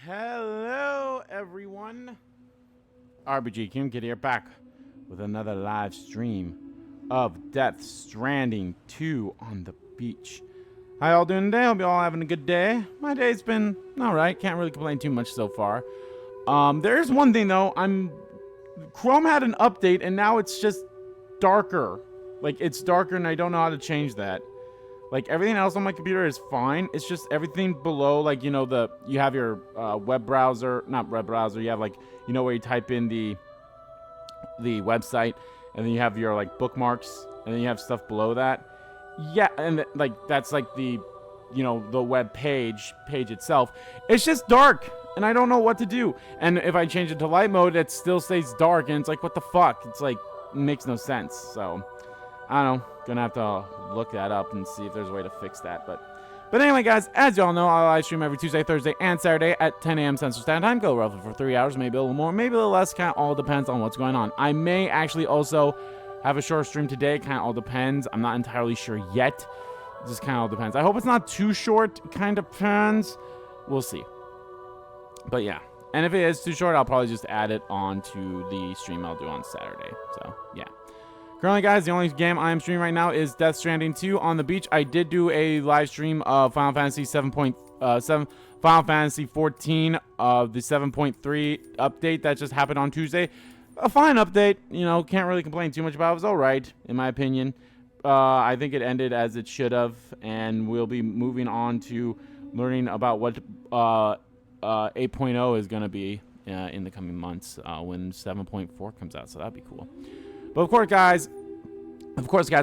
Hello, everyone. RBG King Kid here, back with another live stream of Death Stranding 2 on the beach. How y'all doing today? Hope you all having a good day. My day's been alright. Can't really complain too much so far. There's one thing though. Chrome had an update and now it's just darker. Like, it's darker and I don't know how to change that. Like, everything else on my computer is fine. It's just everything below, like, you know, you have your web browser, not web browser, you have, like, you know, where you type in the website, and then you have your, like, bookmarks, and then you have stuff below that. Yeah, and, like, that's, like, the, you know, the web page itself. It's just dark, and I don't know what to do. And if I change it to light mode, it still stays dark, and it's like, what the fuck? It's, like, it makes no sense, so I don't know. Gonna have to look that up and see if there's a way to fix that. But anyway, guys, as y'all know, I live stream every Tuesday, Thursday, and Saturday at 10 a.m. Central Standard Time. Go roughly for 3 hours, maybe a little more, maybe a little less. Kind of all depends on what's going on. I may actually also have a short stream today. Kind of all depends. I'm not entirely sure yet. It just kind of all depends. I hope it's not too short. Kind of depends. We'll see. But yeah. And if it is too short, I'll probably just add it on to the stream I'll do on Saturday. So, yeah. Currently, guys, the only game I am streaming right now is Death Stranding 2 on the beach. I did do a live stream of Final Fantasy 7.7, Final Fantasy 14, the 7.3 update that just happened on Tuesday. A fine update, you know, can't really complain too much about it. It was alright, in my opinion. I think it ended as it should have, and we'll be moving on to learning about what 8.0 is going to be in the coming months when 7.4 comes out, so that'd be cool. But of course, guys,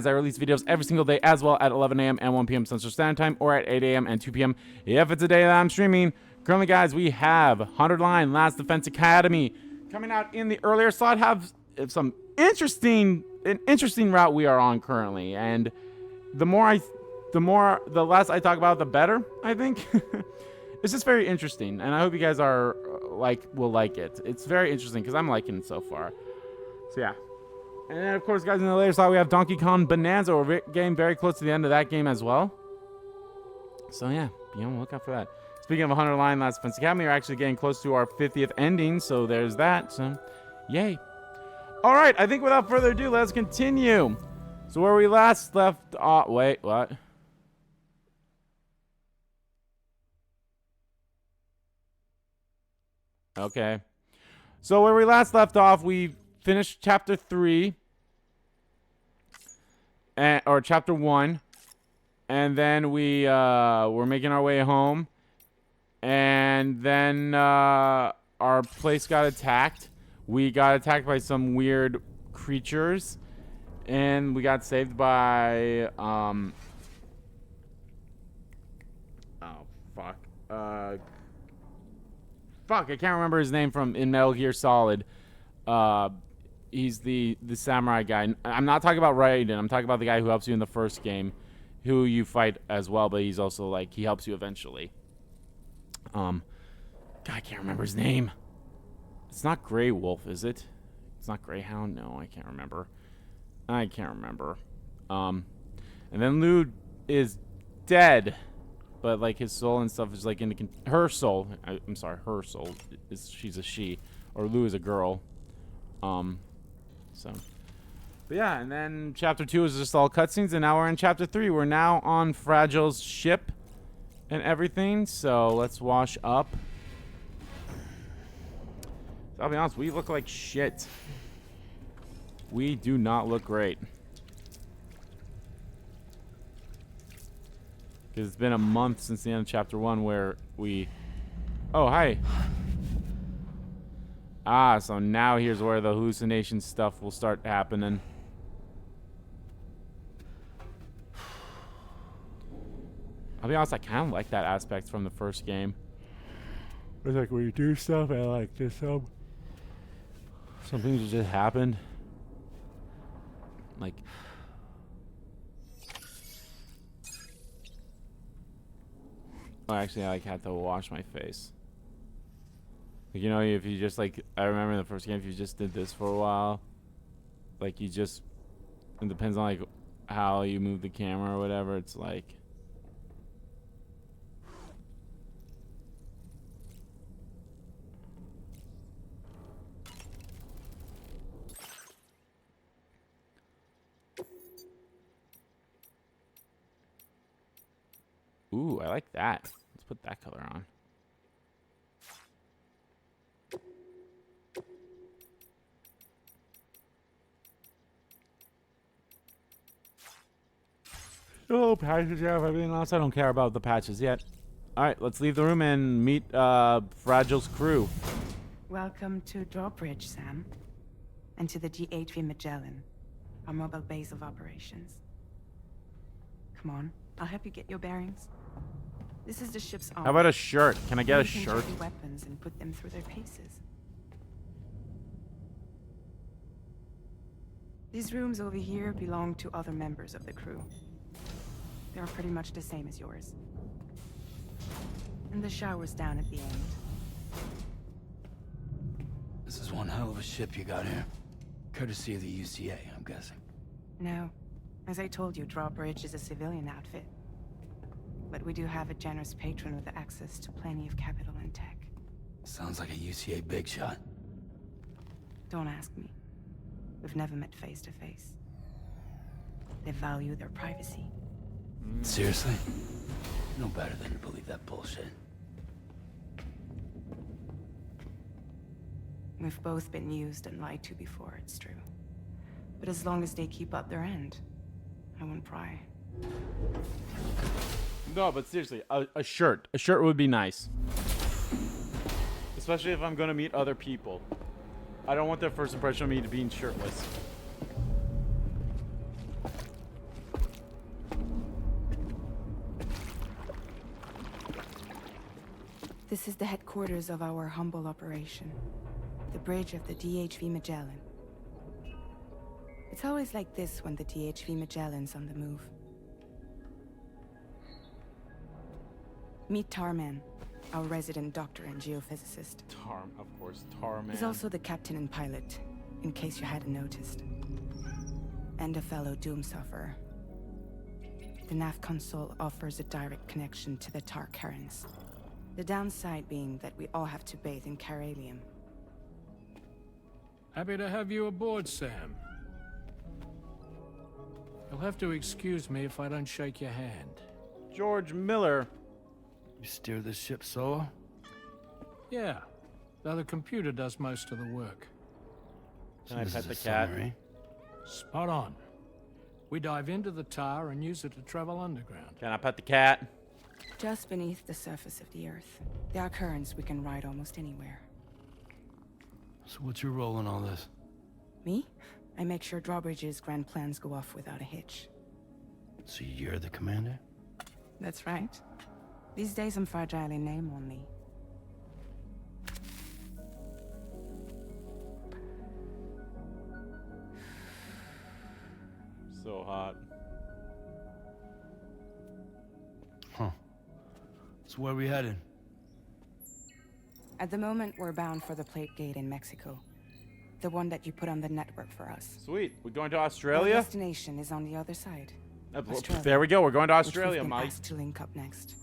I release videos every single day as well at 11 a.m. and 1 p.m. Central Standard Time, or at 8 a.m. and 2 p.m. if it's a day that I'm streaming. Currently, guys, we have 100 Line Last Defense Academy coming out in the earlier slot. Have some interesting route we are on currently, and the less I talk about it, the better, I think. It's just very interesting, and I hope you guys will like it. It's very interesting because I'm liking it so far. So yeah. And then, of course, guys, in the later slot, we have Donkey Kong Bonanza. We're getting very close to the end of that game as well. So, yeah, be on the lookout for that. Speaking of 100 Line Last Defense Academy, we're actually getting close to our 50th ending, so there's that. So, yay. All right, I think without further ado, let's continue. So, where we last left off... Wait, what? Okay. So, where we last left off, we finished Chapter 3... or chapter 1, and then we were making our way home, and then our place got attacked. We got attacked by some weird creatures, and we got saved by oh fuck, I can't remember his name from in Metal Gear Solid. He's the samurai guy. I'm not talking about Raiden. I'm talking about the guy who helps you in the first game, who you fight as well, but he's also, like, he helps you eventually. God, I can't remember his name. It's not Grey Wolf, is it? It's not Greyhound? No, I can't remember. And then Lou is dead, but, like, his soul and stuff is, like, in her soul. I'm sorry, her soul. She's a she. Or Lou is a girl. So, but yeah, and then chapter 2 is just all cutscenes, and now we're in chapter 3. We're now on Fragile's ship and everything, so let's wash up. So I'll be honest, we look like shit. We do not look great. Because it's been a month since the end of chapter 1 where we... Oh, hi. Ah, so now here's where the hallucination stuff will start happening. I'll be honest, I kind of like that aspect from the first game. It's like when you do stuff and like just some things just happened. Like... Oh, actually, I had to wash my face. Like, you know, if you just, like, I remember in the first game, if you just did this for a while, like, you just, it depends on, like, how you move the camera or whatever, it's like, like that. Let's put that color on. Oh, patches, yeah, everything else. I don't care about the patches yet. Alright, let's leave the room and meet Fragile's crew. Welcome to Drawbridge, Sam. And to the DHV Magellan, our mobile base of operations. Come on, I'll help you get your bearings. This is the ship's arm. How about a shirt? Can I get a You can shirt? check the weapons and put them through their paces. These rooms over here belong to other members of the crew. They're pretty much the same as yours. And the shower's down at the end. This is one hell of a ship you got here. Courtesy of the UCA, I'm guessing. No. As I told you, Drawbridge is a civilian outfit. But we do have a generous patron with access to plenty of capital and tech. Sounds like a UCA big shot. Don't ask me. We've never met face to face. They value their privacy. Seriously? No better than to believe that bullshit. We've both been used and lied to before, it's true. But as long as they keep up their end, I won't pry. No, but seriously, a shirt. A shirt would be nice. Especially if I'm going to meet other people. I don't want their first impression of me to being shirtless. This is the headquarters of our humble operation. The bridge of the DHV Magellan. It's always like this when the DHV Magellan's on the move. Meet Tarman, our resident doctor and geophysicist. Of course, Tarman. He's also the captain and pilot, in case you hadn't noticed. And a fellow doom sufferer. The nav console offers a direct connection to the Tar currents. The downside being that we all have to bathe in caralium. Happy to have you aboard, Sam. You'll have to excuse me if I don't shake your hand. George Miller. You steer this ship solo? Yeah, though the computer does most of the work. Can I This pet is the a cat? summary. Spot on. We dive into the Tar and use it to travel underground. Can I pet the cat? Just beneath the surface of the Earth, there are currents we can ride almost anywhere. So what's your role in all this? Me? I make sure Drawbridge's grand plans go off without a hitch. So you're the commander? That's right. These days I'm fragile in name only. So hot. Huh. So where are we headed? At the moment, we're bound for the Plate Gate in Mexico. The one that you put on the network for us. Sweet. We're going to Our Australia? destination is on the other side. Australia, There we go. We're going to which Australia, we've been Mike. asked to link up next.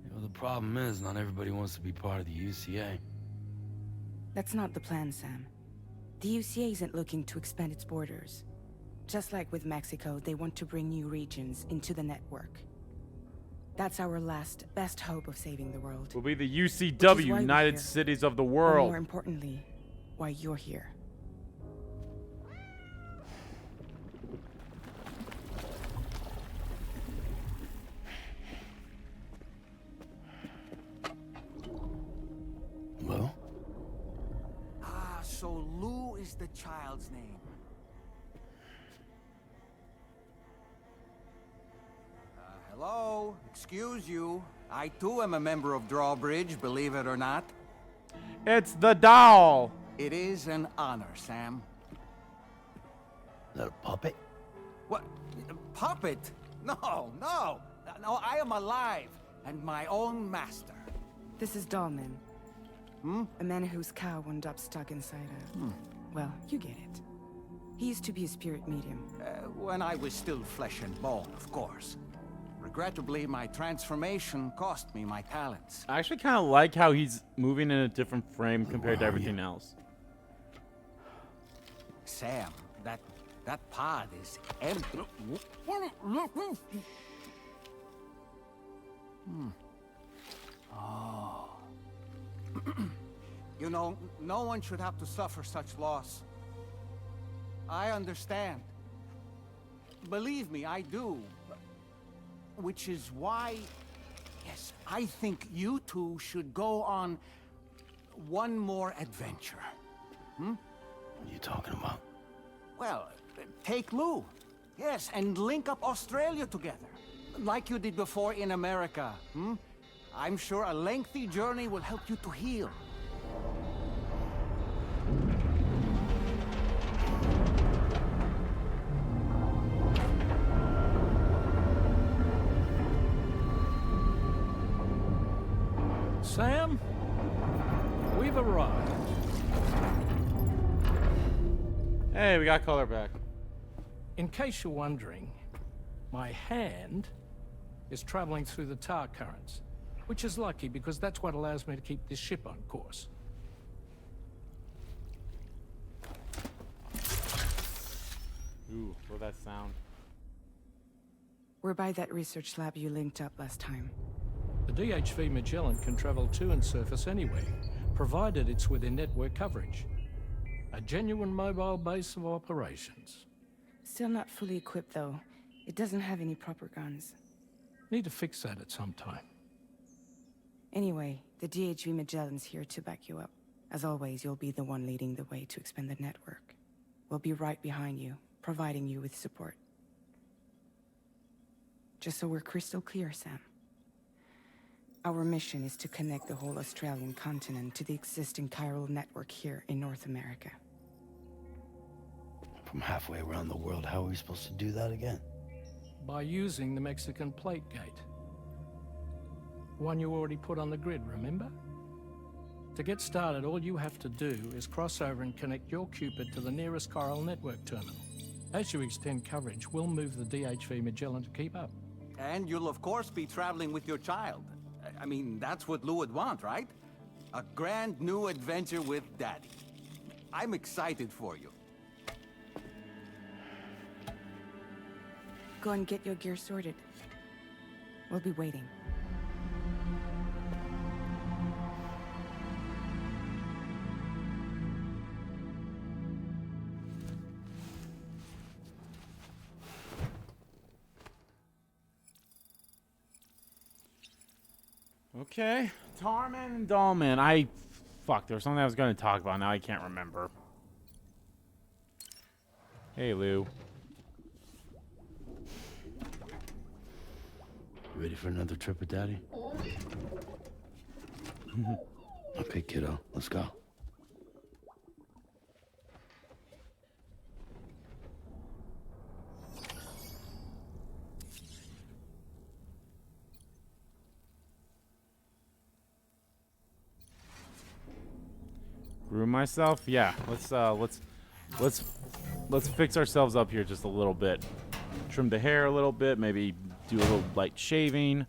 You know, the problem is not everybody wants to be part of the UCA. That's not the plan, Sam. The UCA isn't looking to expand its borders. Just like with Mexico, they want to bring new regions into the network. That's our last, best hope of saving the world. We'll be the Which is UCW, why we're United here. Cities of the Or World. more importantly, why you're here. Well? Ah, so Lou is the child's name. Hello? Excuse you. I too am a member of Drawbridge, believe it or not. It's the doll. It is an honor, Sam. Is that a puppet? What? A puppet? No, no. No, I am alive and my own master. This is Dahlman. A man whose cow wound up stuck inside a... Well, you get it. He used to be a spirit medium. When I was still flesh and bone, of course. Regrettably, my transformation cost me my talents. I actually kind of like how he's moving in a different frame compared to everything else. Sam, that pod is empty. Oh. You know, no one should have to suffer such loss. I understand. Believe me, I do. Which is why, yes, I think you two should go on one more adventure. What are you talking about? Well, take Lou. Yes, and link up Australia together. Like you did before in America. I'm sure a lengthy journey will help you to heal. Sam, we've arrived. Hey, we got color back. In case you're wondering, my hand is traveling through the tar currents, which is lucky because that's what allows me to keep this ship on course. Ooh, what that sound? We're by that research lab you linked up last time. The DHV Magellan can travel to and surface anywhere, provided it's within network coverage. A genuine mobile base of operations. Still not fully equipped, though. It doesn't have any proper guns. Need to fix that at some time. Anyway, the DHV Magellan's here to back you up. As always, you'll be the one leading the way to expand the network. We'll be right behind you, providing you with support. Just so we're crystal clear, Sam. Our mission is to connect the whole Australian continent to the existing chiral network here in North America. From halfway around the world, how are we supposed to do that again? By using the Mexican plate gate. One you already put on the grid, remember? To get started, all you have to do is cross over and connect your Cupid to the nearest chiral network terminal. As you extend coverage, we'll move the DHV Magellan to keep up. And you'll of course be traveling with your child. I mean, that's what Lou would want, right? A grand new adventure with Daddy. I'm excited for you. Go and get your gear sorted. We'll be waiting. Okay. Tarman and Dollman. Fuck, there was something I was going to talk about. Now I can't remember. Hey, Lou. You ready for another trip with Daddy? Okay, kiddo. Let's go. Groom myself? Yeah. Let's fix ourselves up here just a little bit. Trim the hair a little bit, maybe do a little light shaving.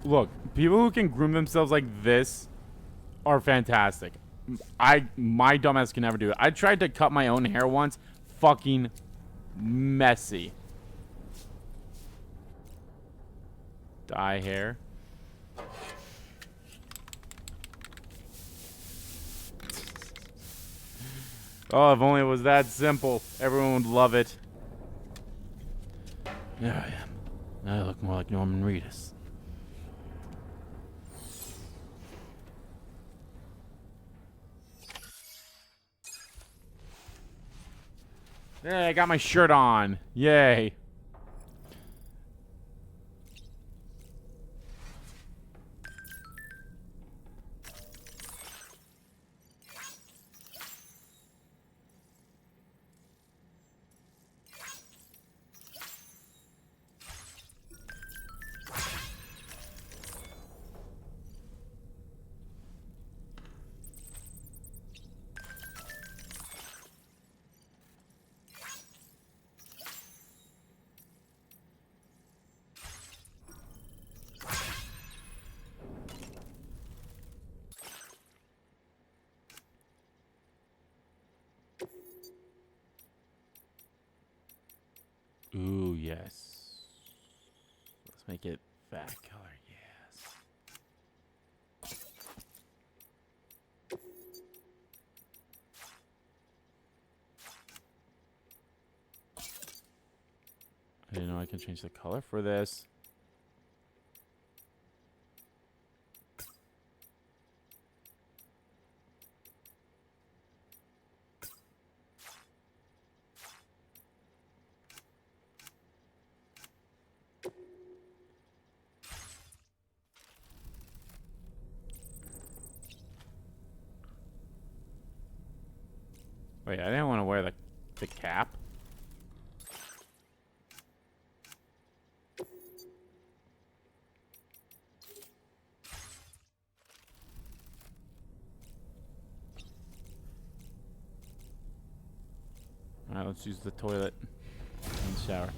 Look, people who can groom themselves like this are fantastic. My dumbass can never do it. I tried to cut my own hair once. Fucking messy. Dye hair. Oh, if only it was that simple. Everyone would love it. There I am. I look more like Norman Reedus. There, I got my shirt on. Yay. Ooh, yes. Let's make it that color. Yes. I didn't know I can change the color for this. Wait, I didn't want to wear the cap. Alright, let's use the toilet and shower.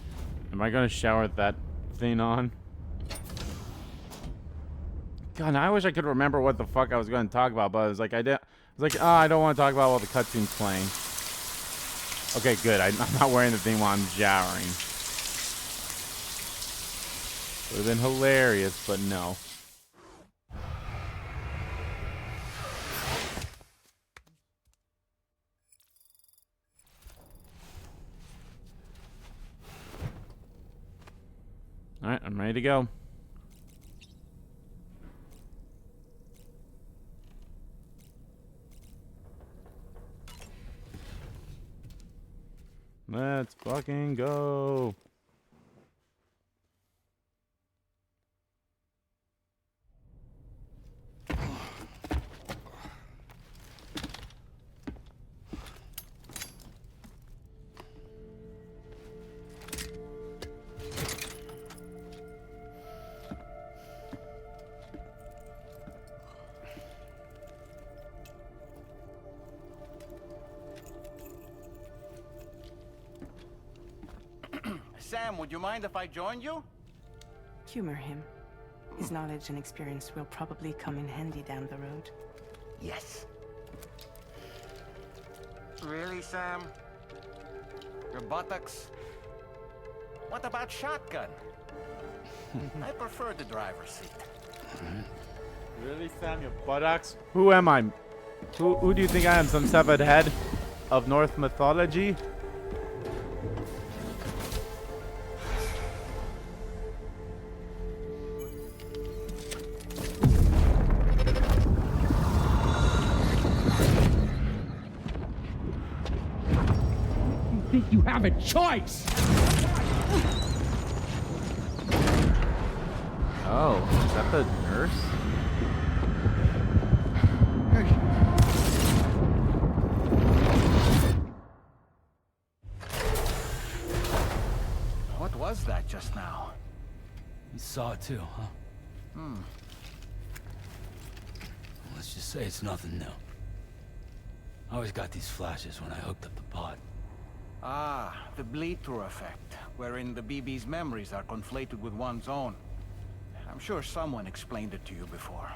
Am I gonna shower with that thing on? God, I wish I could remember what the fuck I was going to talk about, but I was like, oh, I don't want to talk about while the cutscene's playing. Okay, good. I'm not wearing the thing while I'm showering. Would have been hilarious, but no. Alright, I'm ready to go. Let's fucking go. Sam, would you mind if I joined you? Humor him. His knowledge and experience will probably come in handy down the road. Yes. Really, Sam? Your buttocks? What about shotgun? I prefer the driver's seat. Really, Sam? Your buttocks? Who am I? Who do you think I am? Some severed head of Norse mythology? You have a choice. Oh, is that the nurse? What was that just now? You saw it too, huh? Let's just say it's nothing new. I always got these flashes when I hooked up the pod. Ah, the bleed-through effect, wherein the BB's memories are conflated with one's own. I'm sure someone explained it to you before.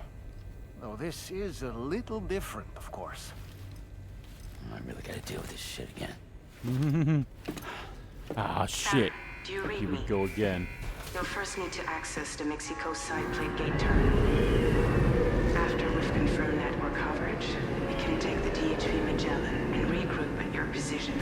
Though this is a little different, of course. I really gotta deal with this shit again. Ah, shit. Do you read Here we me? go again. You'll first need to access the Mexico side plate gate terminal. After we've confirmed network coverage, we can take the DHV Magellan and regroup at your position.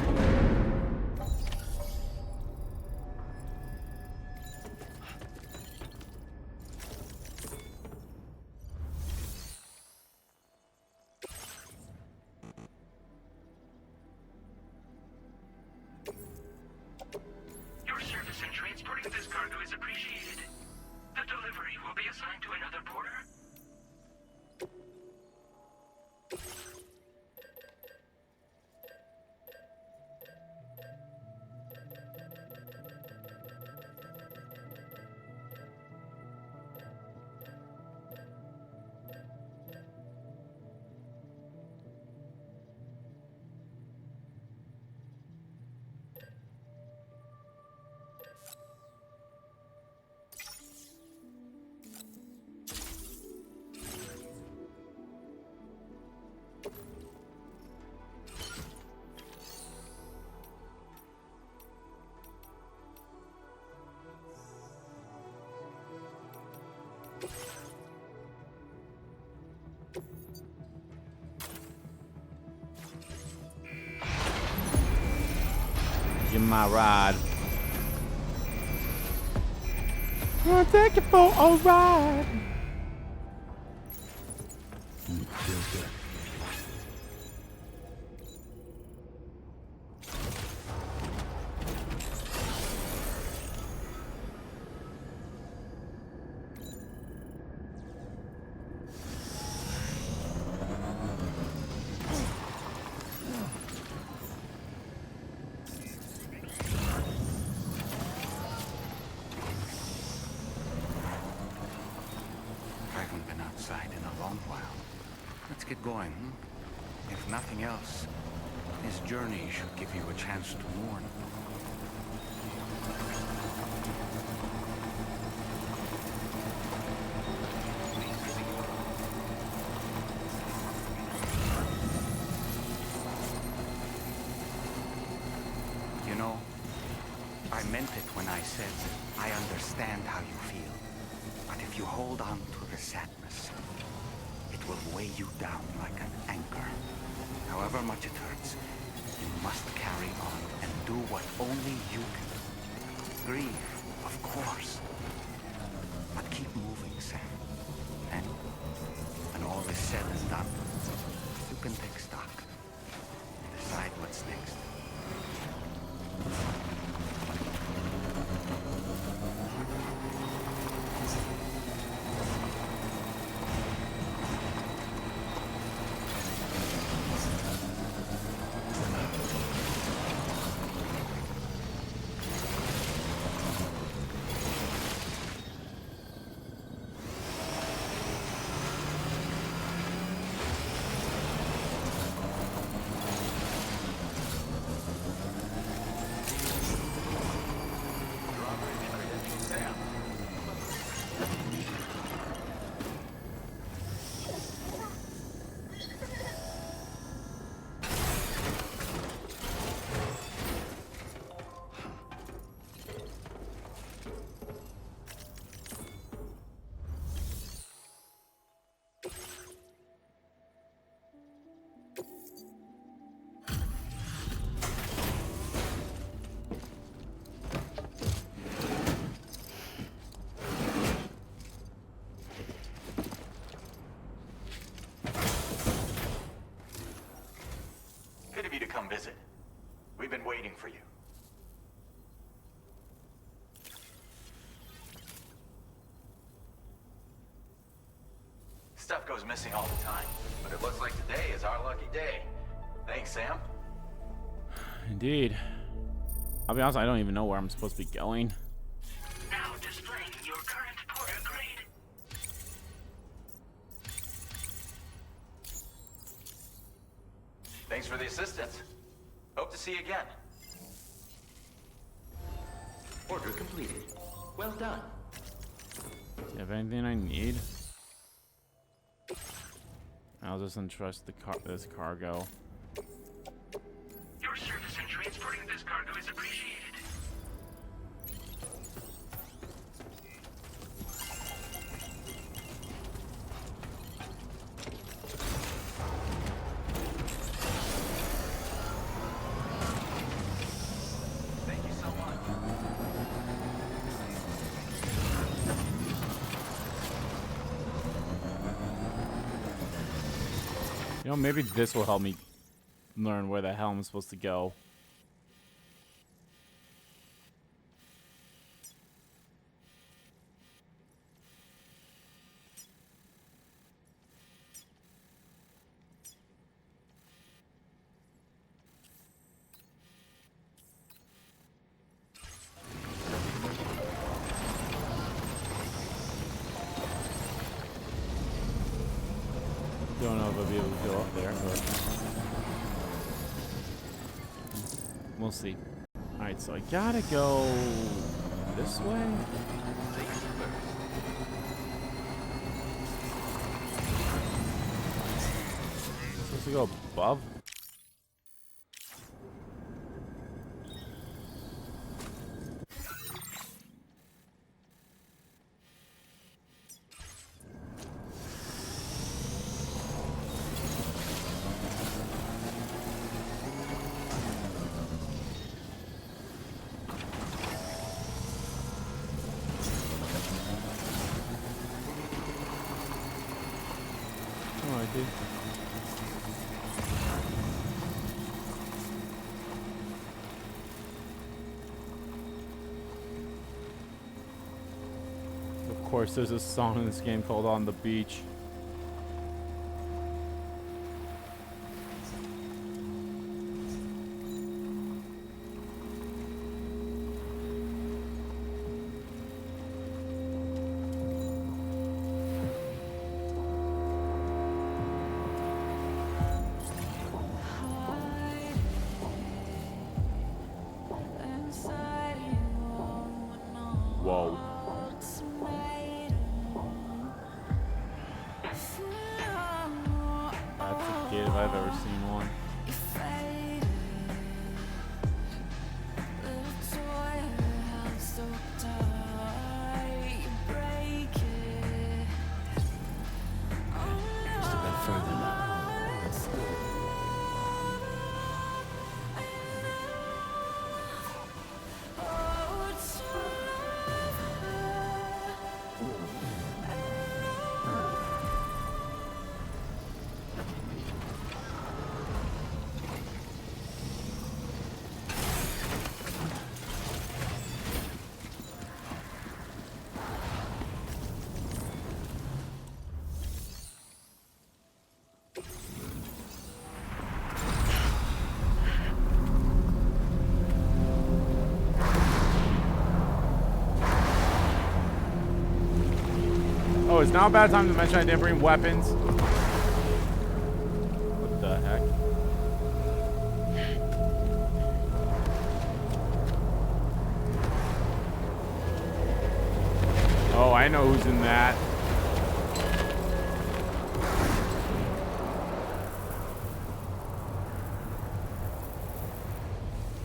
Your service in transporting this cargo is appreciated. The delivery will be assigned to another porter. you my ride. I'll take you for a ride. Feels good. I haven't been outside in a long while. Let's get going, If nothing else, this journey should give you a chance to mourn. You know, I meant it when I said I understand how you feel. But if you hold on to the sadness, it will weigh you down like an anchor. However much it hurts, you must carry on and do what only you can do. Grieve, of course. But keep moving, Sam. And when all is said and done, you can take stock. Decide what's next. Come visit. We've been waiting for you. Stuff goes missing all the time, but it looks like today is our lucky day. Thanks, Sam. Indeed. I'll be honest, I don't even know where I'm supposed to be going. Now displaying your current porter grade. Thanks for the assistance. Hope to see you again. Order completed. Well done. Do you have anything I need? I'll just entrust this cargo. Your service in transporting this cargo is appreciated. Thank you so much. You know, maybe this will help me learn where the hell I'm supposed to go. Don't know if I'll be able to go up there, but we'll see. Alright, so I gotta go this way? Supposed to go above? course, there's a song in this game called On the Beach. Whoa. That's a gate if I've ever seen one. Must have been further now. Oh, it's now a bad time to mention I didn't bring weapons. What the heck? Oh, I know who's in that.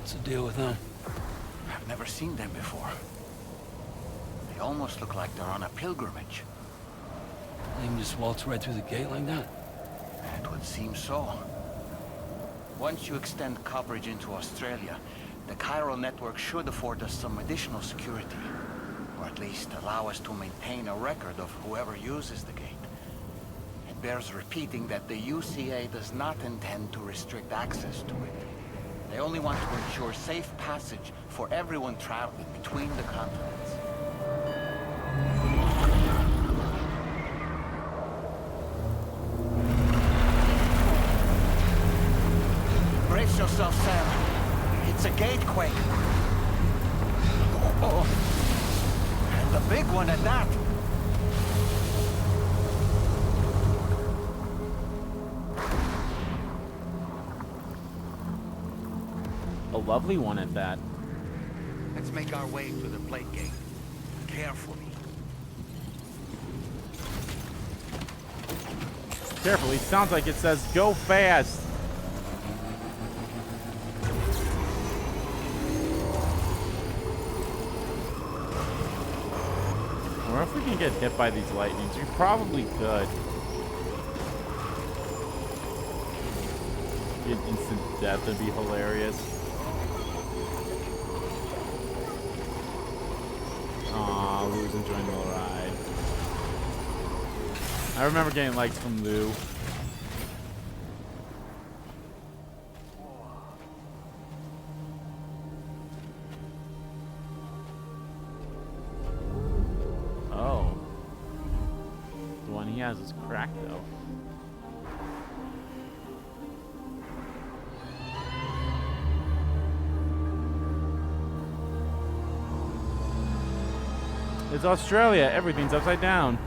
What's the deal with them? I've never seen them before. They almost look like they're on a pilgrimage. They can just waltz right through the gate like that? It would seem so. Once you extend coverage into Australia, the chiral network should afford us some additional security. Or at least allow us to maintain a record of whoever uses the gate. It bears repeating that the UCA does not intend to restrict access to it. They only want to ensure safe passage for everyone traveling between the continents. Brace yourself, Sam. It's a gatequake. Oh, and the big one at that. A lovely one at that. Let's make our way to the plate gate. Carefully. Carefully. Sounds like it says go fast. I wonder if we can get hit by these lightnings. We probably could. Get instant death would be hilarious. Aw, Lou's enjoying the ride. I remember getting likes from Lou. Oh. The one he has is cracked though. It's Australia. Everything's upside down.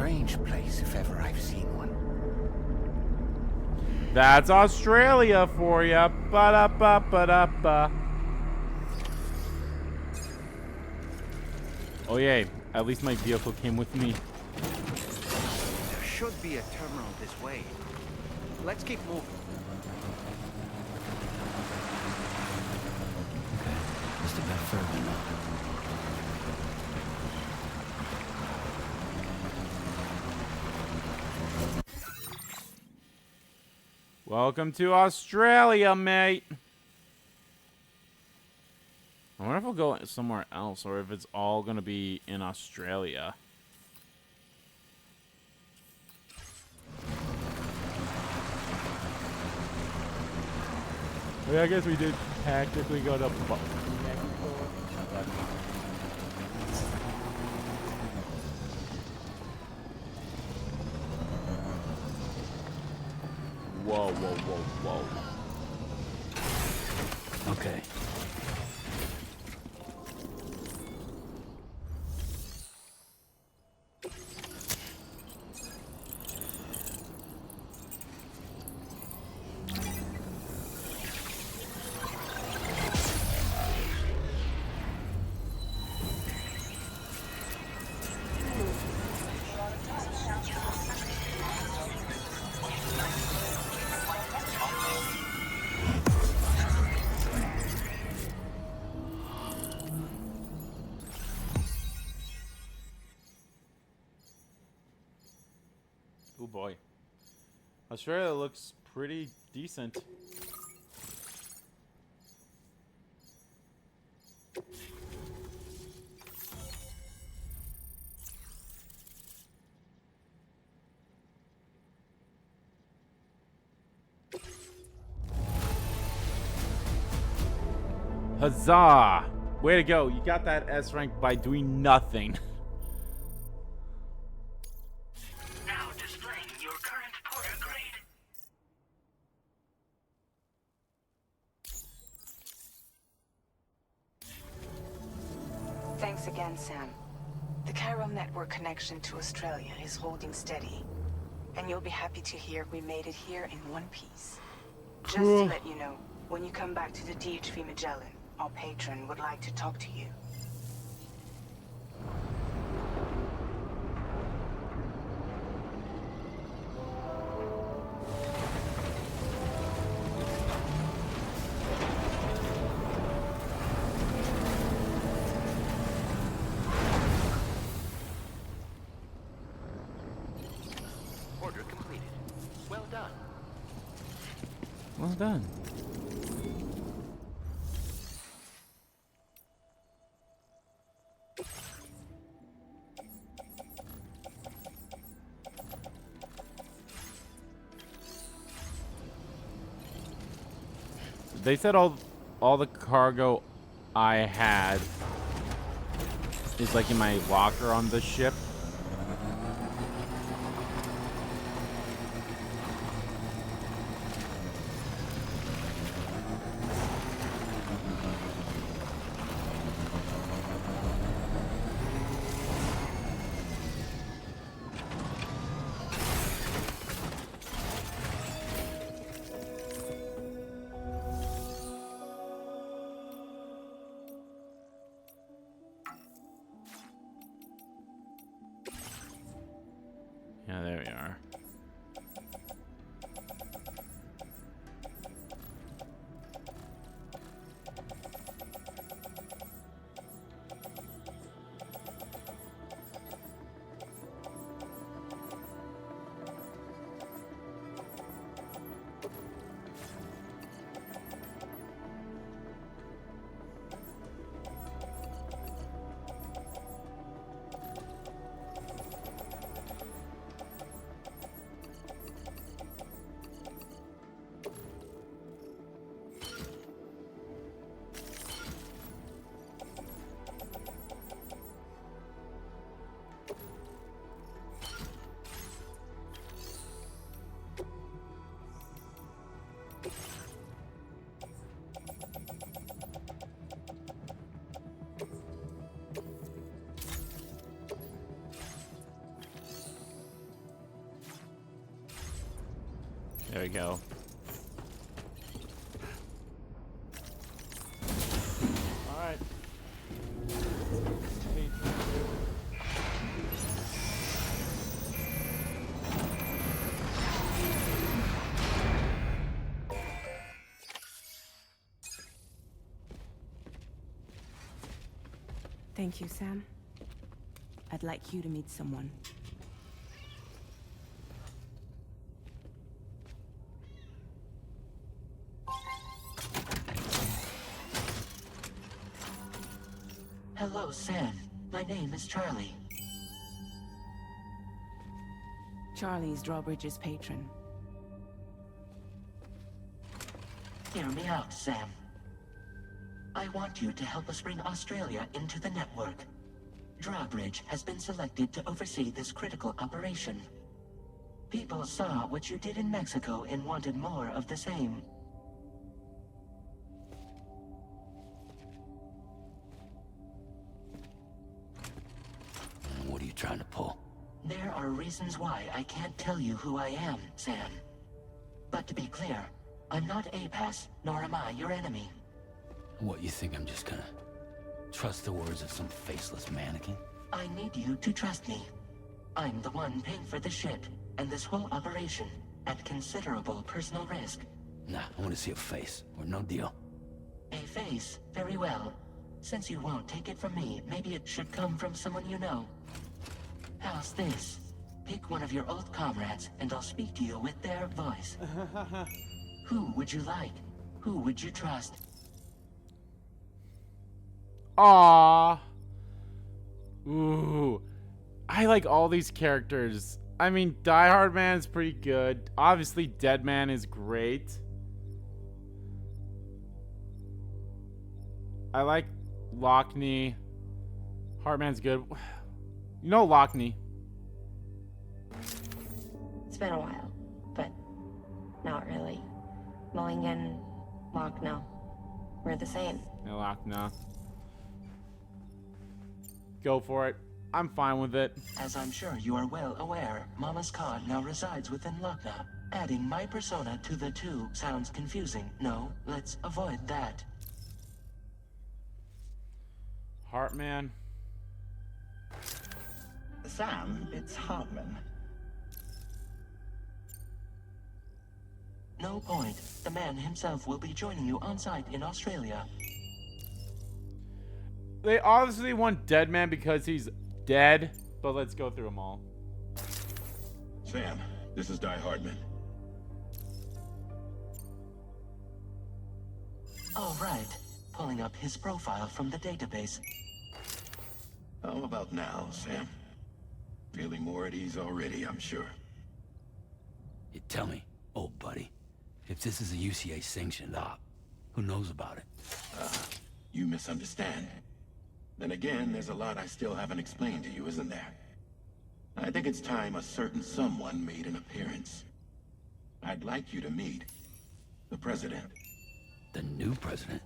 strange place if ever I've seen one. That's Australia for ya. Ba-da-ba-ba-da-ba. Oh yeah, at least my vehicle came with me. There should be a terminal this way. Let's keep moving. Okay, just a bit further now. Welcome to Australia, mate. I wonder if we'll go somewhere else or if it's all gonna be in Australia. I guess we did tactically go to Mexico. Whoa, whoa, whoa, whoa. Okay. Oh boy. Australia looks pretty decent. Huzzah! Way to go. You got that S rank by doing nothing. Now displaying your current porter grade. Thanks again, Sam. The chiral network connection to Australia is holding steady. And you'll be happy to hear we made it here in one piece. Just to let you know, when you come back to the DHV Magellan, our patron would like to talk to you. Order completed. Well done. Well done. They said all the cargo I had is like in my locker on the ship. Yeah, there we are. There we go. Alright. Thank you, Sam. I'd like you to meet someone. Hello, Sam. My name is Charlie. Charlie's Drawbridge's patron. Hear me out, Sam. I want you to help us bring Australia into the network. Drawbridge has been selected to oversee this critical operation. People saw what you did in Mexico and wanted more of the same. What are you trying to pull? There are reasons why I can't tell you who I am, Sam. But to be clear, I'm not APAS, nor am I your enemy. What, you think I'm just gonna trust the words of some faceless mannequin? I need you to trust me. I'm the one paying for the ship, and this whole operation, at considerable personal risk. Nah, I want to see a face, or no deal. A face? Very well. Since you won't take it from me, maybe it should come from someone you know. How's this? Pick one of your old comrades, and I'll speak to you with their voice. Who would you like? Who would you trust? Aww. Ooh. I like all these characters. I mean, Die Hard Man is pretty good. Obviously, Dead Man is great. I like Lockney. Heartman's good. You know Lockney. It's been a while, but not really. Mulligan, Lockno, we're the same. Yeah, Lockney. Go for it. I'm fine with it. As I'm sure you are well aware, Mama's Khan now resides within Lockna. Adding my persona to the two sounds confusing. No, let's avoid that. Heartman. Sam, it's Hartman. No point. The man himself will be joining you on site in Australia. They obviously want Dead Man because he's dead, but let's go through them all. Sam, this is Die Hardman. All right. Pulling up his profile from the database. How about now, Sam? Feeling more at ease already, I'm sure. You tell me, old buddy, if this is a UCA sanctioned op, who knows about it? You misunderstand. Then again, there's a lot I still haven't explained to you, isn't there? I think it's time a certain someone made an appearance. I'd like you to meet the President. The new president?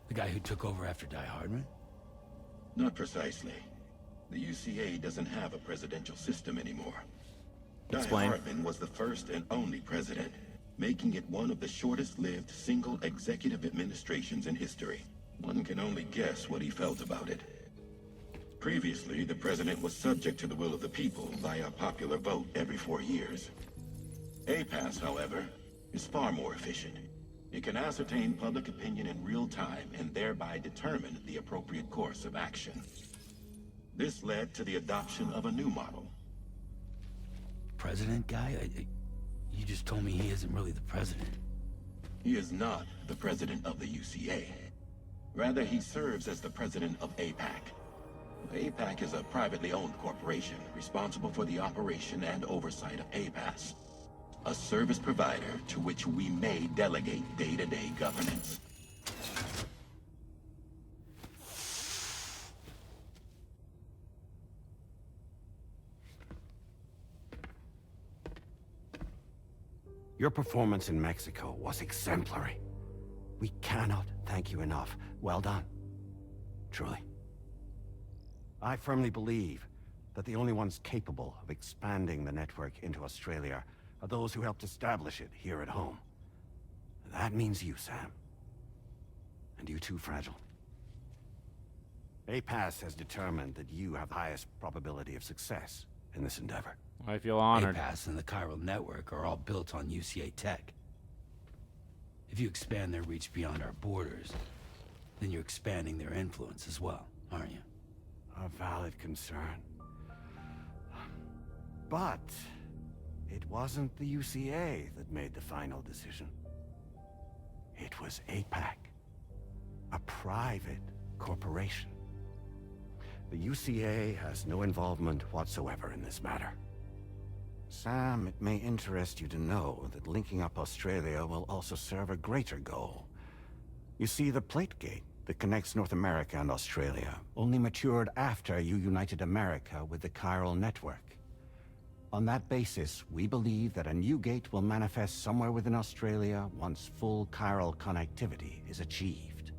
The guy who took over after Die Hardman? Not precisely. The UCA doesn't have a presidential system anymore. Explain. Die Hardman was the first and only president, making it one of the shortest-lived single executive administrations in history. One can only guess what he felt about it. Previously, the president was subject to the will of the people via popular vote every 4 years. APAS, however, is far more efficient. It can ascertain public opinion in real time and thereby determine the appropriate course of action. This led to the adoption of a new model. President guy? You just told me he isn't really the president. He is not the president of the UCA. Rather, he serves as the president of APAC. APAC is a privately owned corporation responsible for the operation and oversight of APAS, a service provider to which we may delegate day-to-day governance. Your performance in Mexico was exemplary. We cannot thank you enough. Well done. Truly. I firmly believe that the only ones capable of expanding the network into Australia are those who helped establish it here at home. That means you, Sam. And you too, Fragile. APAS has determined that you have the highest probability of success in this endeavor. I feel honored. APAS and the chiral network are all built on UCA tech. If you expand their reach beyond our borders, then you're expanding their influence as well, aren't you? A valid concern. But it wasn't the UCA that made the final decision. It was APAC, a private corporation. The UCA has no involvement whatsoever in this matter. Sam, it may interest you to know that linking up Australia will also serve a greater goal. You see, the plate gate that connects North America and Australia only matured after you united America with the chiral network. On that basis, we believe that a new gate will manifest somewhere within Australia once full chiral connectivity is achieved.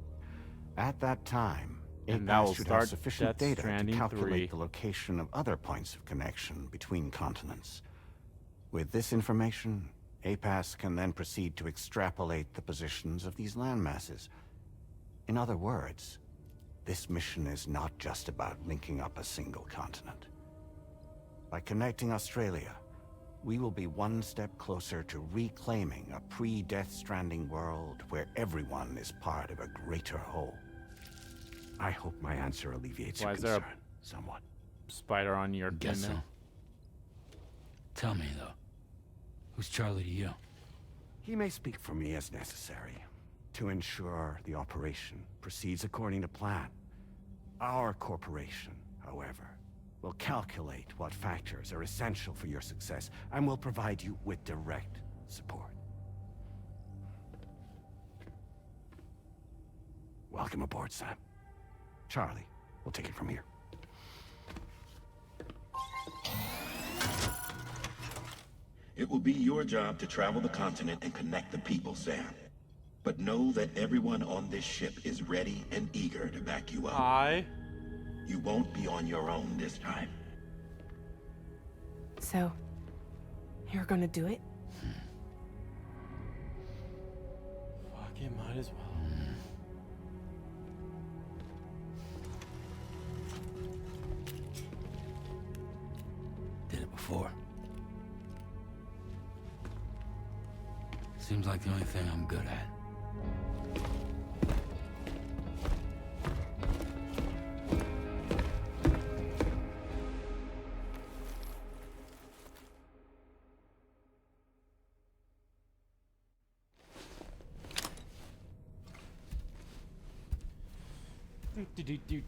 At that time, And that will APAS should start have sufficient Death data to Stranding calculate 3. the location of other points of connection between continents. With this information, APAS can then proceed to extrapolate the positions of these landmasses. In other words, this mission is not just about linking up a single continent. By connecting Australia, we will be one step closer to reclaiming a pre-Death Stranding world where everyone is part of a greater whole. I hope my answer alleviates your Why is there concern somewhat. Spider on your Guess thing so. Tell me, though. Who's Charlie to you? He may speak for me as necessary to ensure the operation proceeds according to plan. Our corporation, however, will calculate what factors are essential for your success and will provide you with direct support. Welcome aboard, Sam. Charlie, we'll take it from here. It will be your job to travel the continent and connect the people, Sam. But know that everyone on this ship is ready and eager to back you up. You won't be on your own this time. So, you're gonna do it? Fuck it, might as well. Did it before. Seems like the only thing I'm good at.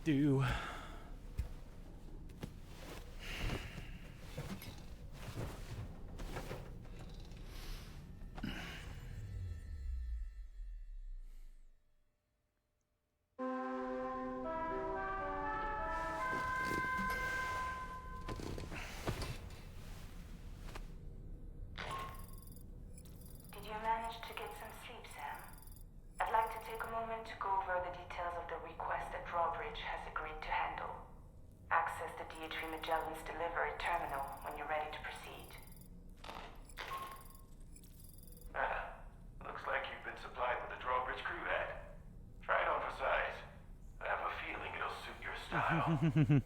Do. Did you manage to get some sleep, Sam? I'd like to take a moment to go over the details of the request that Drawbridge has agreed to handle. Access the D3 Magellan's delivery terminal when you're ready to proceed. Looks like you've been supplied with a drawbridge crew hat. Try it on for size. I have a feeling it'll suit your style.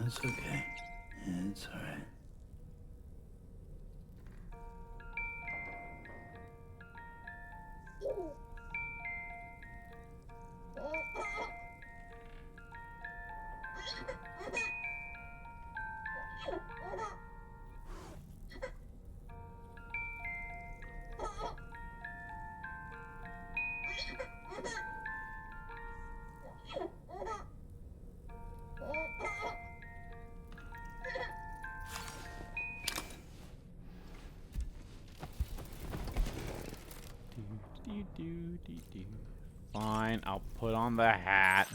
It's okay. It's alright. Fine, I'll put on the hat.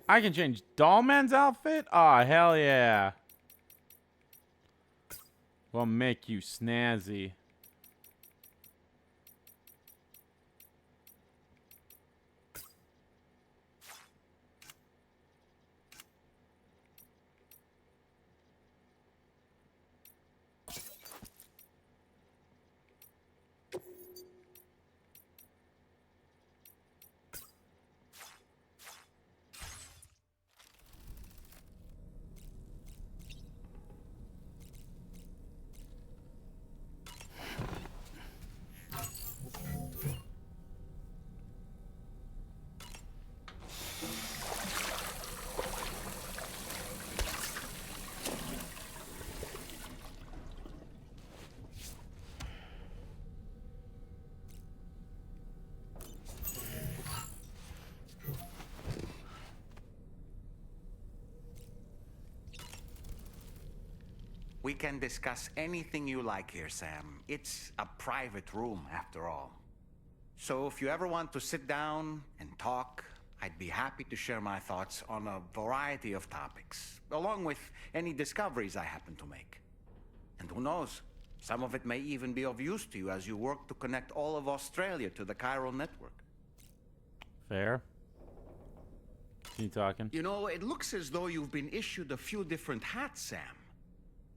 I can change Dollman's outfit? Oh, hell yeah. We'll make you snazzy. We can discuss anything you like here, Sam. It's a private room, after all. So if you ever want to sit down and talk, I'd be happy to share my thoughts on a variety of topics, along with any discoveries I happen to make. And who knows, some of it may even be of use to you as you work to connect all of Australia to the chiral network. Fair. Keep talking. You know, it looks as though you've been issued a few different hats, Sam.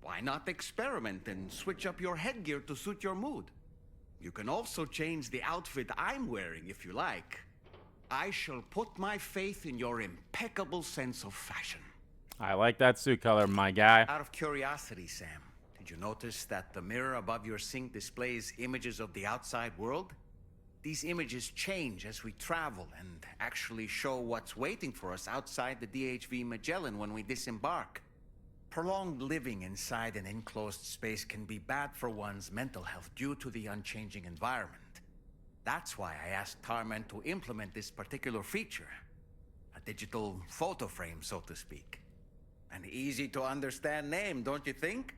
Why not experiment and switch up your headgear to suit your mood? You can also change the outfit I'm wearing if you like. I shall put my faith in your impeccable sense of fashion. I like that suit color, my guy. Out of curiosity, Sam, did you notice that the mirror above your sink displays images of the outside world? These images change as we travel and actually show what's waiting for us outside the DHV Magellan when we disembark. Prolonged living inside an enclosed space can be bad for one's mental health due to the unchanging environment. That's why I asked Tarman to implement this particular feature. A digital photo frame, so to speak. An easy to understand name, don't you think?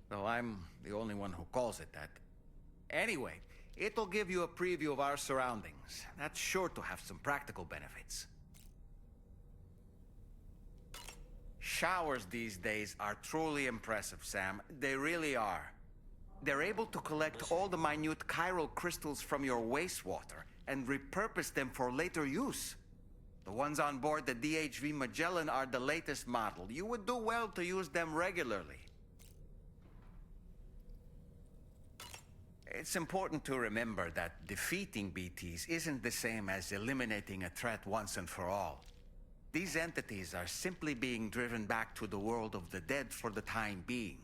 Though I'm the only one who calls it that. Anyway, it'll give you a preview of our surroundings. That's sure to have some practical benefits. Showers these days are truly impressive, Sam. They really are. They're able to collect all the minute chiral crystals from your wastewater and repurpose them for later use. The ones on board the DHV Magellan are the latest model. You would do well to use them regularly. It's important to remember that defeating BTs isn't the same as eliminating a threat once and for all. These entities are simply being driven back to the world of the dead for the time being.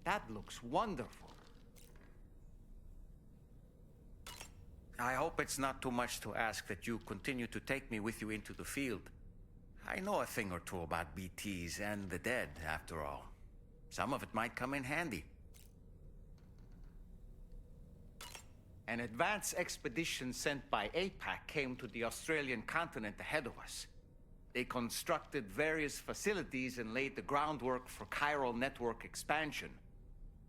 That looks wonderful. I hope it's not too much to ask that you continue to take me with you into the field. I know a thing or two about BTs and the dead, after all. Some of it might come in handy. An advance expedition sent by APAC came to the Australian continent ahead of us. They constructed various facilities and laid the groundwork for chiral network expansion.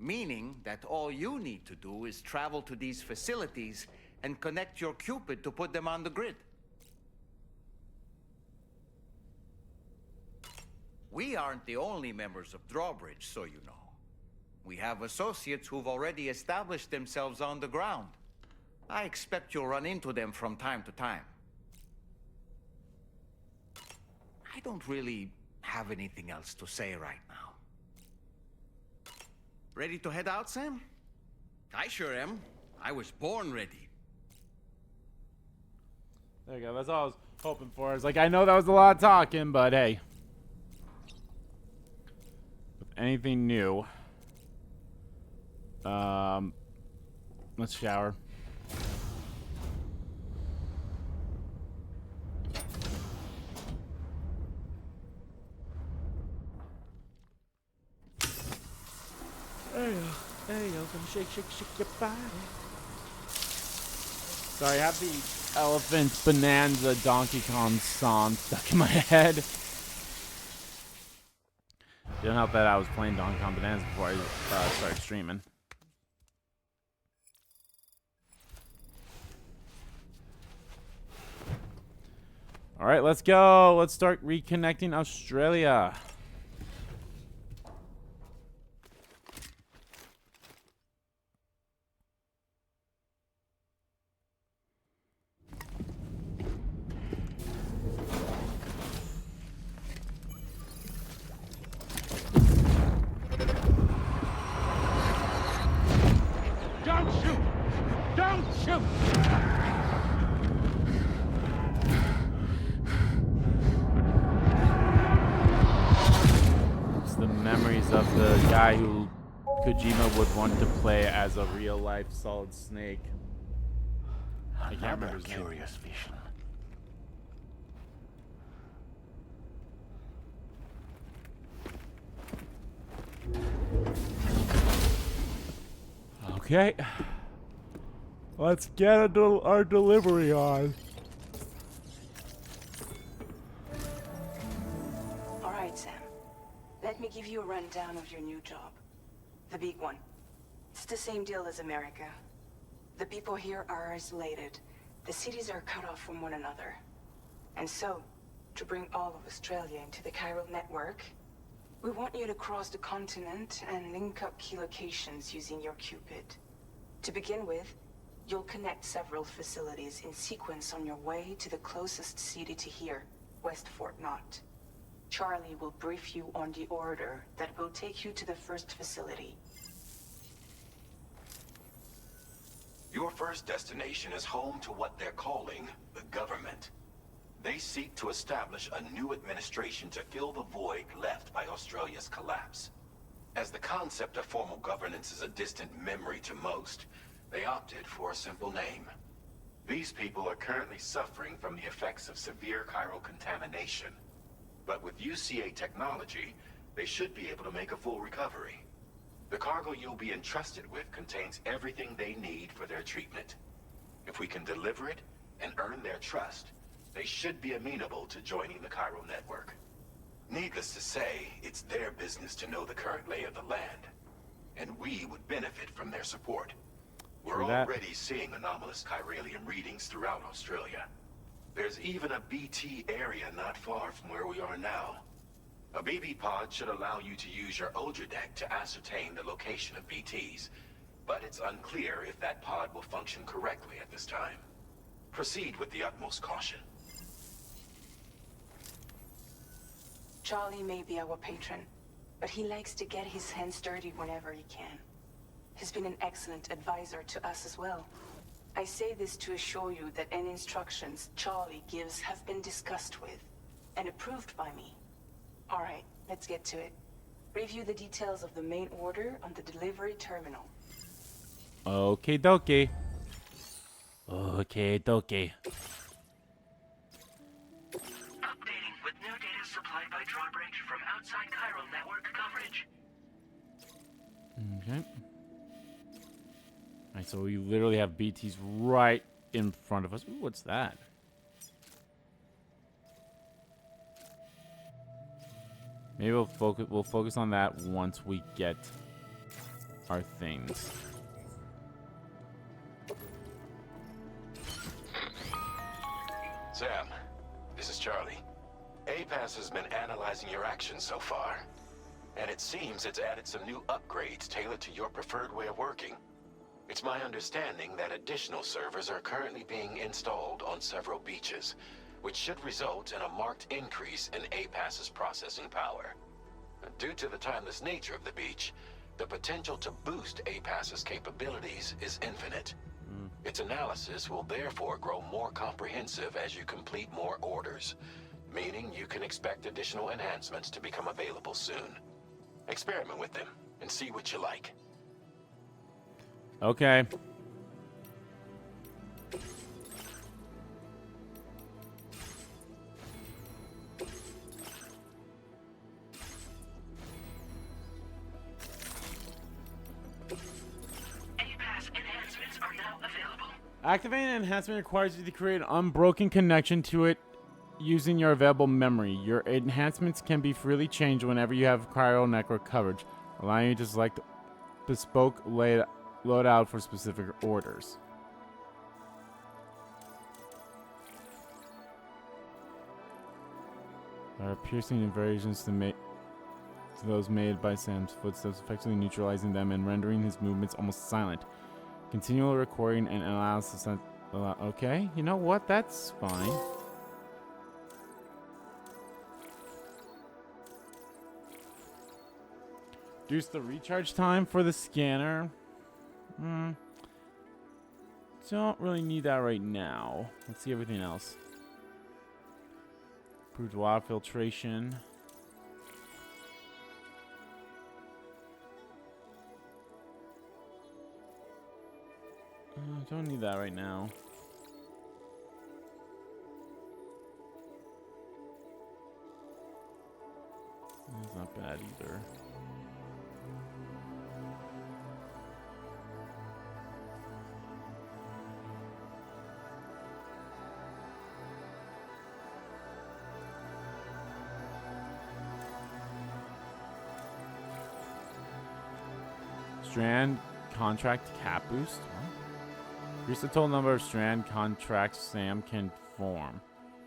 Meaning that all you need to do is travel to these facilities and connect your Cupid to put them on the grid. We aren't the only members of Drawbridge, so you know. We have associates who've already established themselves on the ground. I expect you'll run into them from time to time. I don't really have anything else to say right now. Ready to head out, Sam? I sure am. I was born ready. There you go. That's all I was hoping for. It's like, I know that was a lot of talking, but hey. With anything new. Let's shower. There you go. There you go. Gonna shake your body. Sorry, I have the Elephant Bonanza Donkey Kong song stuck in my head. Didn't help that I was playing Donkey Kong Bonanza before I started streaming. All right, let's go. Let's start reconnecting Australia. Don't shoot! Don't shoot! It's the memories of the guy who Kojima would want to play as a real-life Solid Snake. I can't remember his name. Curious vision. Okay. Let's get our delivery on. All right, Sam. Let me give you a rundown of your new job. The big one. It's the same deal as America. The people here are isolated. The cities are cut off from one another. And so, to bring all of Australia into the chiral network, we want you to cross the continent and link up key locations using your Cupid. To begin with, you'll connect several facilities in sequence on your way to the closest city to here, West Fort Knott. Charlie will brief you on the order that will take you to the first facility. Your first destination is home to what they're calling the government. They seek to establish a new administration to fill the void left by Australia's collapse. As the concept of formal governance is a distant memory to most, they opted for a simple name. These people are currently suffering from the effects of severe chiral contamination. But with UCA technology, they should be able to make a full recovery. The cargo you'll be entrusted with contains everything they need for their treatment. If we can deliver it and earn their trust, they should be amenable to joining the chiral network. Needless to say, it's their business to know the current lay of the land, and we would benefit from their support. We're already seeing anomalous chiralium readings throughout Australia. There's even a BT area not far from where we are now. A BB pod should allow you to use your Ultradeck to ascertain the location of BTs, but it's unclear if that pod will function correctly at this time. Proceed with the utmost caution. Charlie may be our patron, but he likes to get his hands dirty whenever he can. He's been an excellent advisor to us as well. I say this to assure you that any instructions Charlie gives have been discussed with and approved by me. All right, let's get to it. Review the details of the main order on the delivery terminal. Okay, dokie. Okay, dokie. Updating with new data supplied by drawbridge from outside chiral network coverage. Okay. Alright, so we literally have BTs right in front of us. Ooh, what's that? Maybe we'll focus on that once we get our things. Sam, this is Charlie. APAS has been analyzing your actions so far, and it seems it's added some new upgrades tailored to your preferred way of working. It's my understanding that additional servers are currently being installed on several beaches, which should result in a marked increase in APAS's processing power. Due to the timeless nature of the beach, the potential to boost APAS's capabilities is infinite. Its analysis will therefore grow more comprehensive as you complete more orders, meaning you can expect additional enhancements to become available soon. Experiment with them and see what you like. Okay. Enhancements are now available. Activating an enhancement requires you to create an unbroken connection to it using your available memory. Your enhancements can be freely changed whenever you have chiral network coverage, allowing you to select bespoke loadout for specific orders. There are piercing inversions to those made by Sam's footsteps, effectively neutralizing them and rendering his movements almost silent. Continual recording and analysis. Okay, you know what? That's fine. Reduce the recharge time for the scanner. Don't really need that right now. Let's see everything else. Improved water filtration. Don't need that right now. That's not bad either. Strand contract cap boost? What? Increase the total number of strand contracts Sam can form.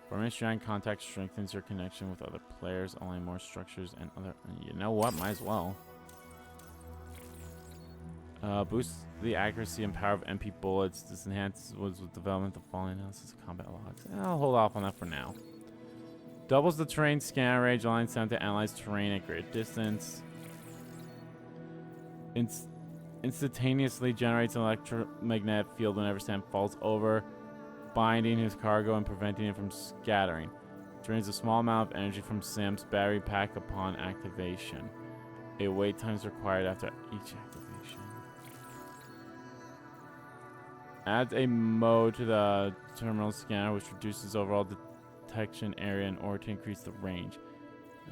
Forming strand contact strengthens your connection with other players, allowing more structures and other... You know what? Might as well. Boosts the accuracy and power of MP bullets. This enhances with development of following analysis of combat logs. I'll hold off on that for now. Doubles the terrain scanner range, allowing Sam to analyze terrain at great distance. Instantaneously generates an electromagnetic field whenever Sam falls over, binding his cargo and preventing it from scattering. Drains a small amount of energy from Sam's battery pack upon activation. A wait time is required after each activation. Adds a mode to the terminal scanner which reduces overall detection area in order to increase the range.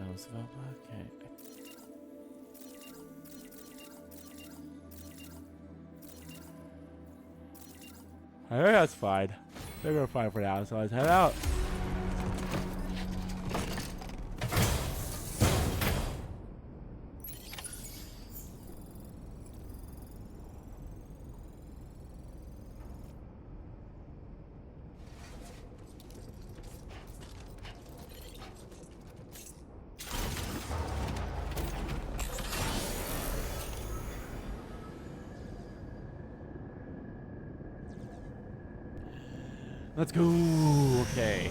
Okay. I think that's fine. I think we're fine for now, so let's head out. Let's go. Okay.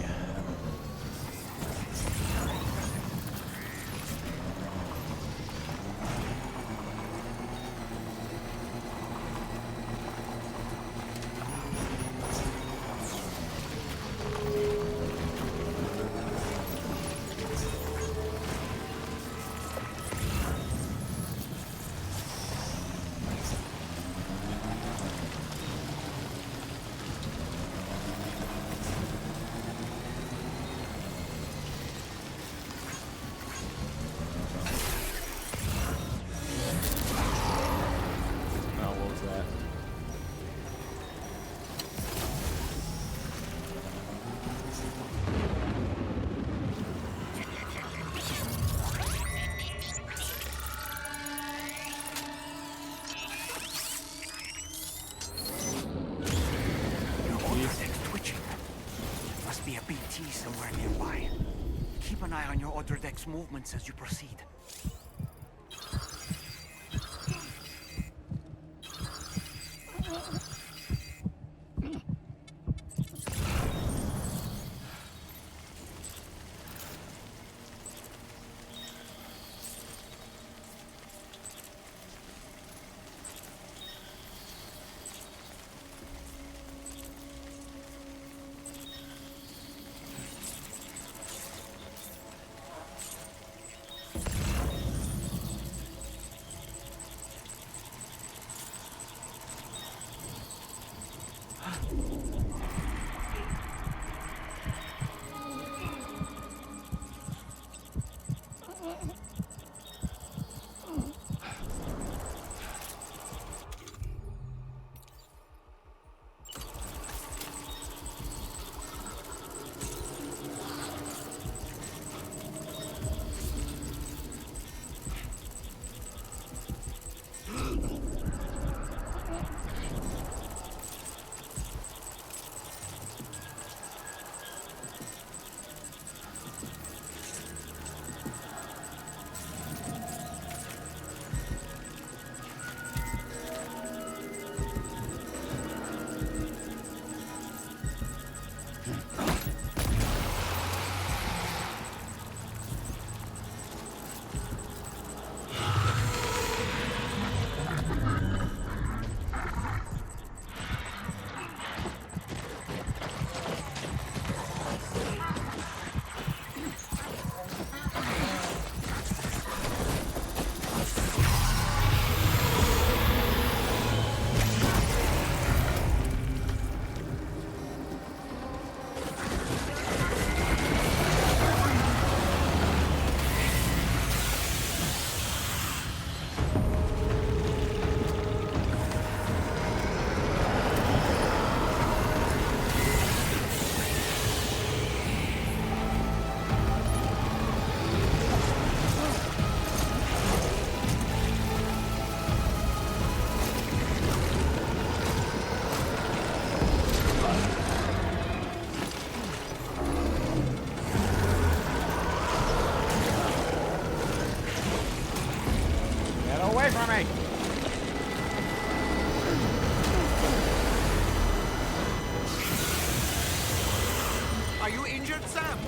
Somewhere nearby. Keep an eye on your other deck's movements as you proceed. away from me! Are you injured, Sam?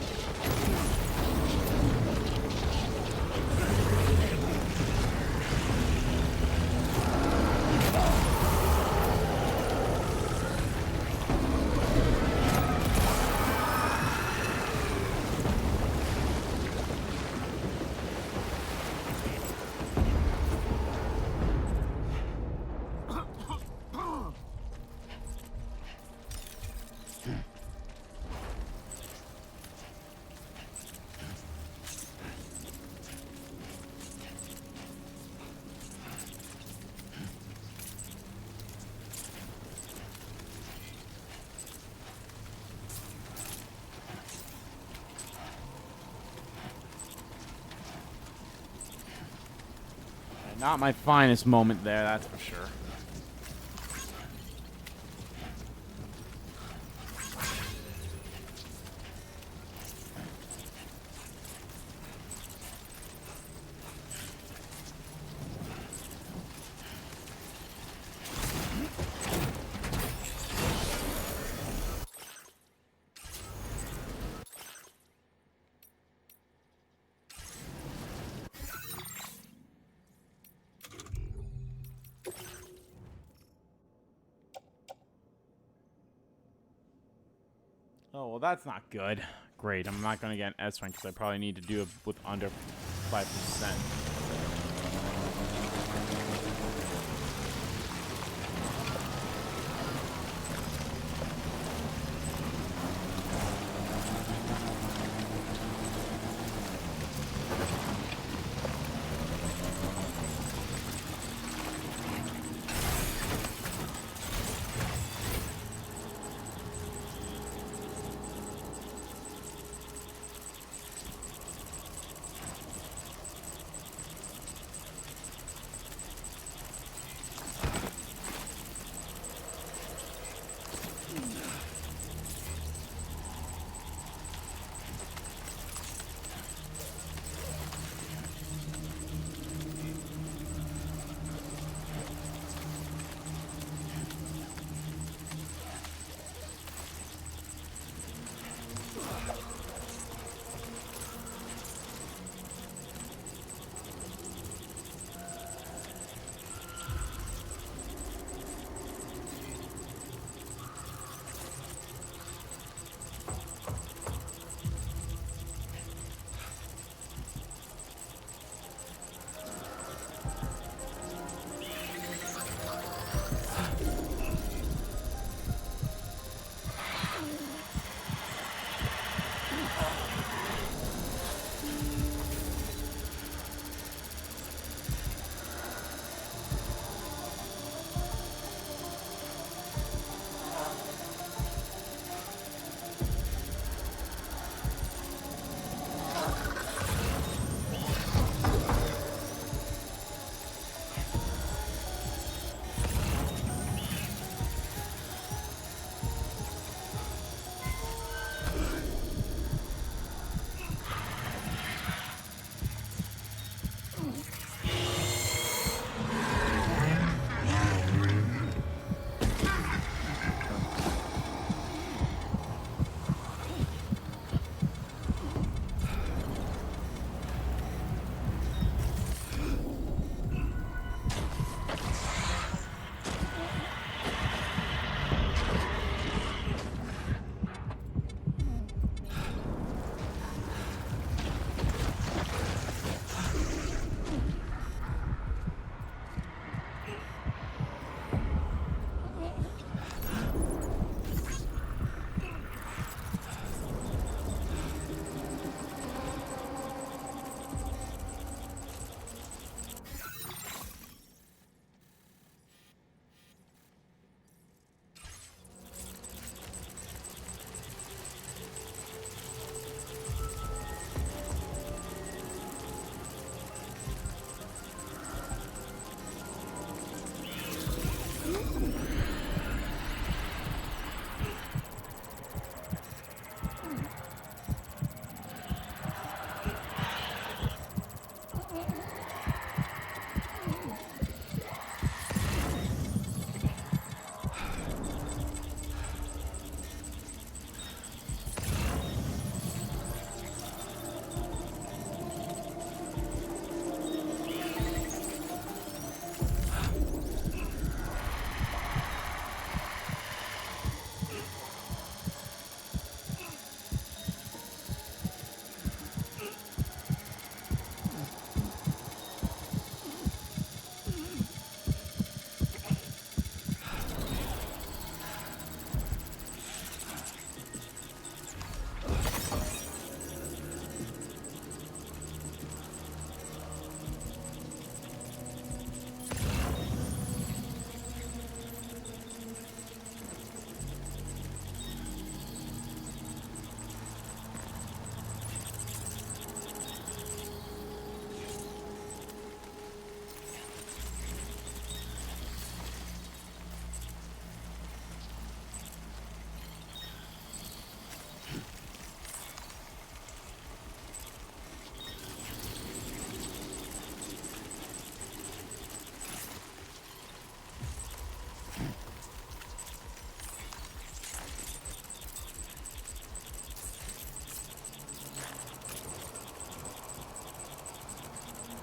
Not my finest moment there, that's for sure. Oh, well, that's not good. Great, I'm not going to get an S rank because I probably need to do it with under 5%.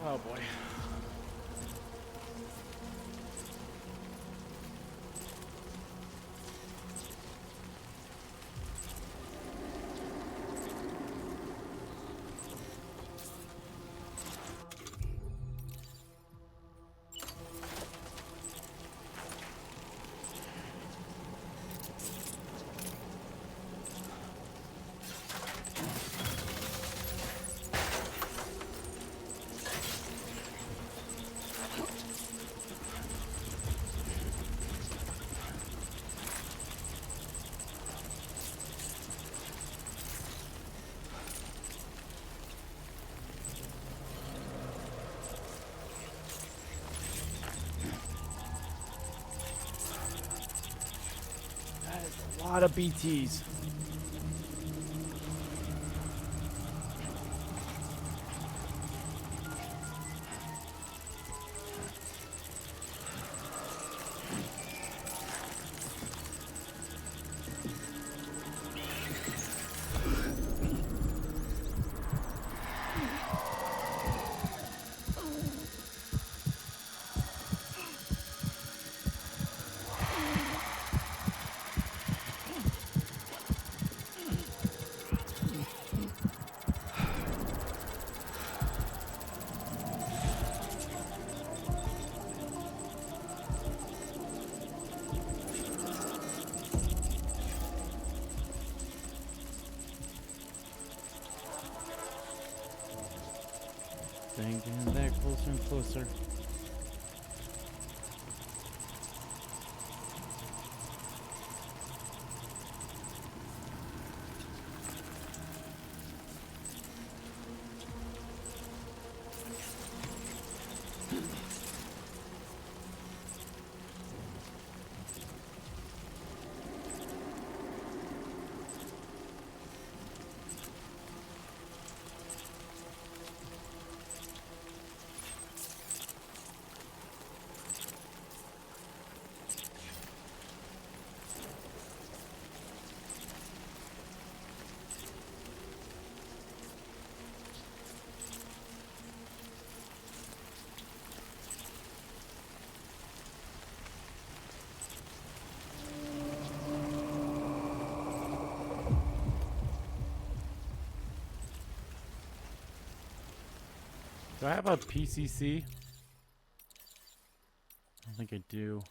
Oh boy. A lot of BTs. Dang, getting there closer and closer. Do I have a PCC? I don't think I do.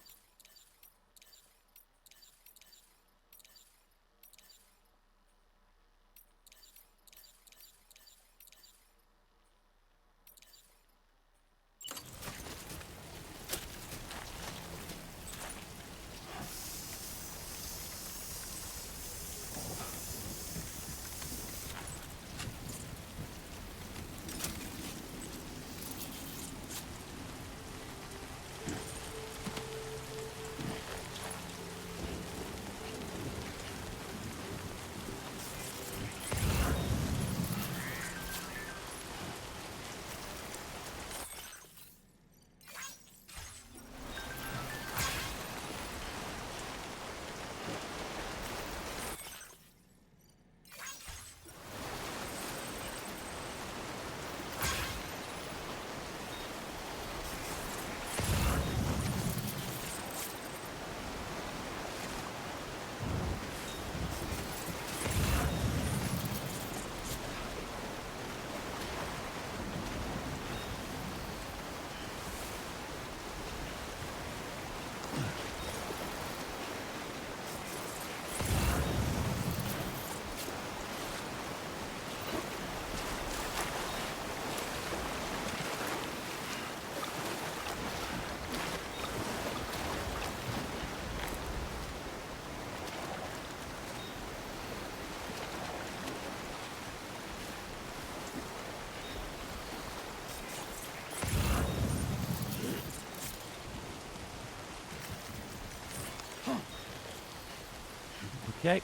Okay.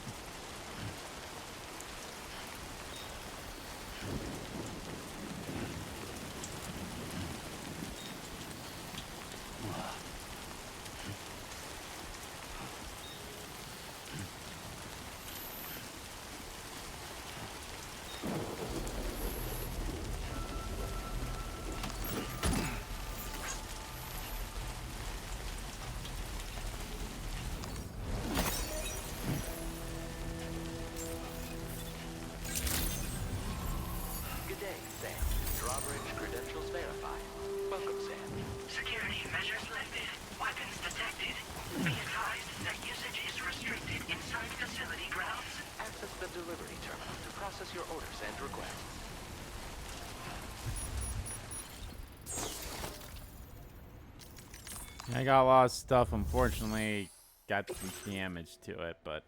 I got a lot of stuff, unfortunately, got some damage to it, but...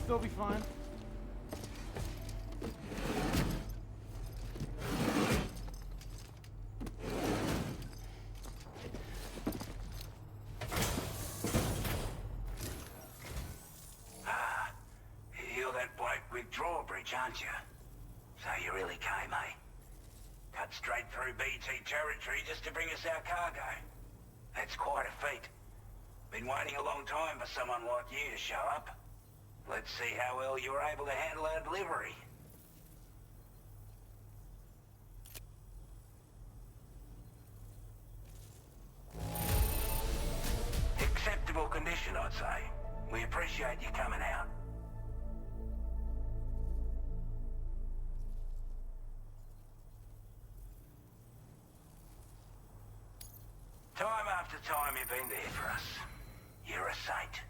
Still be fine. You're that bloke with drawbridge, aren't you? So you really came, eh? Cut straight through BT territory just to bring us our cargo. That's quite a feat. Been waiting a long time for someone like you to show up. Let's see how well you were able to handle our delivery. Acceptable condition, I'd say. We appreciate you coming out. Time after time you've been there for us. You're a saint.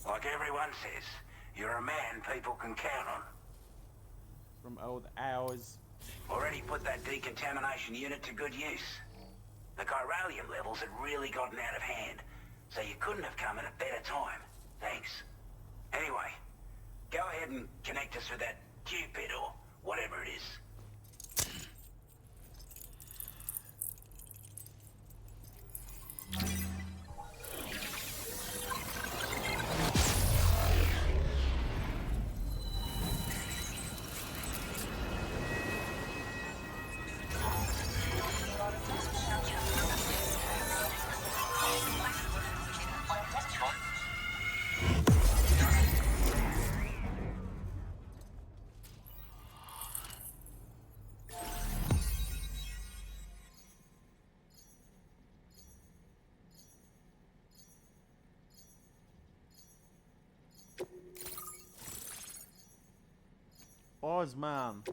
Like everyone says, you're a man people can count on. From old hours. Already put that decontamination unit to good use. The chiralium levels had really gotten out of hand, so you couldn't have come at a better time. Thanks. Anyway, go ahead and connect us with that Cupid or whatever it is. Osman.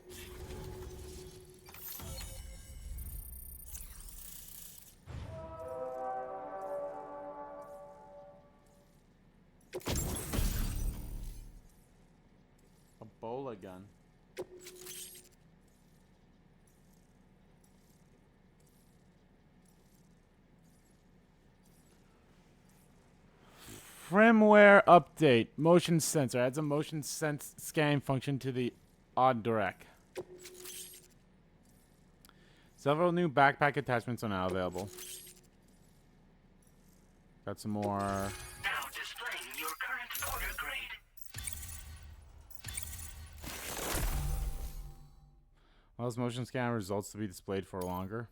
A bowler gun. Firmware update. Motion sensor adds a motion sense scanning function to the odd direct. Several new backpack attachments are now available. Got some more. Now displaying your current order grade. Allows motion scan results to be displayed for longer.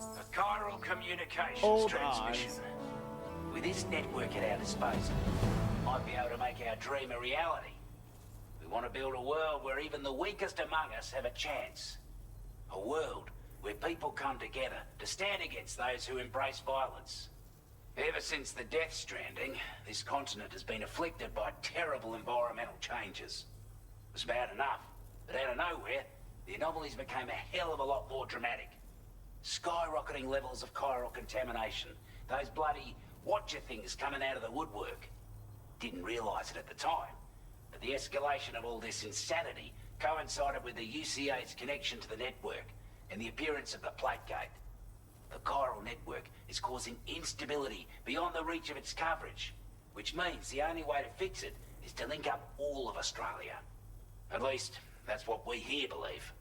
A chiral communications Old transmission. eyes. With this network at our disposal, might be able to make our dream a reality. We want to build a world where even the weakest among us have a chance. A world where people come together to stand against those who embrace violence. Ever since the Death Stranding, this continent has been afflicted by terrible environmental changes. It was bad enough, but out of nowhere, the anomalies became a hell of a lot more dramatic. Skyrocketing levels of chiral contamination. Those bloody watcher things coming out of the woodwork. Didn't realize it at the time, but the escalation of all this insanity coincided with the UCA's connection to the network and the appearance of the plate gate. The chiral network is causing instability beyond the reach of its coverage, which means the only way to fix it is to link up all of Australia. At least, that's what we here believe.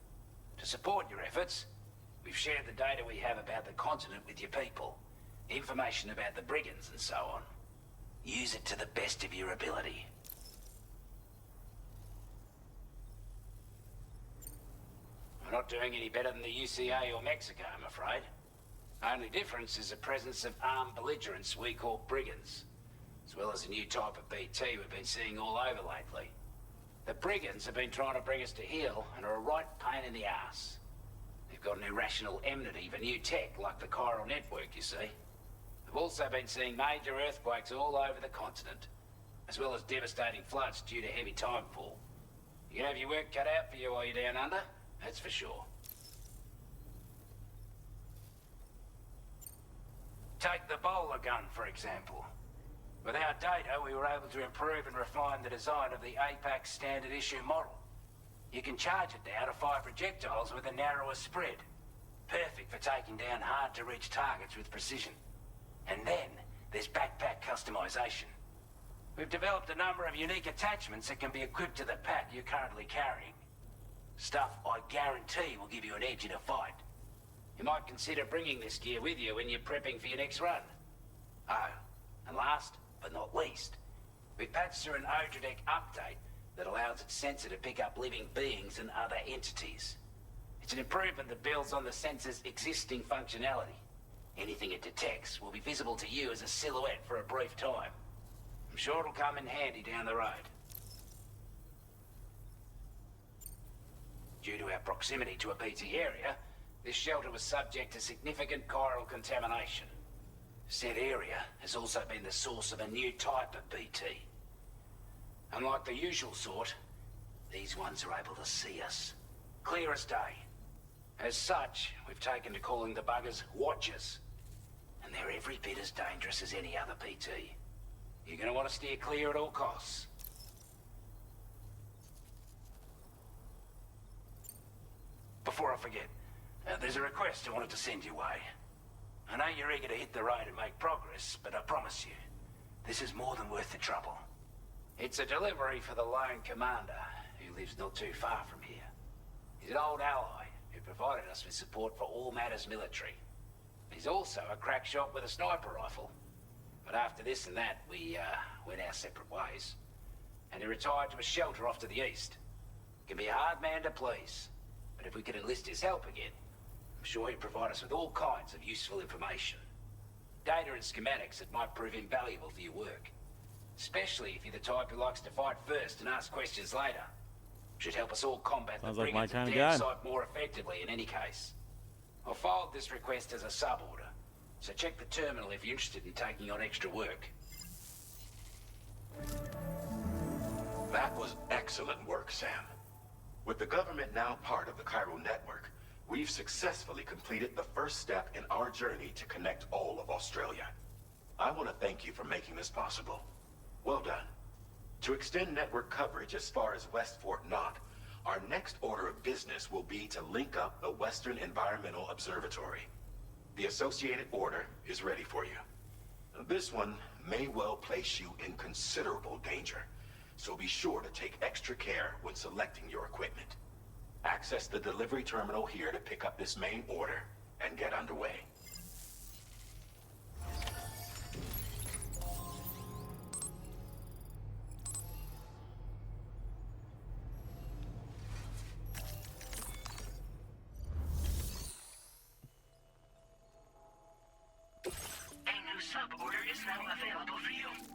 To support your efforts, we've shared the data we have about the continent with your people. Information about the brigands and so on. Use it to the best of your ability. We're not doing any better than the UCA or Mexico, I'm afraid. Only difference is the presence of armed belligerents we call brigands, as well as a new type of BT we've been seeing all over lately. The brigands have been trying to bring us to heel and are a right pain in the ass. They've got an irrational enmity for new tech like the chiral network, you see. We've also been seeing major earthquakes all over the continent, as well as devastating floods due to heavy timefall. You can have your work cut out for you while you're down under, that's for sure. Take the bowler gun, for example. With our data, we were able to improve and refine the design of the APAC standard issue model. You can charge it now to fire projectiles with a narrower spread. Perfect for taking down hard-to-reach targets with precision. And then, there's backpack customization. We've developed a number of unique attachments that can be equipped to the pack you're currently carrying. Stuff I guarantee will give you an edge in a fight. You might consider bringing this gear with you when you're prepping for your next run. Oh, and last but not least, we patched through an Odradek update that allows its sensor to pick up living beings and other entities. It's an improvement that builds on the sensor's existing functionality. Anything it detects will be visible to you as a silhouette for a brief time. I'm sure it'll come in handy down the road. Due to our proximity to a BT area, this shelter was subject to significant chiral contamination. Said area has also been the source of a new type of BT. Unlike the usual sort, these ones are able to see us. Clear as day. As such, we've taken to calling the buggers Watchers. And they're every bit as dangerous as any other BT. You're gonna want to steer clear at all costs. Before I forget, there's a request I wanted to send your way. I know you're eager to hit the road and make progress, but I promise you, this is more than worth the trouble. It's a delivery for the lone commander, who lives not too far from here. He's an old ally who provided us with support for all matters military. He's also a crack shot with a sniper rifle. But after this and that, we went our separate ways. And he retired to a shelter off to the east. Can be a hard man to please, but if we could enlist his help again, I'm sure he'd provide us with all kinds of useful information. Data and schematics that might prove invaluable for your work. Especially if you're the type who likes to fight first and ask questions later. Should help us all combat the brigands of dead site more effectively in any case. I filed this request as a sub-order, so check the terminal if you're interested in taking on extra work. That was excellent work, Sam. With the government now part of the Cairo network, we've successfully completed the first step in our journey to connect all of Australia. I want to thank you for making this possible. Well done. To extend network coverage as far as West Fort Knott, our next order of business will be to link up the Western Environmental Observatory. The associated order is ready for you. This one may well place you in considerable danger, so be sure to take extra care when selecting your equipment. Access the delivery terminal here to pick up this main order and get underway. Sub-order is now available for you.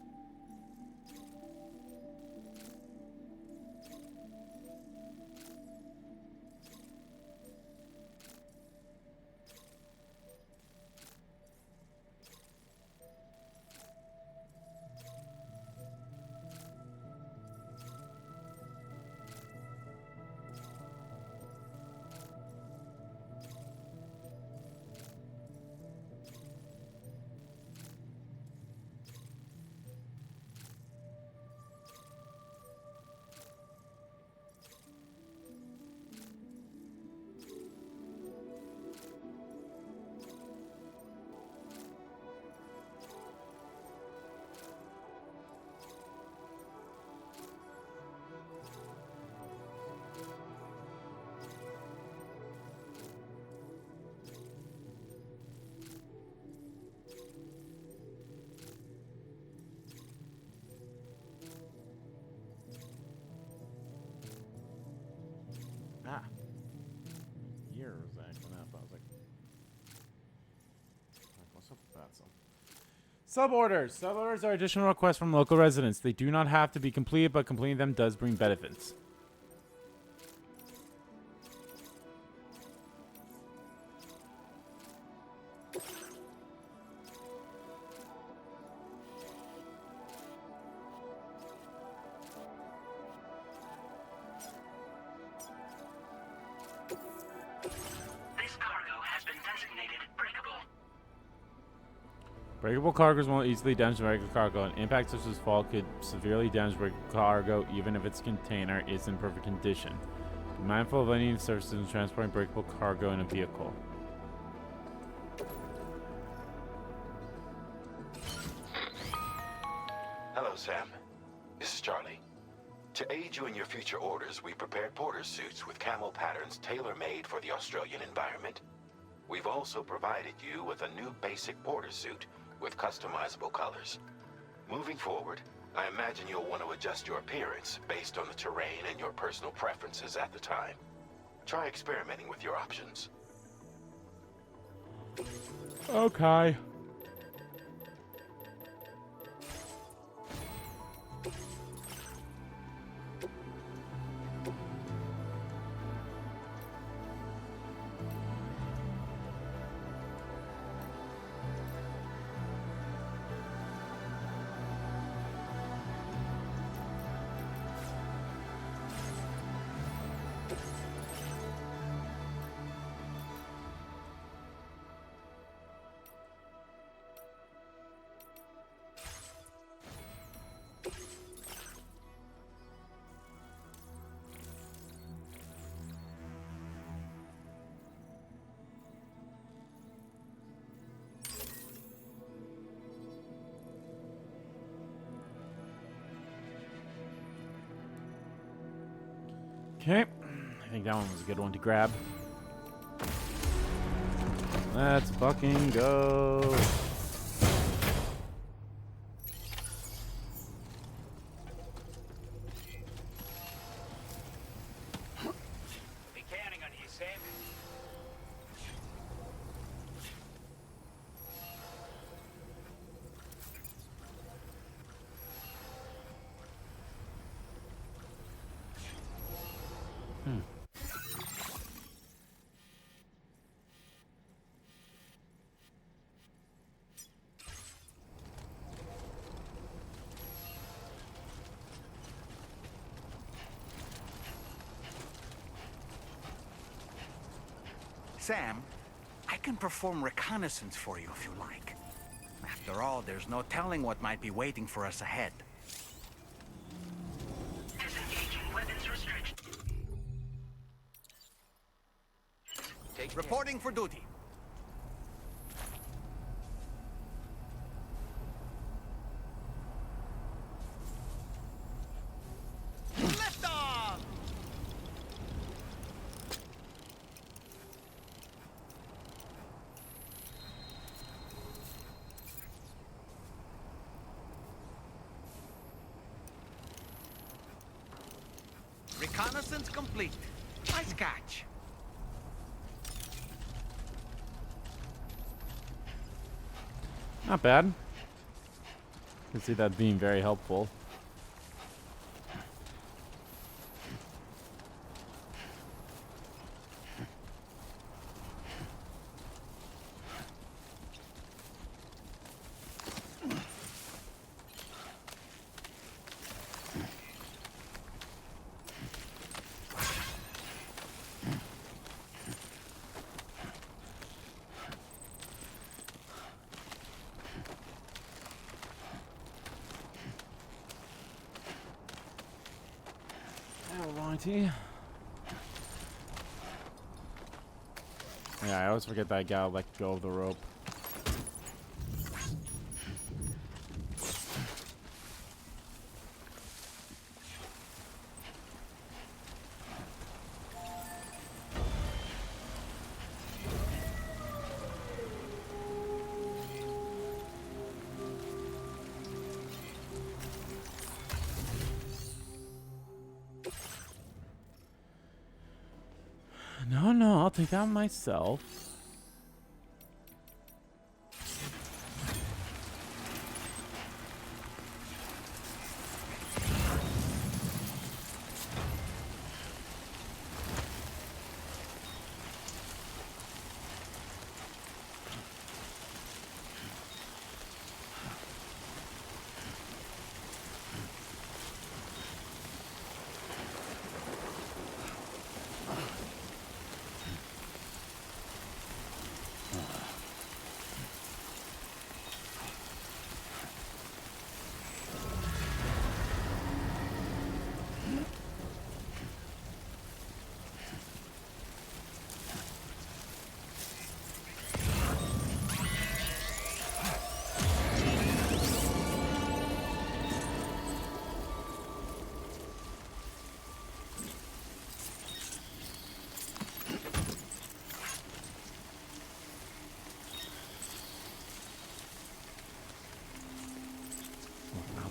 Gear was acting up. I was like, what's up with that? Sub-orders. Sub-orders are additional requests from local residents. They do not have to be completed, but completing them does bring benefits. Breakable cargoes won't easily damage regular cargo, and impacts such as fall could severely damage breakable cargo even if its container is in perfect condition. Be mindful of any surfaces when transporting breakable cargo in a vehicle. Hello, Sam. This is Charlie. To aid you in your future orders, we prepared porter suits with camo patterns tailor-made for the Australian environment. We've also provided you with a new basic porter suit with customizable colors. Moving forward, I imagine you'll want to adjust your appearance based on the terrain and your personal preferences at the time. Try experimenting with your options. Okay. Okay, I think that one was a good one to grab. Let's fucking go. Be counting on you, Sam. Sam, I can perform reconnaissance for you if you like. After all, there's no telling what might be waiting for us ahead. Disengaging weapons restriction. Reporting for duty. Lift off! Reconnaissance complete. Nice catch. Not bad. I can see that being very helpful. Alrighty. Yeah, I always forget that I gotta let go of the rope. No, I'll take that myself.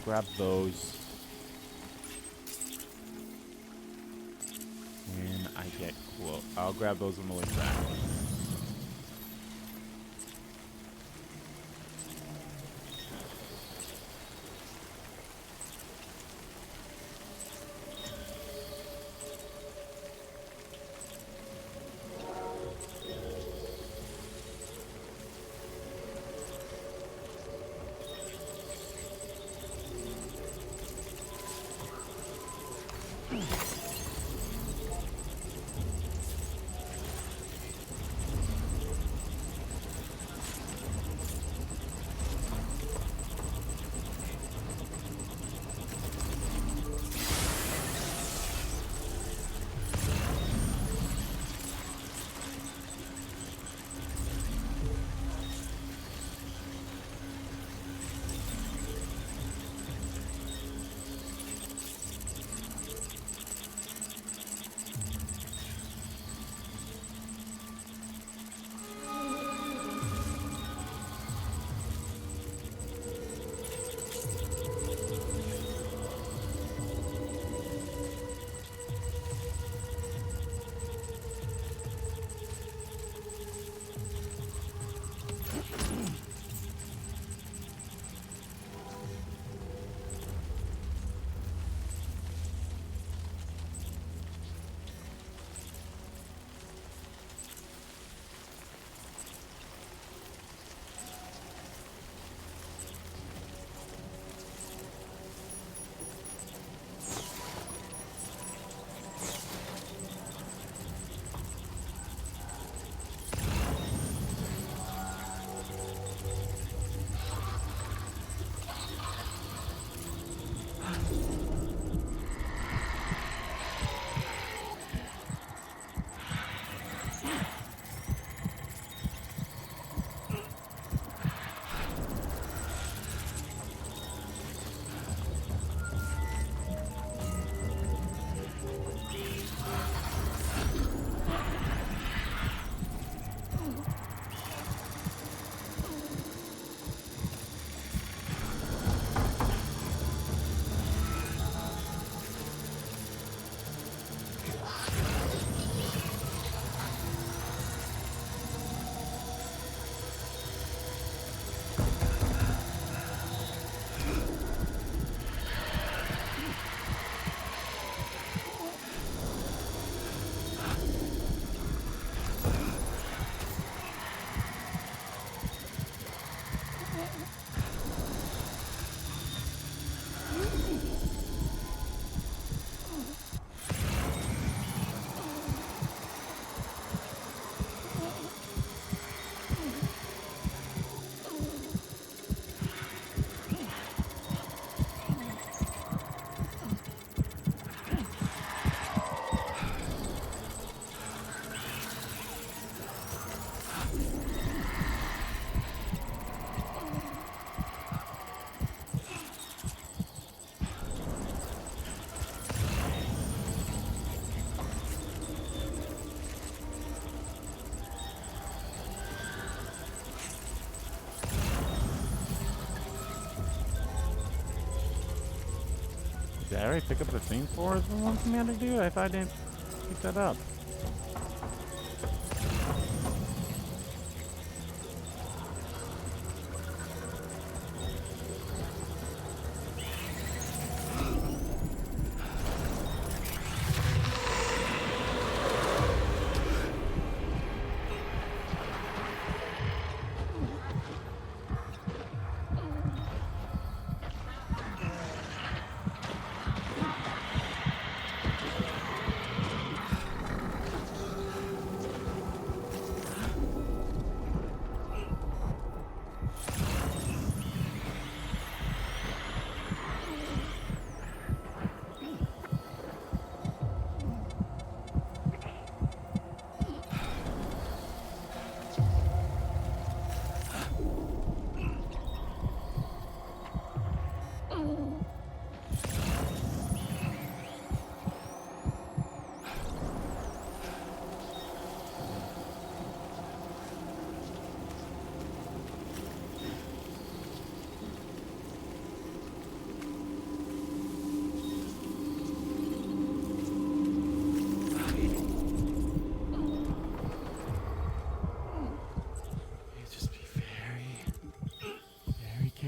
grab those. When I get close. I'll grab those on the way back. Did I already pick up the thing for the one commander dude? I thought I didn't pick that up.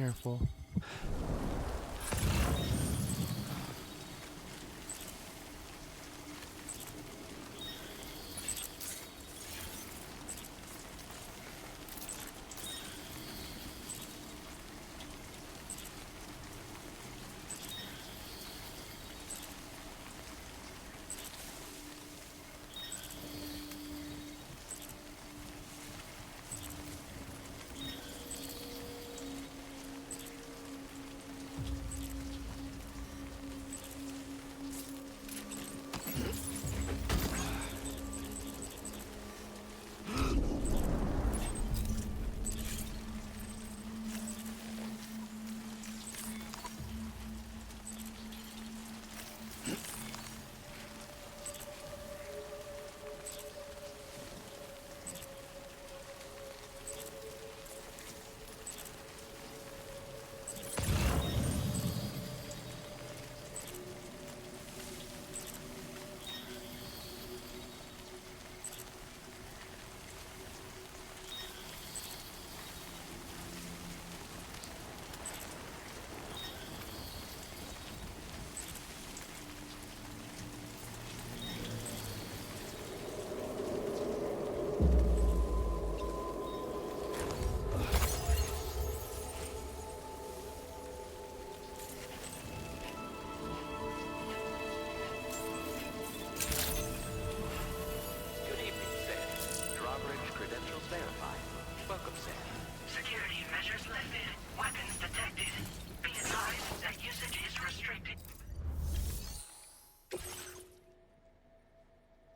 careful.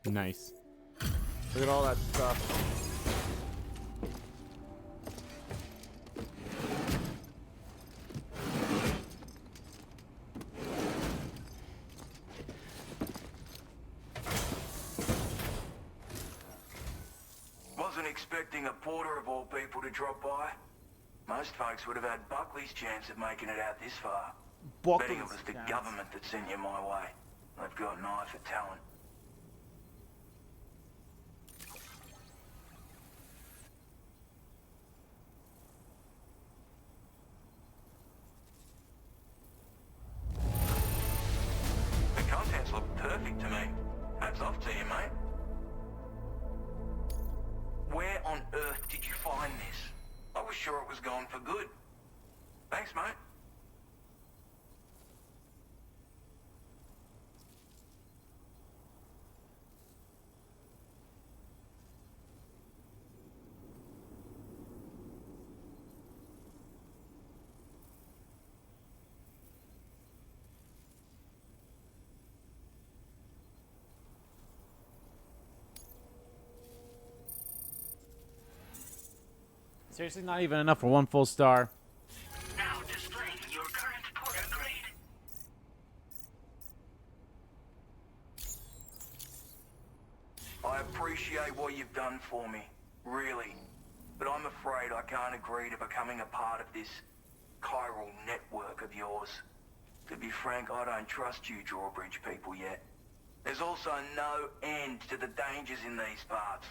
Nice. Look at all that stuff. Wasn't expecting a porter of all people to drop by. Most folks would have had Buckley's chance of making it out this far. Betting it was the government that sent you my way. They've got an eye for talent. The contents look perfect to me. Hats off to you, mate. Where on earth did you find this? I was sure it was gone for good. Thanks, mate. Seriously, not even enough for one full star. Now displaying your current porter grade. I appreciate what you've done for me, really. But I'm afraid I can't agree to becoming a part of this chiral network of yours. To be frank, I don't trust you drawbridge people yet. There's also no end to the dangers in these parts.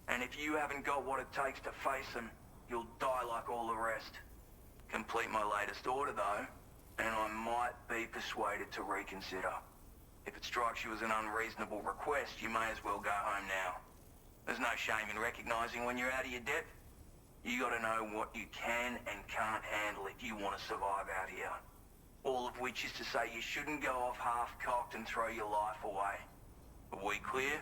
And if you haven't got what it takes to face them, you'll die like all the rest. Complete my latest order, though, and I might be persuaded to reconsider. If it strikes you as an unreasonable request, you may as well go home now. There's no shame in recognizing when you're out of your depth. You gotta know what you can and can't handle if you want to survive out here. All of which is to say you shouldn't go off half-cocked and throw your life away. Are we clear?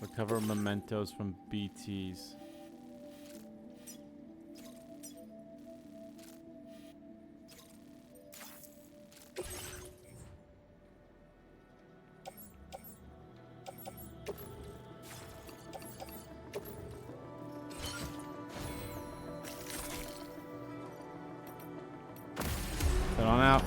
Recover mementos from BTs. Head on out.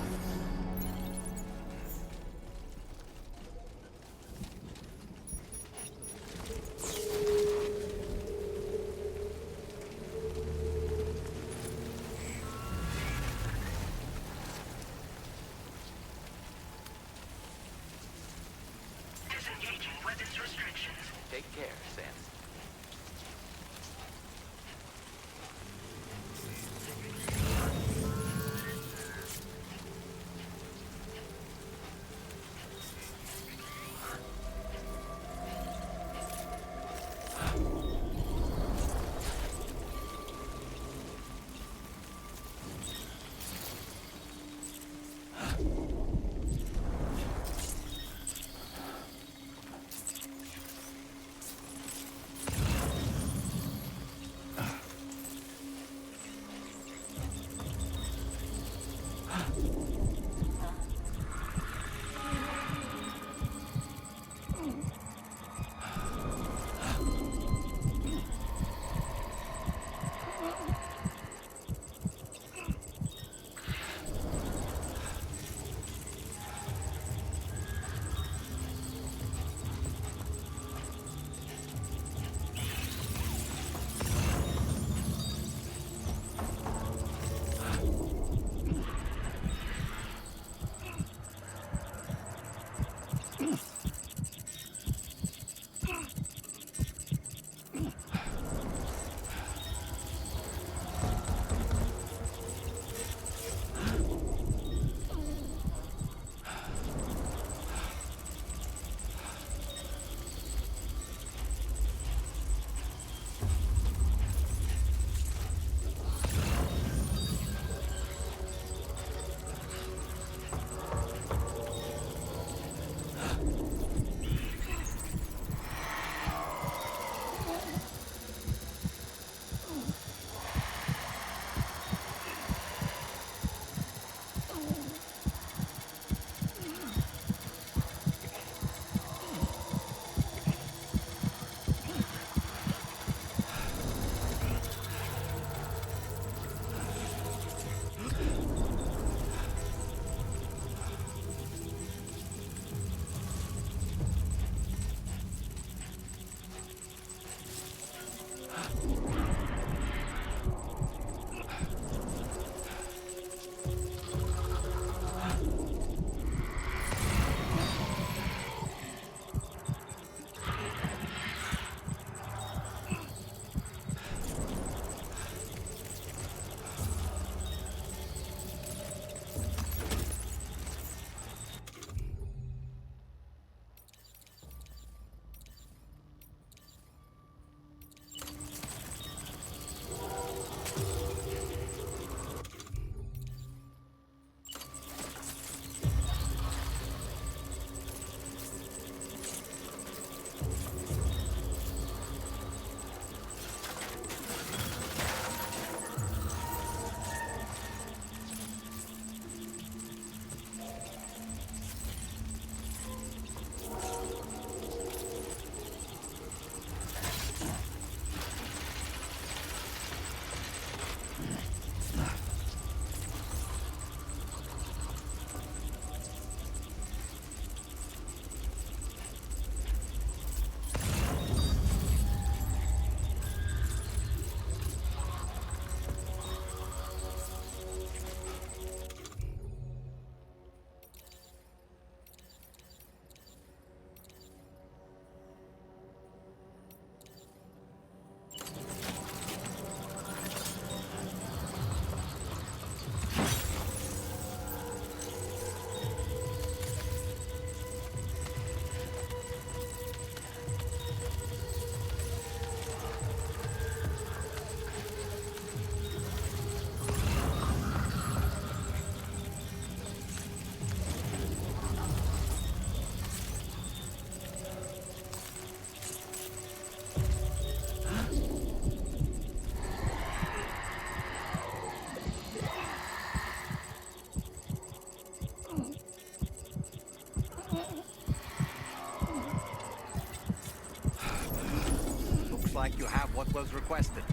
Like you have what was requested.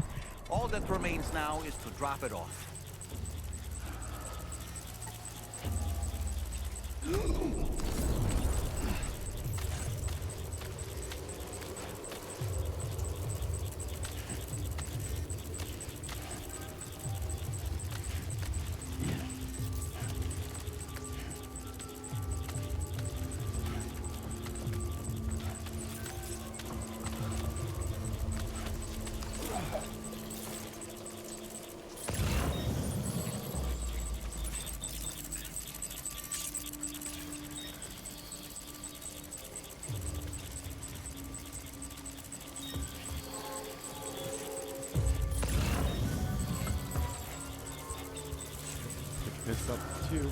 All that remains now is to drop it off. This up too.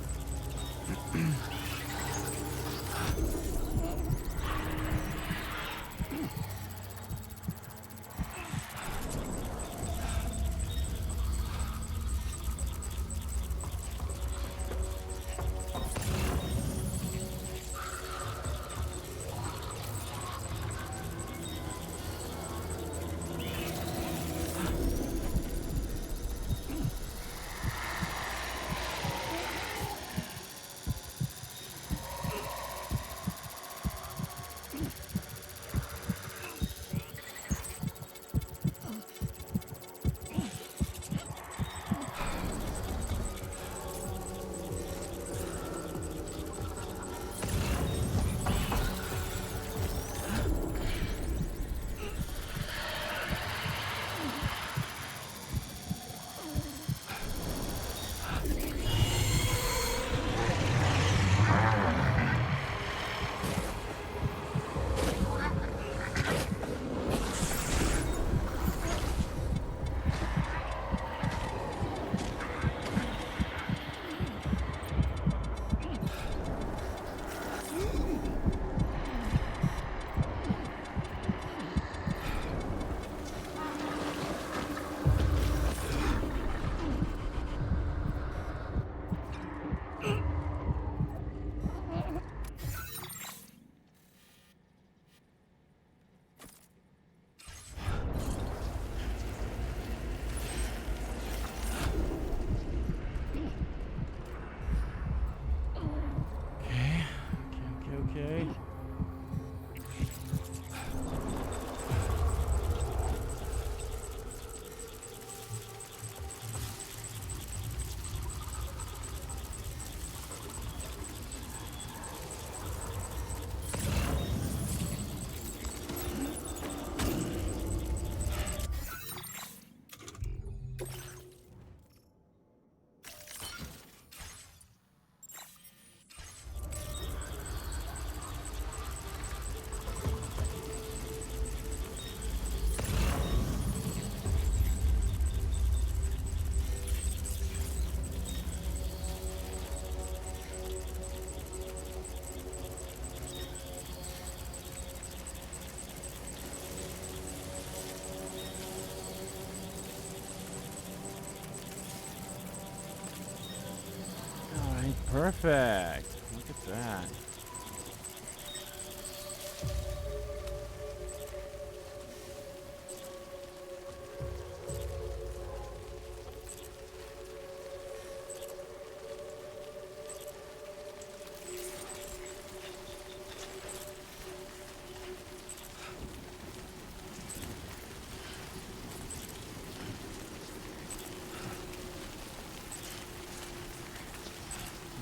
Perfect. Look at that.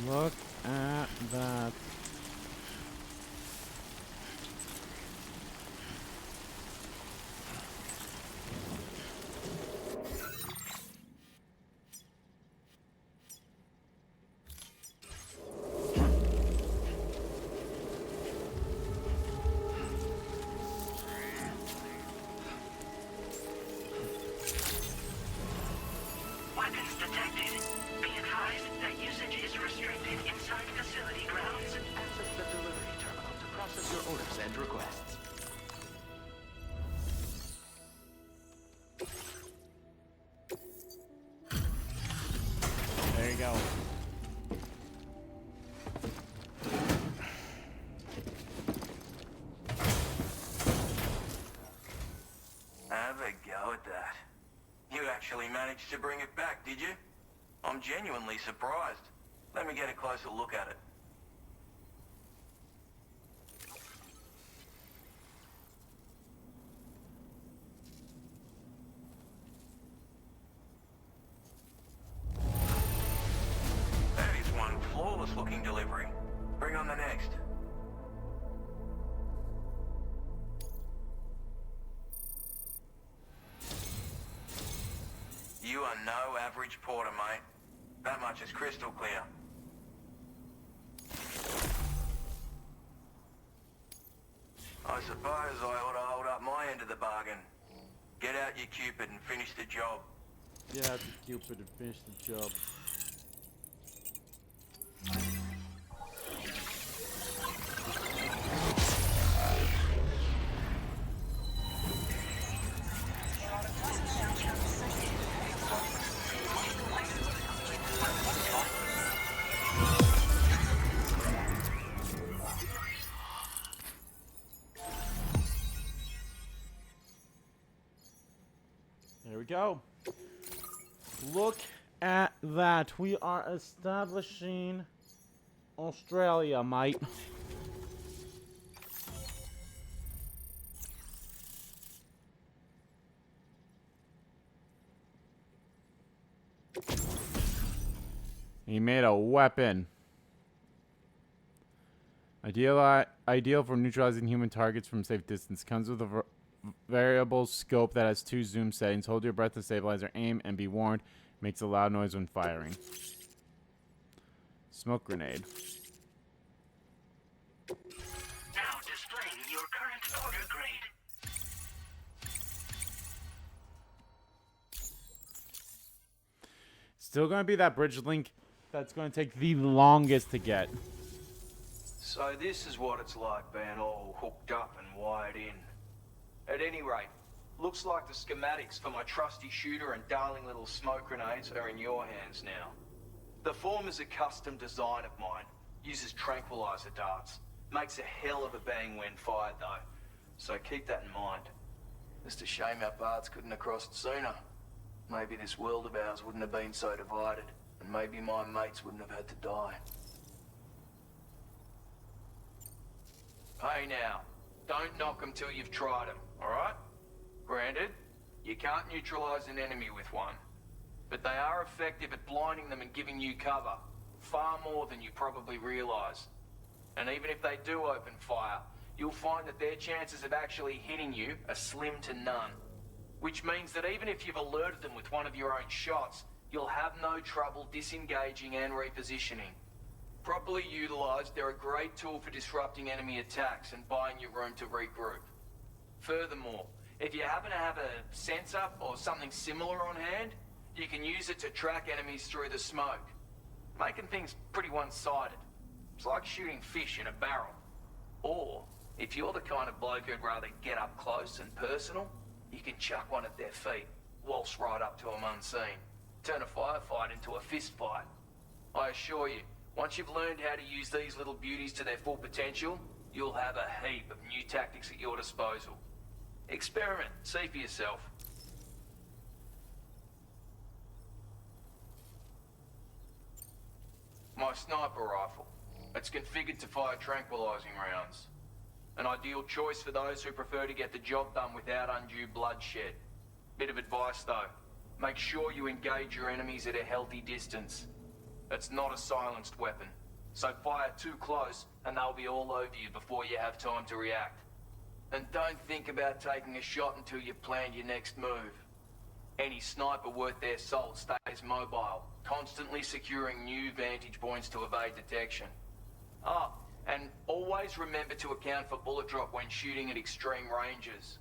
Look at that. Weapons detected. Be advised that usage is restricted inside facility grounds. Access the delivery terminal to process your orders and requests. There you go. Have a go at that. You actually managed to bring it back, did you? I'm genuinely surprised. Let me get a closer look at it. That is one flawless looking delivery. Bring on the next. You are no average porter, mate. That much is crystal clear. I suppose I ought to hold up my end of the bargain. Get out your Cupid and finish the job. Get out the Cupid and finish the job. There we go. Look at that. We are establishing Australia, mate. He made a weapon. Ideal for neutralizing human targets from safe distance. Comes with a variable scope that has 2 zoom settings. Hold your breath to stabilize your aim and be warned. Makes a loud noise when firing. Smoke grenade. Now displaying your current order grade. Still going to be that bridge link that's going to take the longest to get. So this is what it's like being all hooked up and wired in. At any rate, looks like the schematics for my trusty shooter and darling little smoke grenades are in your hands now. The form is a custom design of mine. Uses tranquilizer darts. Makes a hell of a bang when fired though. So keep that in mind. Just a shame our paths couldn't have crossed sooner. Maybe this world of ours wouldn't have been so divided. And maybe my mates wouldn't have had to die. Hey now, don't knock them till you've tried them, alright? Granted, you can't neutralize an enemy with one, but they are effective at blinding them and giving you cover, far more than you probably realize. And even if they do open fire, you'll find that their chances of actually hitting you are slim to none. Which means that even if you've alerted them with one of your own shots, you'll have no trouble disengaging and repositioning. Properly utilized, they're a great tool for disrupting enemy attacks and buying you room to regroup. Furthermore, if you happen to have a sensor or something similar on hand, you can use it to track enemies through the smoke, making things pretty one-sided. It's like shooting fish in a barrel. Or, if you're the kind of bloke who'd rather get up close and personal, you can chuck one at their feet, waltz right up to them unseen, turn a firefight into a fist fight. I assure you, Once you've learned how to use these little beauties to their full potential, you'll have a heap of new tactics at your disposal. Experiment, see for yourself. My sniper rifle. It's configured to fire tranquilizing rounds. An ideal choice for those who prefer to get the job done without undue bloodshed. Bit of advice though, make sure you engage your enemies at a healthy distance. It's not a silenced weapon, so fire too close and they'll be all over you before you have time to react. And don't think about taking a shot until you've planned your next move. Any sniper worth their salt stays mobile, constantly securing new vantage points to evade detection. Ah, and always remember to account for bullet drop when shooting at extreme ranges.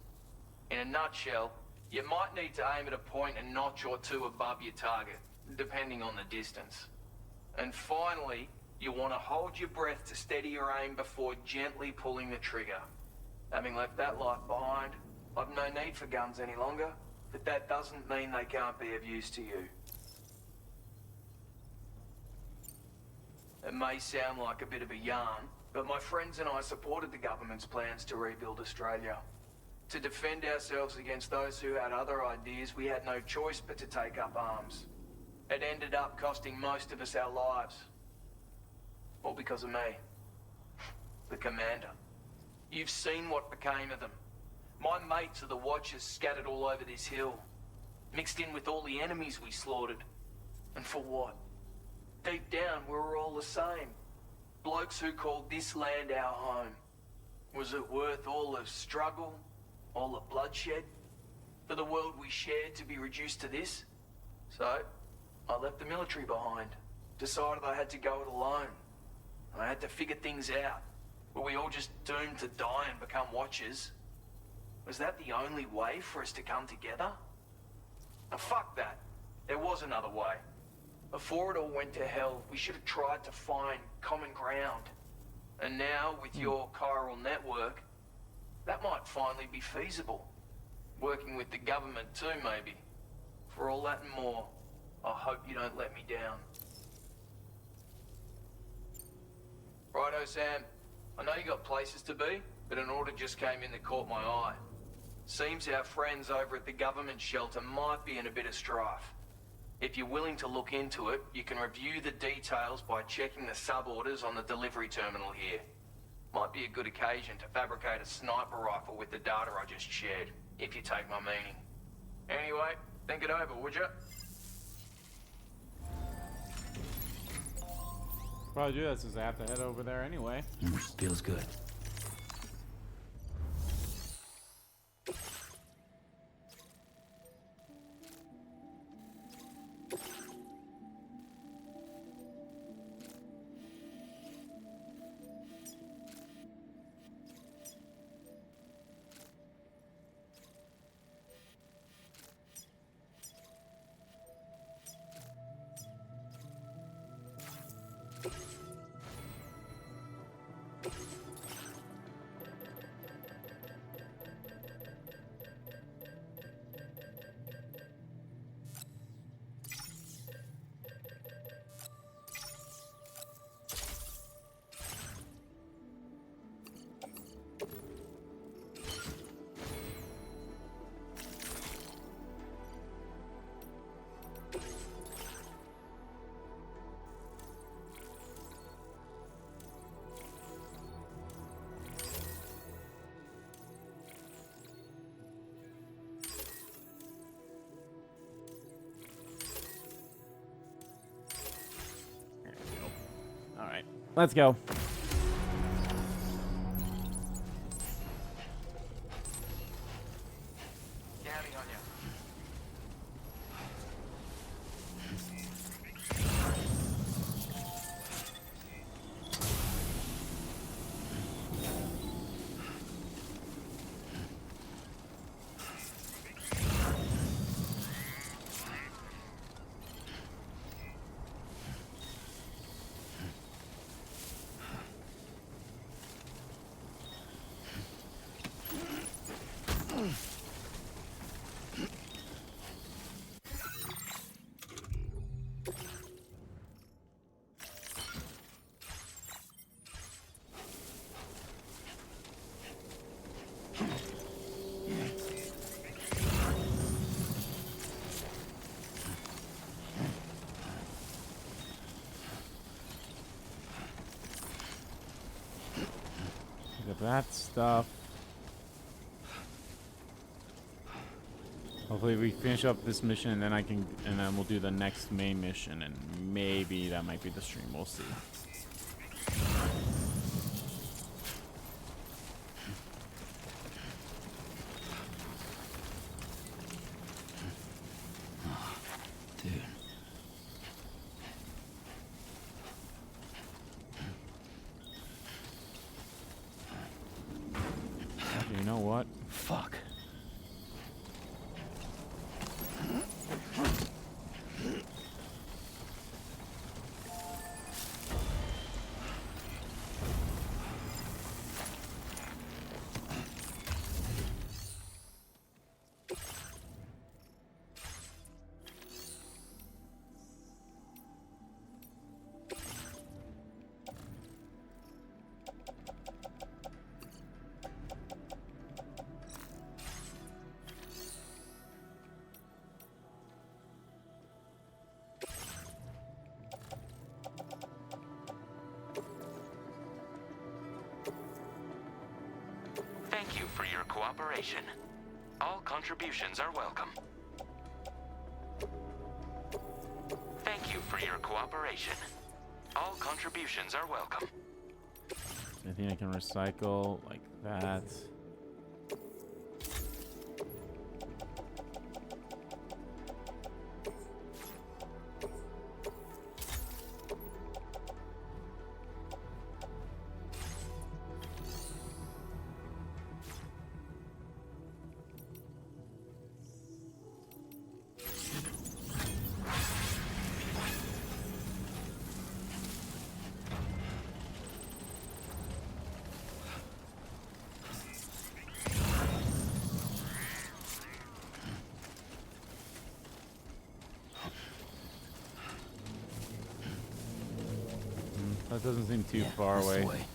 In a nutshell, you might need to aim at a point a notch or two above your target, depending on the distance. And finally, you want to hold your breath to steady your aim before gently pulling the trigger. Having left that life behind, I've no need for guns any longer, but that doesn't mean they can't be of use to you. It may sound like a bit of a yarn, but my friends and I supported the government's plans to rebuild Australia. To defend ourselves against those who had other ideas, we had no choice but to take up arms. It ended up costing most of us our lives. All because of me. The commander. You've seen what became of them. My mates are the Watchers scattered all over this hill. Mixed in with all the enemies we slaughtered. And for what? Deep down, we were all the same. Blokes who called this land our home. Was it worth all the struggle? All the bloodshed? For the world we shared to be reduced to this? So, I left the military behind. Decided I had to go it alone. I had to figure things out. Were we all just doomed to die and become Watchers? Was that the only way for us to come together? And fuck that. There was another way. Before it all went to hell, we should have tried to find common ground. And now, with your chiral network, that might finally be feasible. Working with the government too, maybe. For all that and more, I hope you don't let me down. Righto, Sam. I know you got places to be, but an order just came in that caught my eye. Seems our friends over at the government shelter might be in a bit of strife. If you're willing to look into it, you can review the details by checking the sub-orders on the delivery terminal here. Might be a good occasion to fabricate a sniper rifle with the data I just shared, if you take my meaning. Anyway, think it over, would you? Probably do that since I have to head over there anyway. Feels good. Let's go. Counting on you. Look at that stuff. Hopefully we finish up this mission and then we'll do the next main mission, and maybe that might be the stream. We'll see. Dude. You know what? Fuck. Thank you for your cooperation. All contributions are welcome. Thank you for your cooperation. All contributions are welcome. I think I can recycle like that. That doesn't seem too far that's the away. way.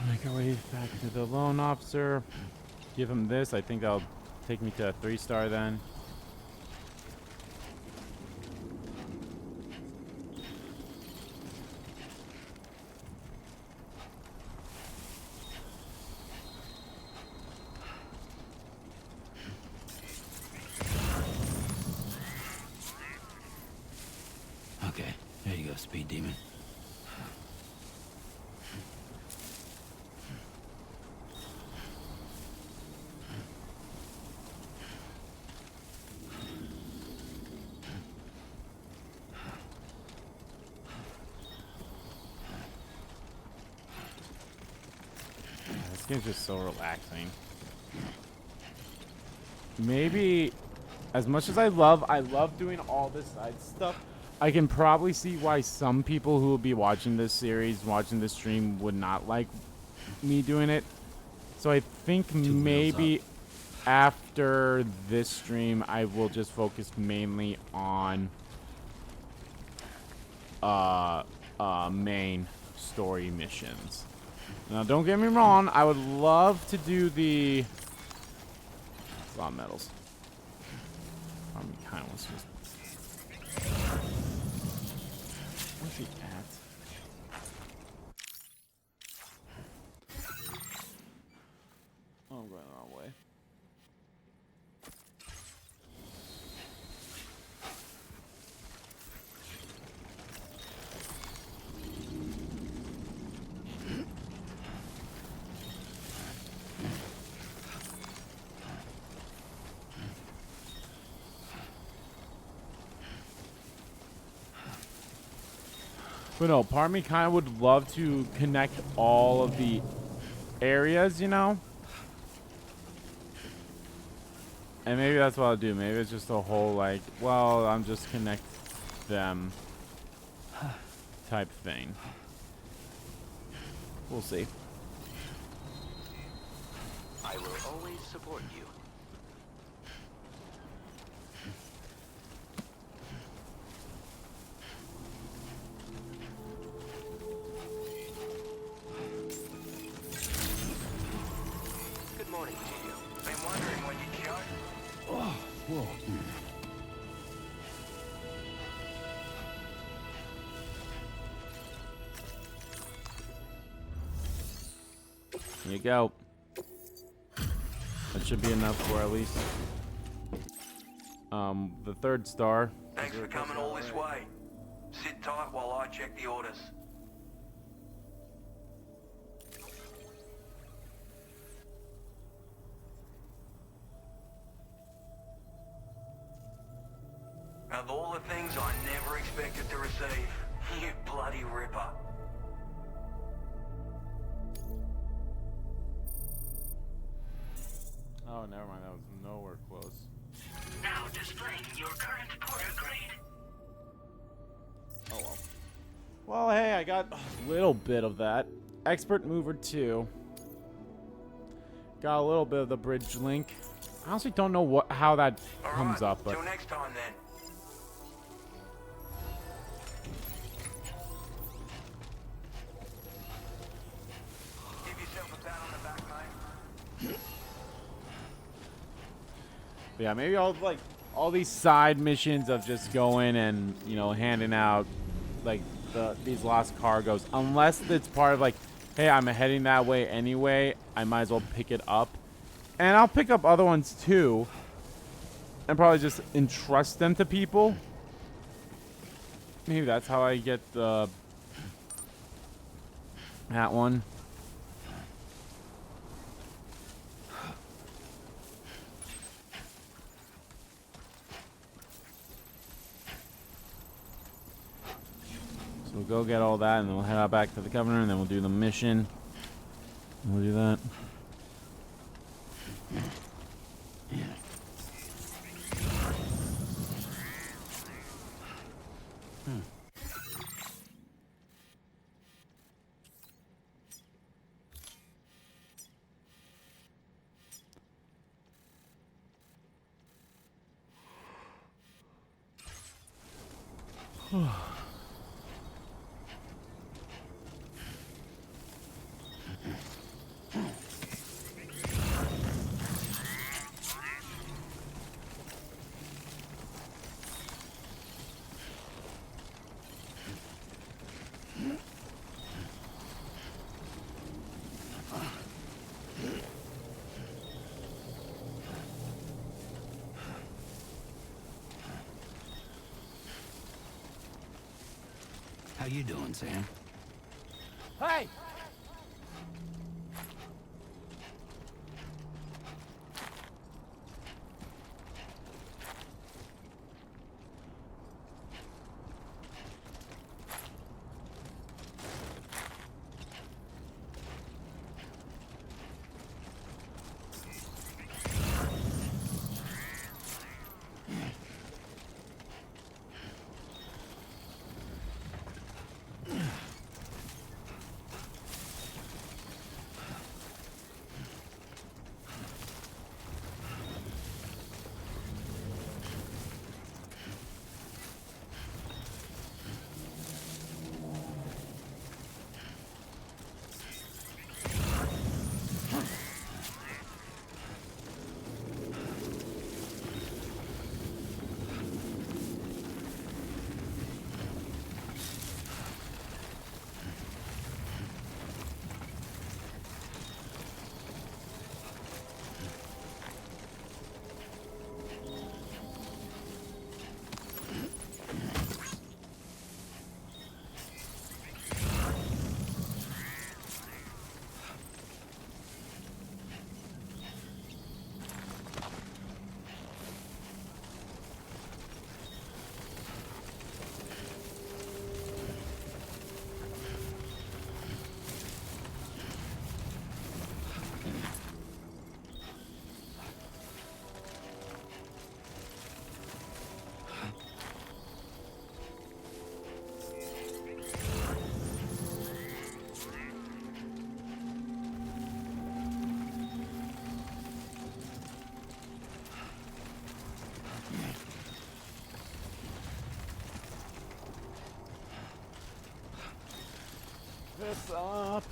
Make our way back to the loan officer. Give him this. I think that'll take me to a 3-star then. Okay, here you go, Speed Demon. This game's just so relaxing. Maybe, as much as I love doing all this side stuff, I can probably see why some people who will be watching this series, watching this stream, would not like me doing it. So I think maybe after this stream, I will just focus mainly on main story missions. Now, don't get me wrong, I would love to do the slot medals. Probably kind of wants to just... Where's he at? Oh, I'm going the wrong way. But no, part of me kind of would love to connect all of the areas, you know? And maybe that's what I'll do. Maybe it's just a whole, like, well, I'm just connect them type thing. We'll see. I will always support you. Good morning to you. Been wondering when you'd show. Oh, whoa. Here you go. That should be enough for at least the third star. Thanks for coming all this way. Sit tight while I check the orders. Of all the things I never expected to receive, you bloody ripper. Oh, never mind. That was nowhere close. Now displaying your current porter grade. Oh, well. Well, hey, I got a little bit of that. Expert Mover 2. Got a little bit of the bridge link. I honestly don't know how that comes up, but... Till next time, then. Give yourself a pat on the back, mate. But yeah, maybe all these side missions of just going and, you know, handing out like these lost cargoes, unless it's part of like, hey, I'm heading that way anyway, I might as well pick it up. And I'll pick up other ones too, and probably just entrust them to people. Maybe that's how I get that one. So we'll go get all that, and then we'll head out back to the Governor, and then we'll do the mission. And we'll do that. How you doing, Sam? Hey! this up.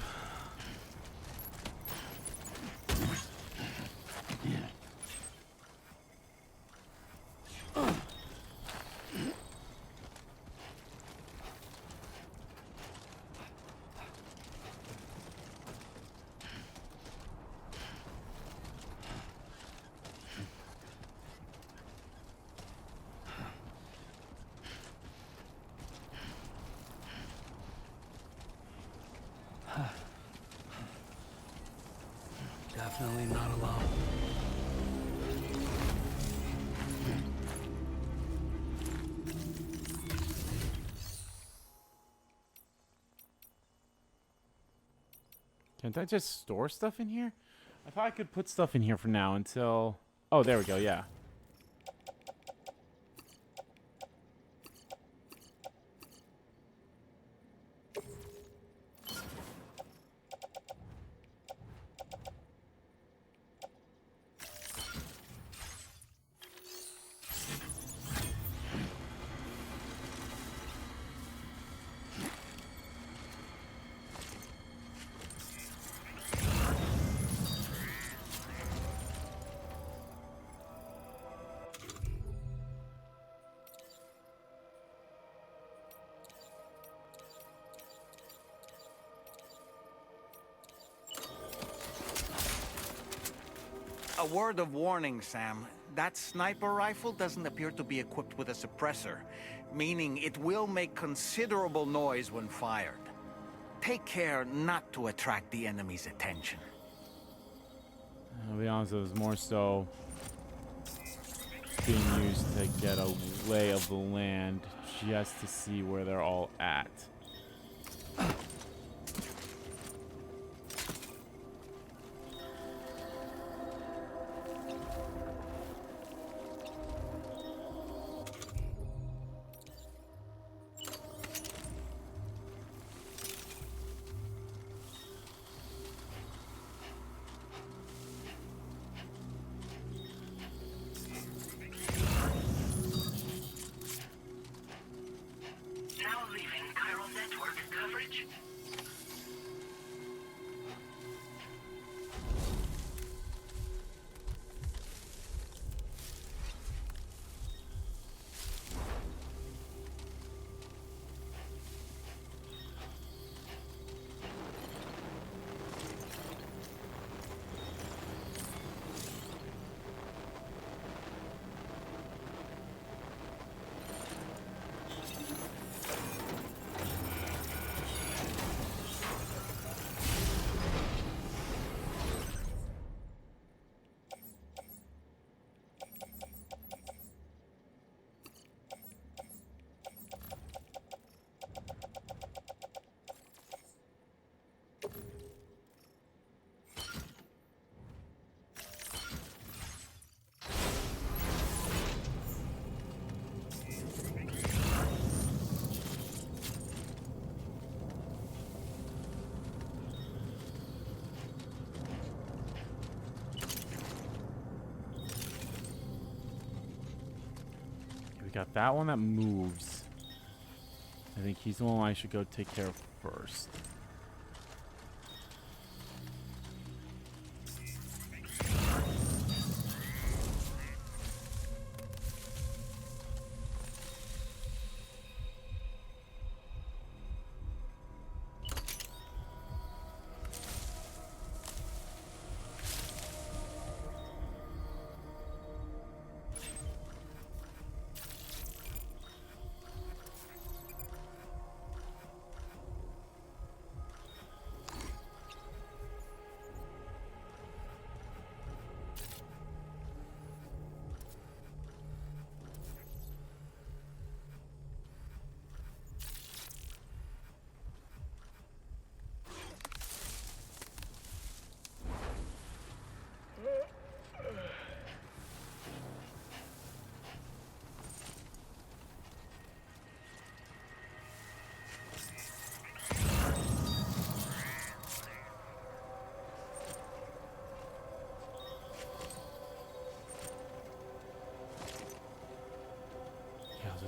Definitely not alone. Can't I just store stuff in here? I thought I could put stuff in here for now until... Oh, there we go, yeah. A word of warning, Sam. That sniper rifle doesn't appear to be equipped with a suppressor, meaning it will make considerable noise when fired. Take care not to attract the enemy's attention. I'll be honest, it was more so being used to get a lay of the land, just to see where they're all at. We got that one that moves. I think he's the one I should go take care of first.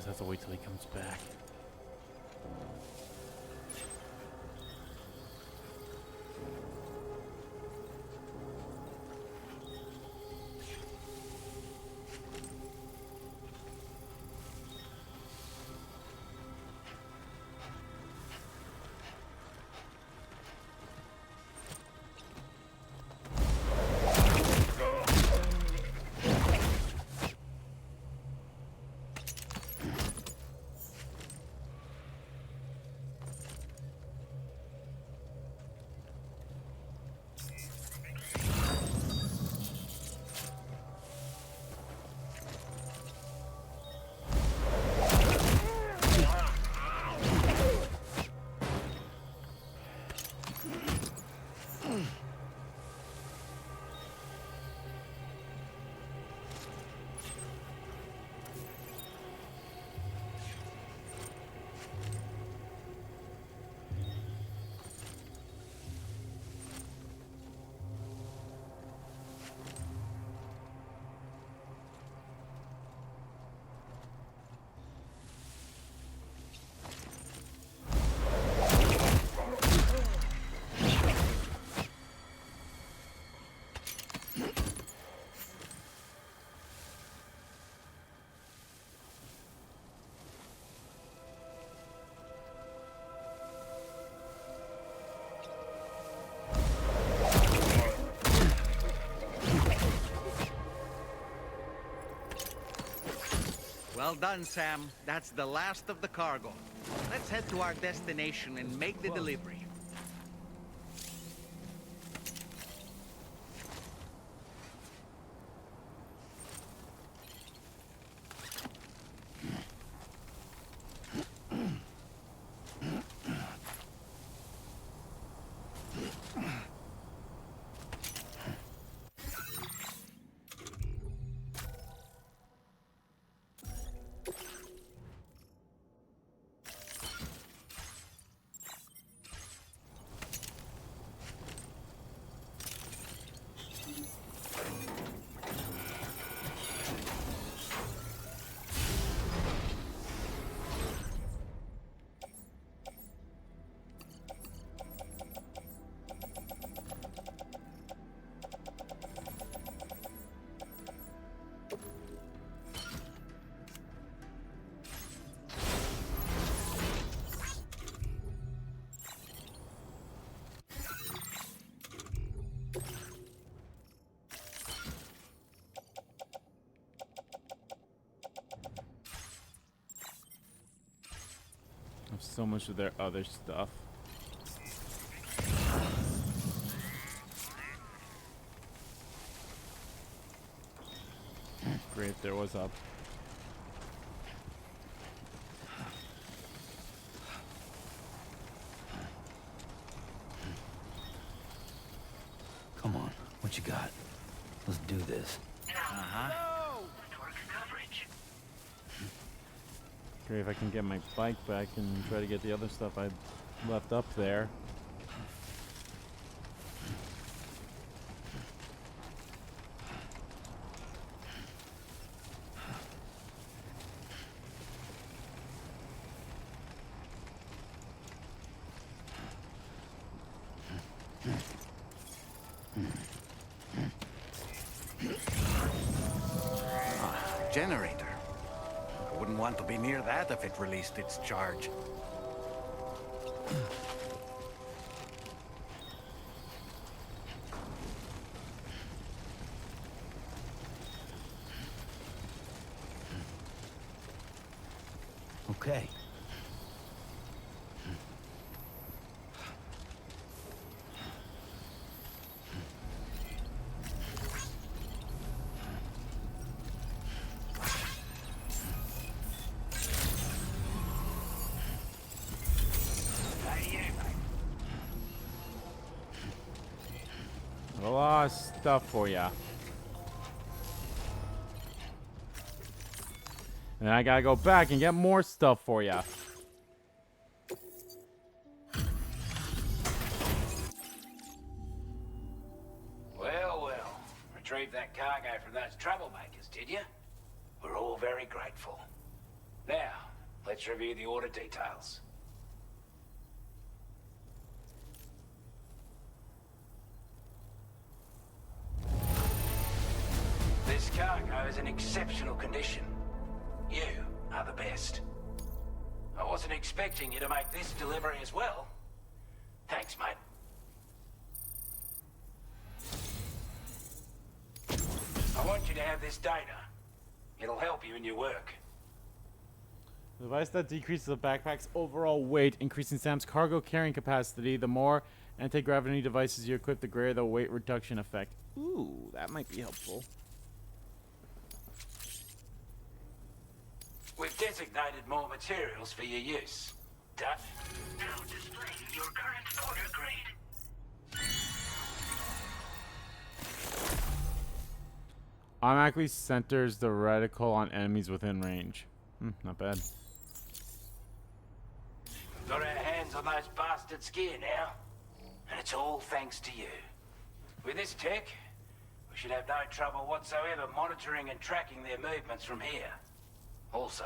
Have to wait till he comes back. Well done, Sam. That's the last of the cargo. Let's head to our destination and make the delivery. So much of their other stuff. Great, there was up. Come on, what you got? Let's do this. Great, if I can get my bike back and try to get the other stuff I left up there. Generator. I wouldn't want to be near that if it released its charge. Okay. A lot of stuff for ya. And I gotta go back and get more stuff for ya. Well, well. Retrieved that cargo from those troublemakers, did you? We're all very grateful. Now, let's review the order details. This cargo is in exceptional condition. You are the best. I wasn't expecting you to make this delivery as well. Thanks, mate. I want you to have this data. It'll help you in your work. The device that decreases the backpack's overall weight, increasing Sam's cargo carrying capacity. The more anti-gravity devices you equip, the greater the weight reduction effect. Ooh, that might be helpful. We've designated more materials for your use. Duff? Now displaying your current order grade. Automatically centers the reticle on enemies within range. Not bad. Got our hands on those bastards' gear now. And it's all thanks to you. With this tech, we should have no trouble whatsoever monitoring and tracking their movements from here. Also,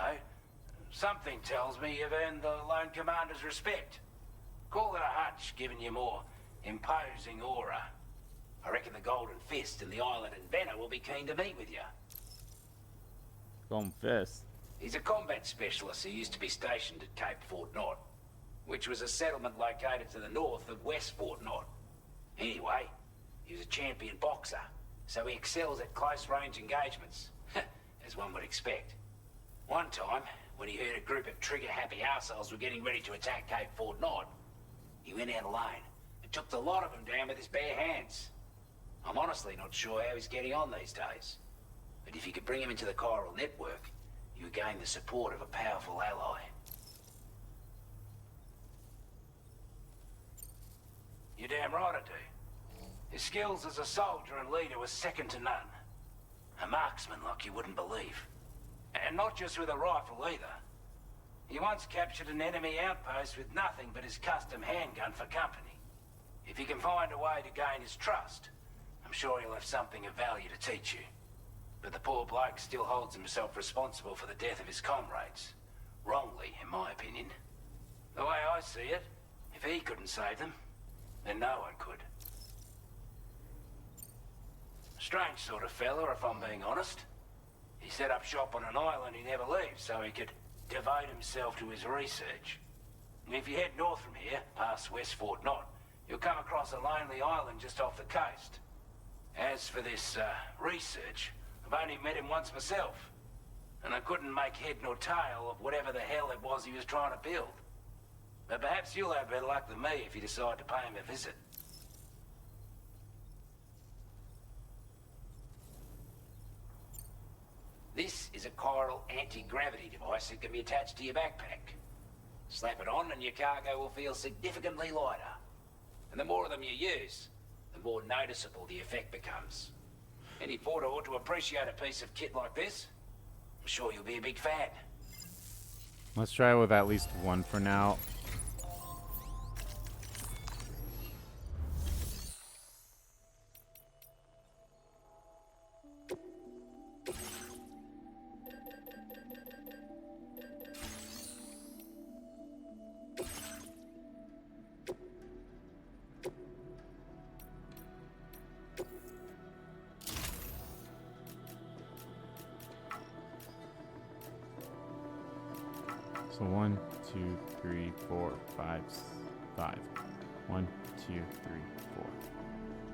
something tells me you've earned the Lone Commander's respect. Call it a hunch, giving you more imposing aura. I reckon the Golden Fist and the Island Inventor will be keen to meet with you. Golden Fist? He's a combat specialist who used to be stationed at Cape Fort Knot, which was a settlement located to the north of West Fort Knot. Anyway, he was a champion boxer, so he excels at close-range engagements, as one would expect. One time, when he heard a group of trigger-happy arseholes were getting ready to attack Cape Fort Knot, he went out alone and took the lot of them down with his bare hands. I'm honestly not sure how he's getting on these days. But if you could bring him into the chiral network, you would gain the support of a powerful ally. You're damn right I do. His skills as a soldier and leader were second to none. A marksman like you wouldn't believe. And not just with a rifle either. He once captured an enemy outpost with nothing but his custom handgun for company. If you can find a way to gain his trust, I'm sure he'll have something of value to teach you. But the poor bloke still holds himself responsible for the death of his comrades. Wrongly, in my opinion. The way I see it, if he couldn't save them, then no one could. Strange sort of fella, if I'm being honest. He set up shop on an island he never leaves so he could devote himself to his research. And if you head north from here, past West Fort Knot, you'll come across a lonely island just off the coast. As for this, research, I've only met him once myself. And I couldn't make head nor tail of whatever the hell it was he was trying to build. But perhaps you'll have better luck than me if you decide to pay him a visit. This is a chiral anti-gravity device that can be attached to your backpack. Slap it on and your cargo will feel significantly lighter. And the more of them you use, the more noticeable the effect becomes. Any porter ought to appreciate a piece of kit like this. I'm sure you'll be a big fan. Let's try with at least one for now. So 1, 2, 3, 4, 5, 5. 1, 2, 3, 4.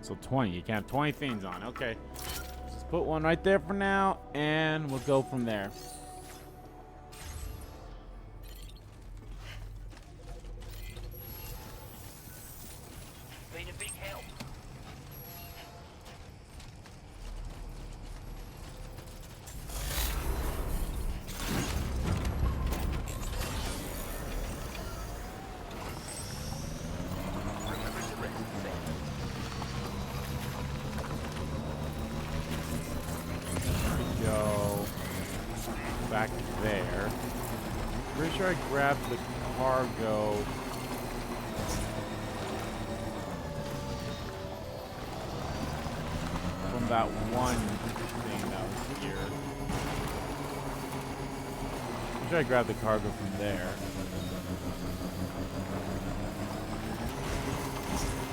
So 20. You can have 20 things on. Okay. Just put one right there for now, and we'll go from there. Been a big help. Go back there. Pretty sure I grabbed the cargo. From that one thing that was here. Pretty sure I grabbed the cargo from there.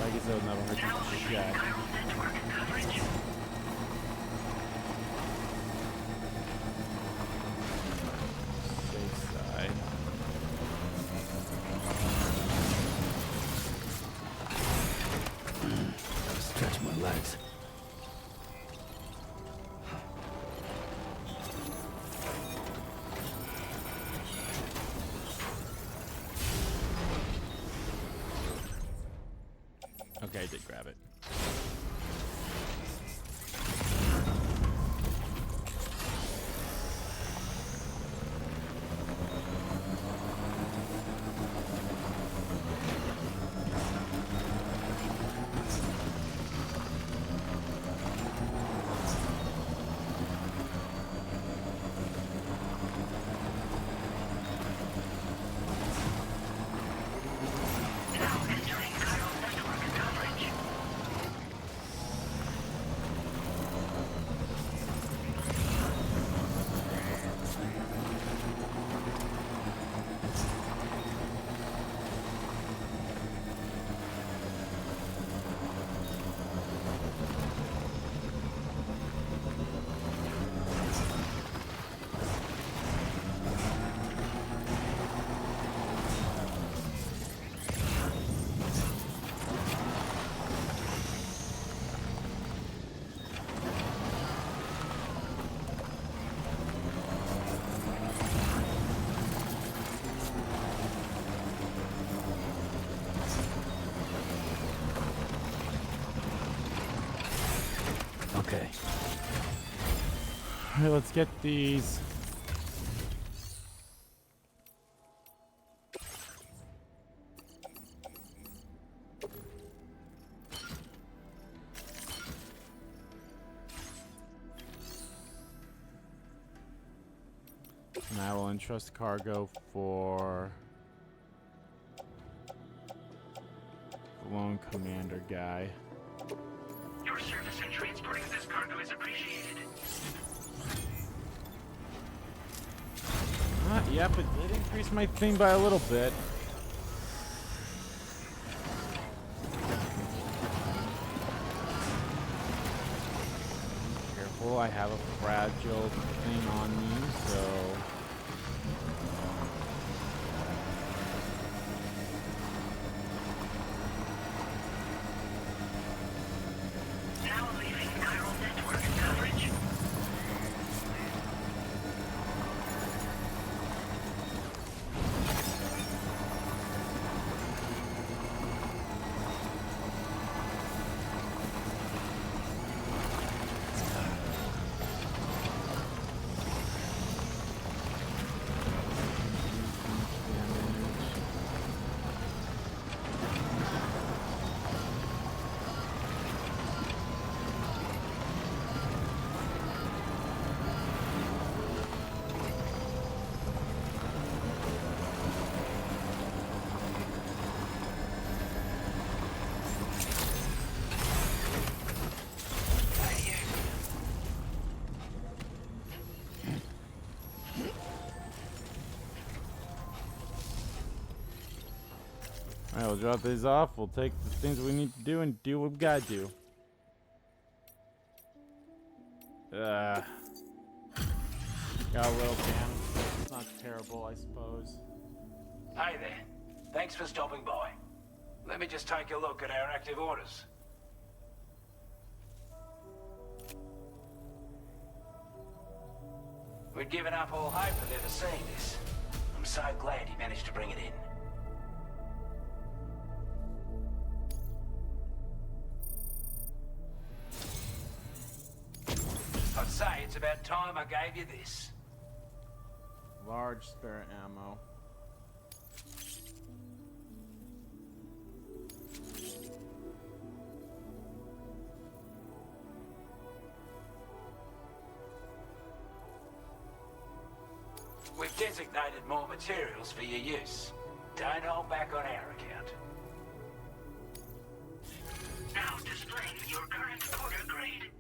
I guess it'll never hurt to check. Safe side. Gotta stretch my legs. Okay, I did grab it. Alright, let's get these. And I will entrust cargo for the lone commander guy. Your service in transporting this cargo is appreciated. Yep, it did increase my thing by a little bit. Careful, I have a fragile thing on me, so... Now leaving chiral network coverage. Alright, we'll drop these off. We'll take the things we need to do and do what we gotta do. Got a little damage. It's not terrible, I suppose. Hey there. Thanks for stopping by. Let me just take a look at our active orders. We'd given up all hope of ever seeing this. I'm so glad he managed to bring it in. I'd say it's about time I gave you this. Large spare ammo. We've designated more materials for your use. Don't hold back on our account. Now displaying your current order grade.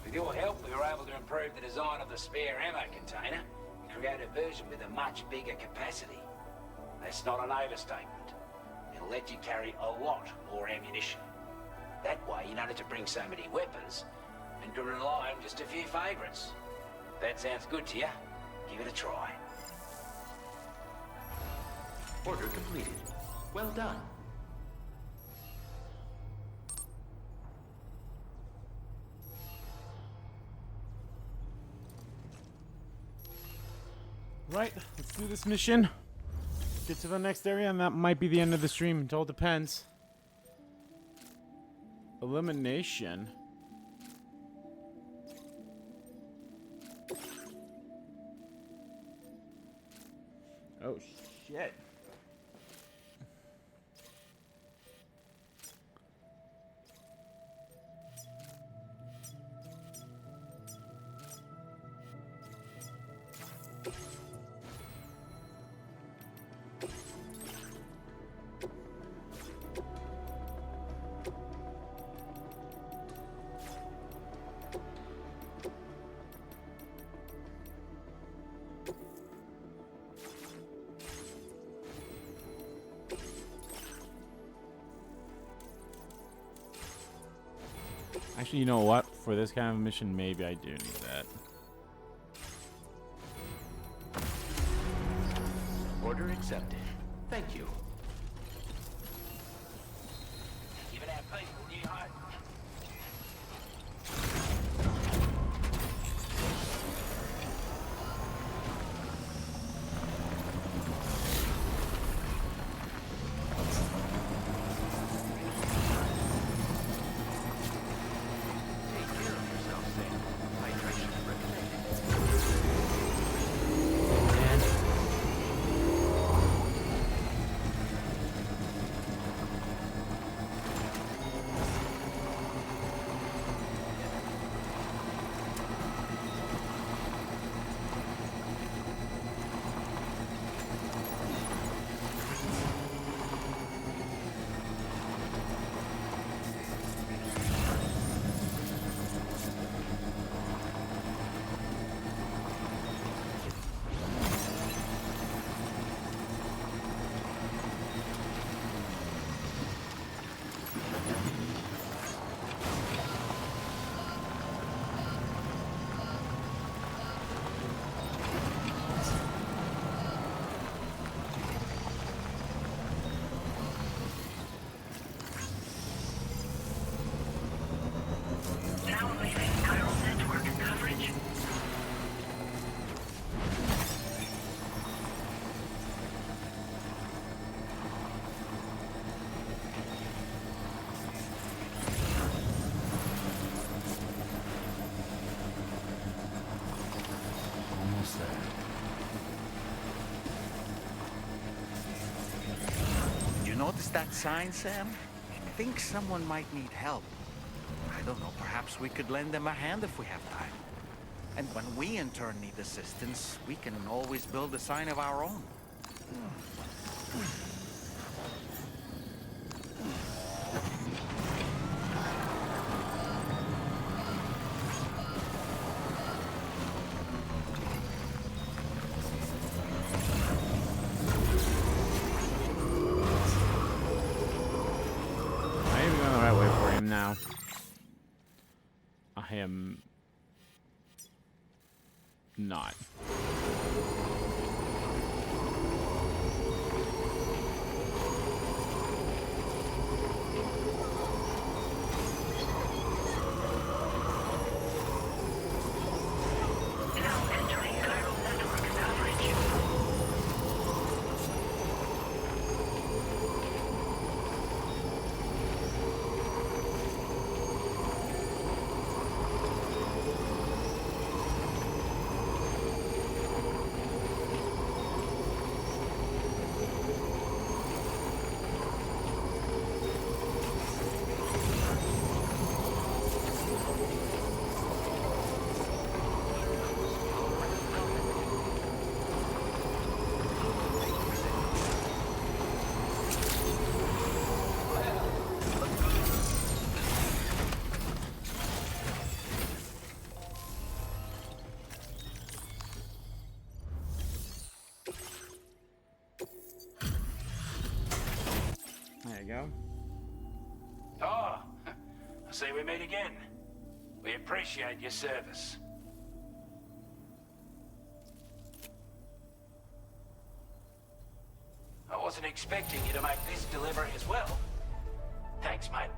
With your help, we were able to improve the design of the spare ammo container and create a version with a much bigger capacity. That's not an overstatement. It'll let you carry a lot more ammunition. That way, you don't have to bring so many weapons and can rely on just a few favorites. That sounds good to you? Give it a try. Order completed. Well done. Right, let's do this mission. Get to the next area, and that might be the end of the stream. It all depends. Elimination. Oh, shit. Actually, you know what? For this kind of mission, maybe I do need that. accepted. Thank you. Giving our people new hope. Take care of yourself, Sam. Hydration recommended. Now leaving chiral network coverage. Almost there. You notice that sign, Sam? I think someone might need help. I don't know, perhaps we could lend them a hand if we have time. And when we in turn need assistance, we can always build a sign of our own. I am going the right way for him now. I am not. Now entering chiral network coverage. There you go. Oh, I see we meet again. We appreciate your service. I wasn't expecting you to make this delivery as well. Thanks, mate.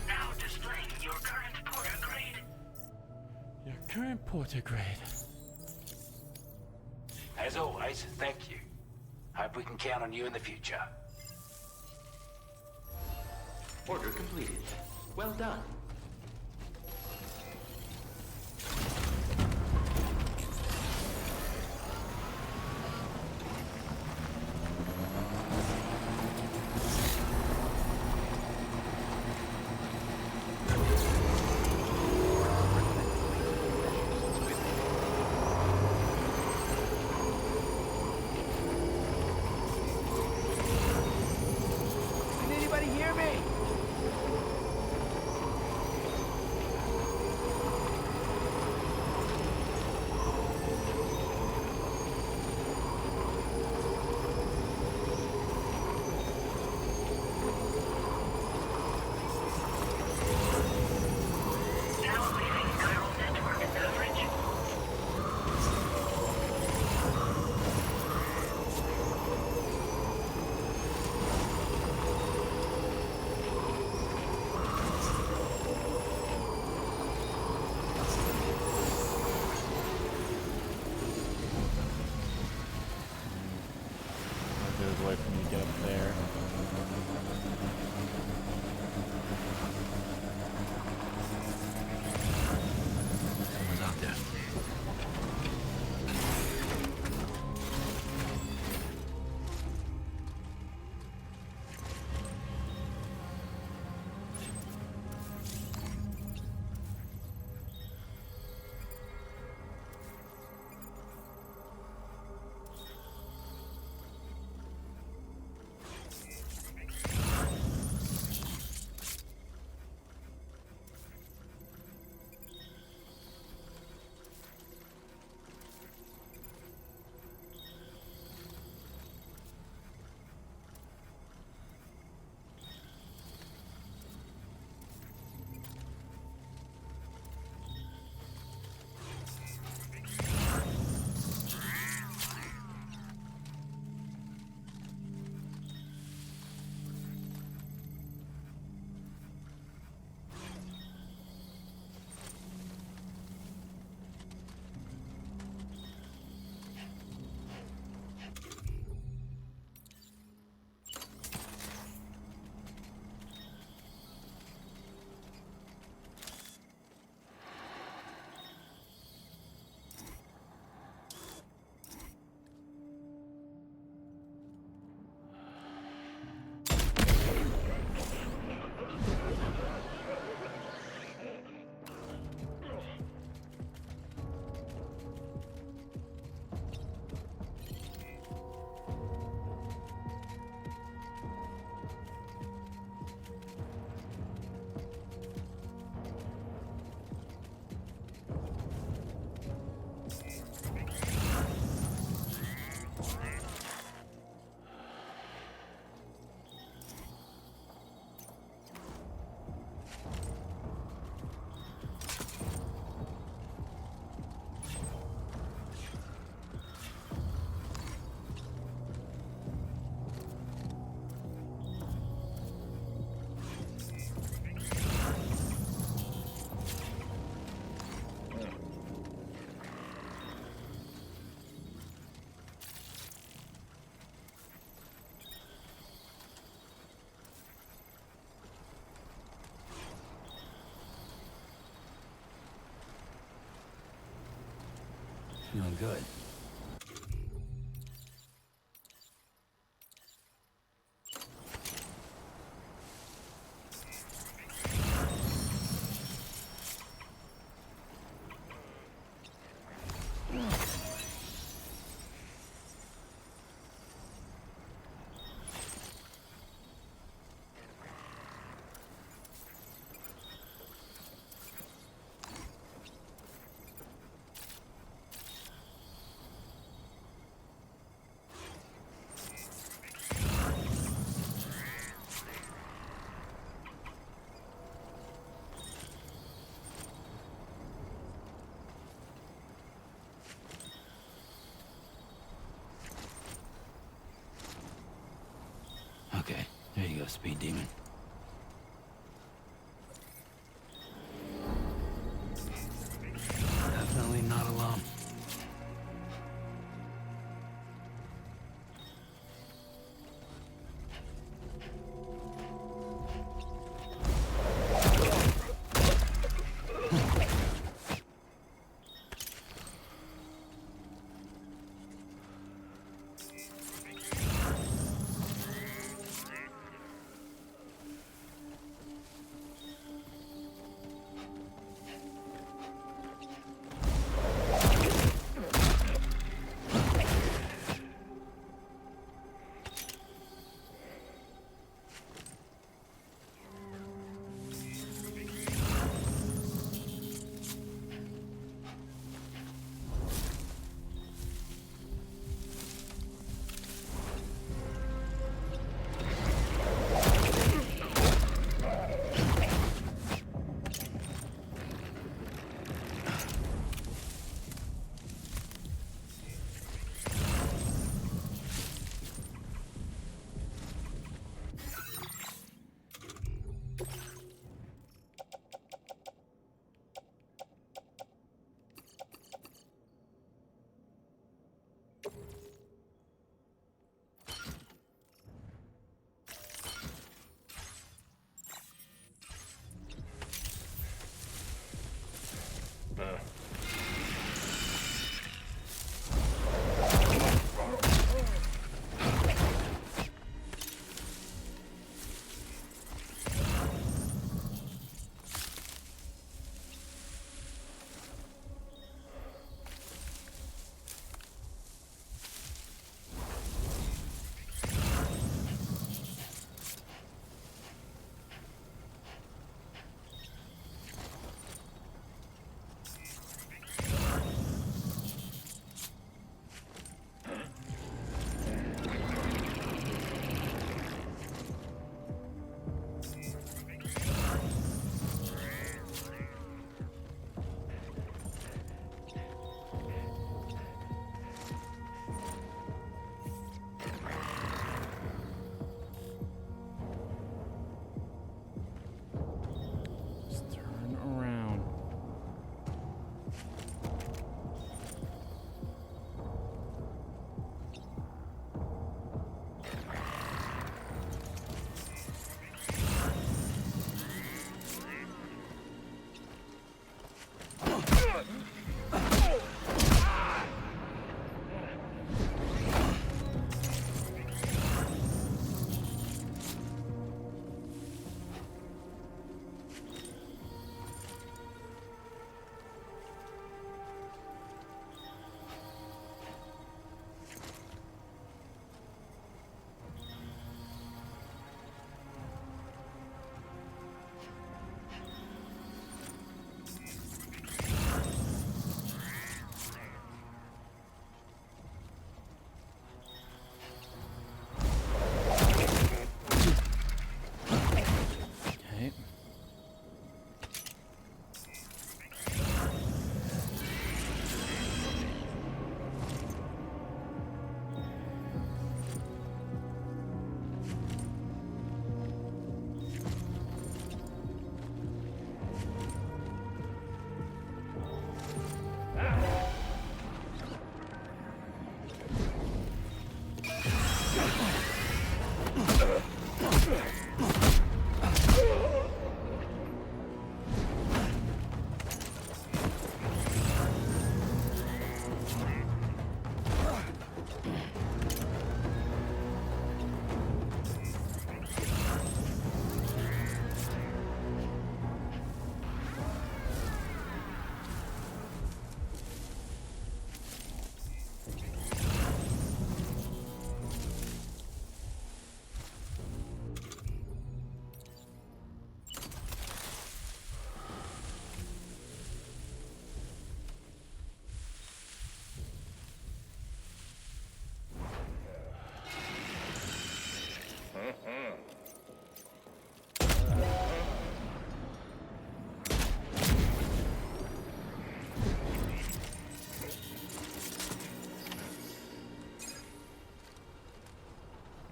Now displaying your current porter grade. Your current porter grade. As always, thank you. Hope we can count on you in the future. Order completed. Well done. Can anybody hear me? there's a way for me to get up there. Someone's out there. Feeling good. Okay, there you go, Speed Demon. Definitely not alone.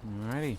Alrighty.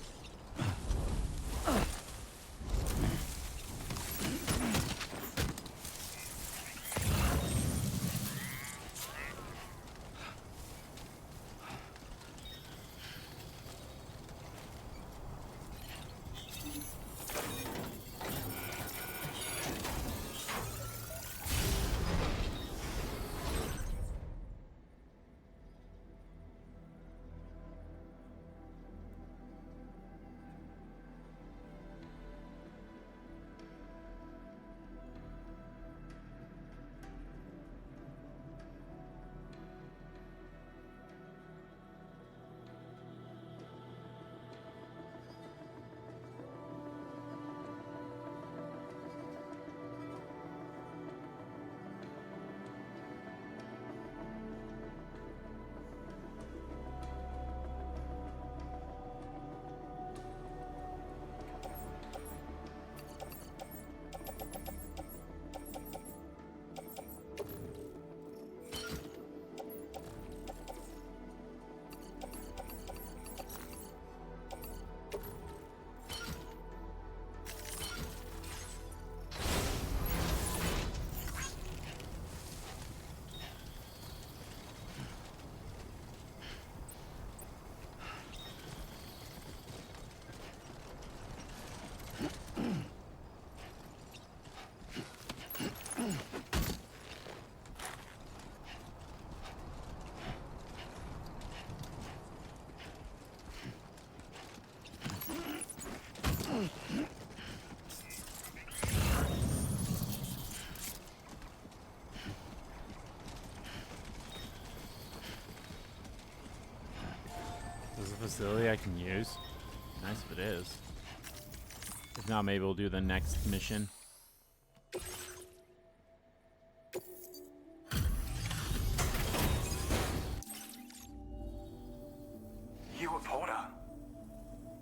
Is this a facility I can use? Nice if it is. If not, maybe we'll do the next mission. You a Porter?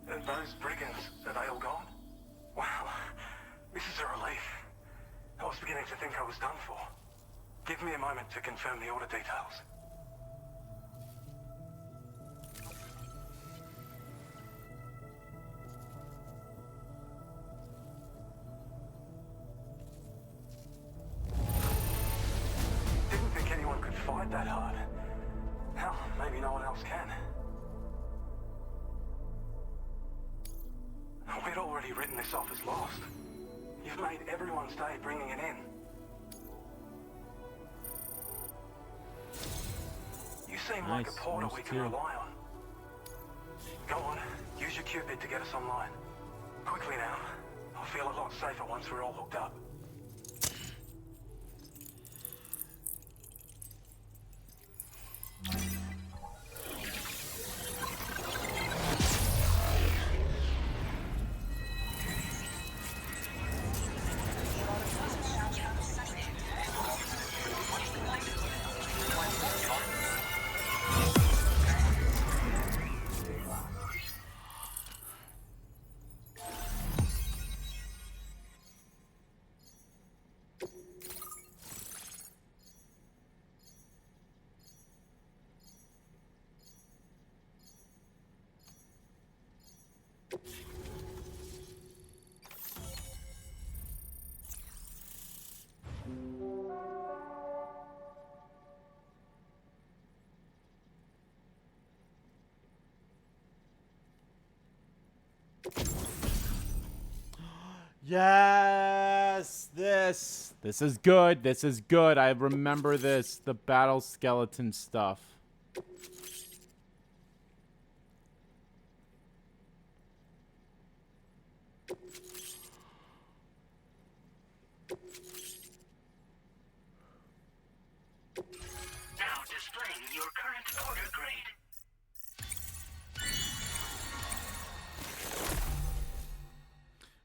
Those brigands, are they all gone? Wow, this is a relief. I was beginning to think I was done for. Give me a moment to confirm the order details. Didn't think anyone could fight that hard. Hell, maybe no one else can. We'd already written this off as lost. You've made everyone's day bringing it in. You seem like a porter we can rely on. Go on, use your Cupid to get us online. Quickly now. I'll feel a lot safer once we're all hooked up. Yes, this is good. This is good. I remember this. The battle skeleton stuff. Now displaying your current order grade.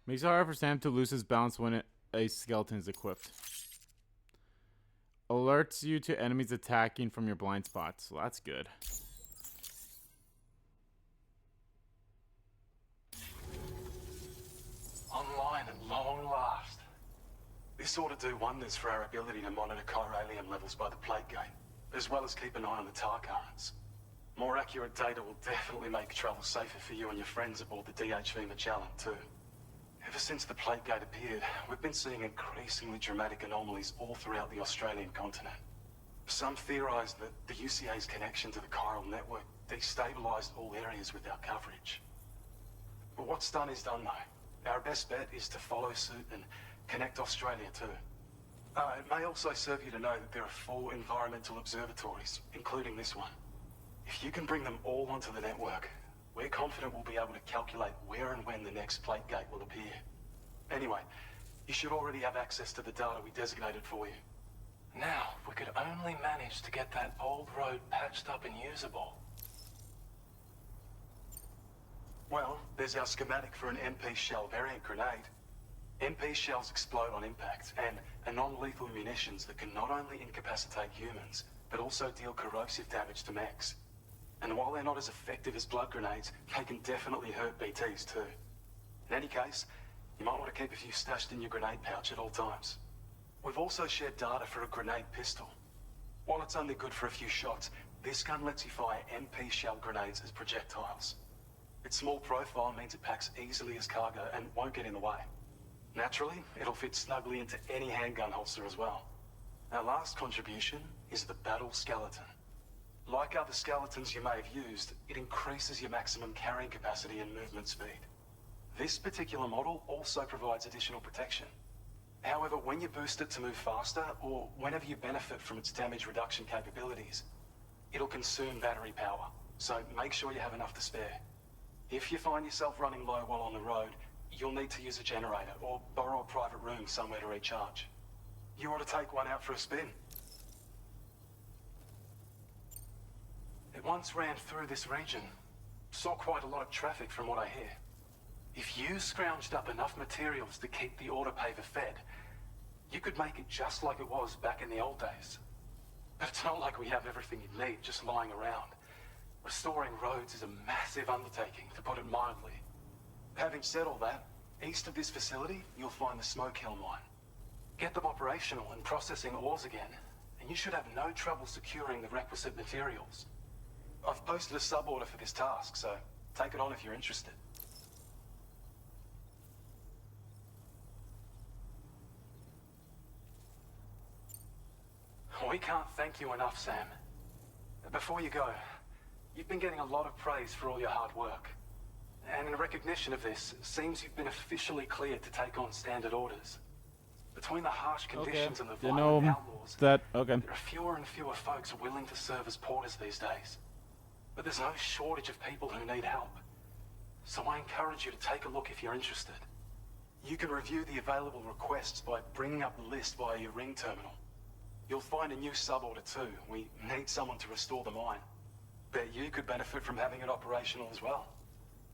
Makes it hard for Sam to lose his balance when a skeleton is equipped. Alerts you to enemies attacking from your blind spots. So that's good. Online at long last. This ought to do wonders for our ability to monitor chiralium levels by the plate gate, as well as keep an eye on the tar currents. More accurate data will definitely make travel safer for you and your friends aboard the DHV Magellan, too. Ever since the plate gate appeared, we've been seeing increasingly dramatic anomalies all throughout the Australian continent. Some theorize that the UCA's connection to the chiral network destabilized all areas with our coverage. But what's done is done, though. Our best bet is to follow suit and connect Australia, too. It may also serve you to know that there are 4 environmental observatories, including this one. If you can bring them all onto the network, we're confident we'll be able to calculate where and when the next plate gate will appear. Anyway, you should already have access to the data we designated for you. Now, if we could only manage to get that old road patched up and usable. Well, there's our schematic for an MP shell variant grenade. MP shells explode on impact and are non-lethal munitions that can not only incapacitate humans, but also deal corrosive damage to mechs. And while they're not as effective as blood grenades, they can definitely hurt BTs too. In any case, you might want to keep a few stashed in your grenade pouch at all times. We've also shared data for a grenade pistol. While it's only good for a few shots, this gun lets you fire MP shell grenades as projectiles. Its small profile means it packs easily as cargo and won't get in the way. Naturally, it'll fit snugly into any handgun holster as well. Our last contribution is the battle skeleton. Like other skeletons you may have used, it increases your maximum carrying capacity and movement speed. This particular model also provides additional protection. However, when you boost it to move faster, or whenever you benefit from its damage reduction capabilities, it'll consume battery power, so make sure you have enough to spare. If you find yourself running low while on the road, you'll need to use a generator or borrow a private room somewhere to recharge. You ought to take one out for a spin. It once ran through this region. Saw quite a lot of traffic from what I hear. If you scrounged up enough materials to keep the autopaver fed, you could make it just like it was back in the old days. But it's not like we have everything you need just lying around. Restoring roads is a massive undertaking, to put it mildly. Having said all that, east of this facility, you'll find the Smoke Hill mine. Get them operational and processing ores again, and you should have no trouble securing the requisite materials. I've posted a sub-order for this task, so take it on if you're interested. We can't thank you enough, Sam. Before you go, you've been getting a lot of praise for all your hard work. And in recognition of this, it seems you've been officially cleared to take on standard orders. Between the harsh conditions and the violent outlaws, there are fewer and fewer folks willing to serve as porters these days. But there's no shortage of people who need help. So I encourage you to take a look if you're interested. You can review the available requests by bringing up the list via your ring terminal. You'll find a new sub-order too. We need someone to restore the mine. Bet you could benefit from having it operational as well.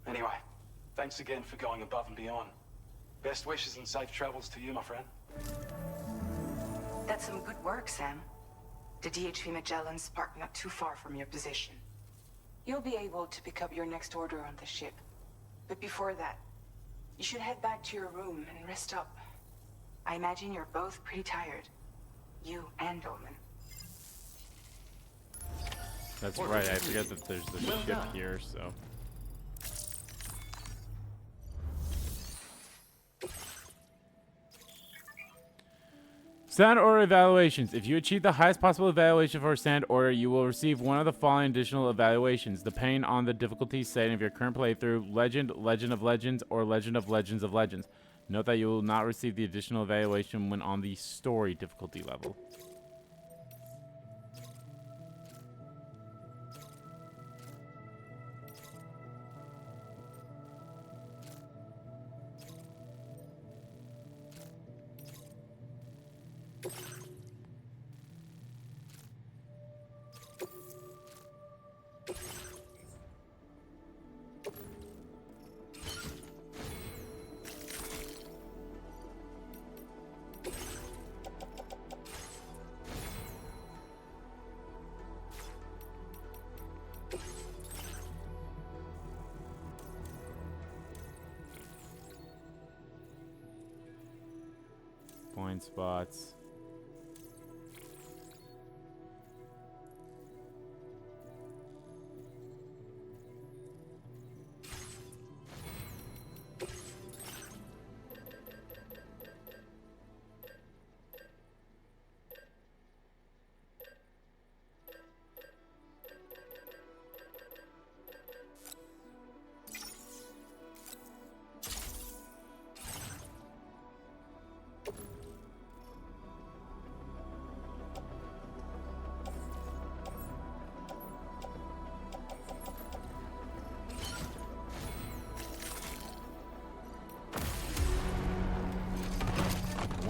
Anyway, thanks again for going above and beyond. Best wishes and safe travels to you, my friend. That's some good work, Sam. The DHV Magellan's parked not too far from your position. You'll be able to pick up your next order on the ship. But before that, you should head back to your room and rest up. I imagine you're both pretty tired. You and Dolman. That's right, I forget that there's the ship here, so... Stand order evaluations. If you achieve the highest possible evaluation for a stand order, you will receive one of the following additional evaluations, depending on the difficulty setting of your current playthrough: Legend, Legend of Legends, or Legend of Legends of Legends. Note that you will not receive the additional evaluation when on the story difficulty level. Blind spots.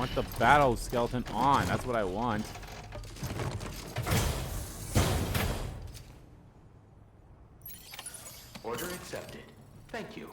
want the battle skeleton on. That's what I want. Order accepted. Thank you.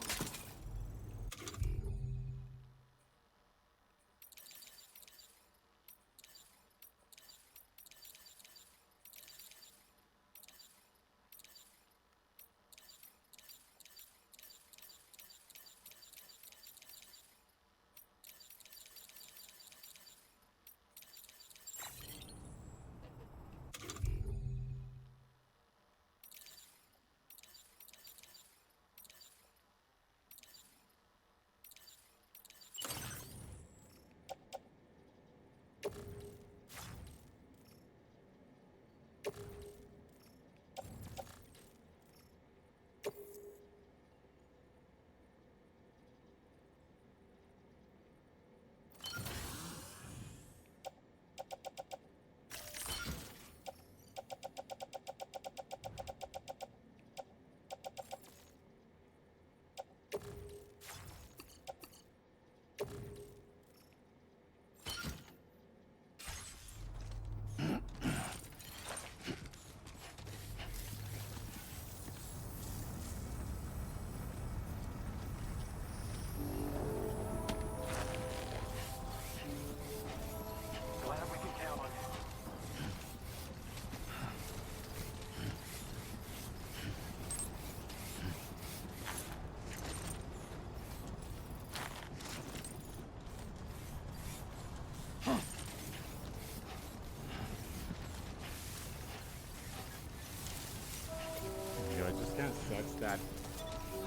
It just kind of sucks that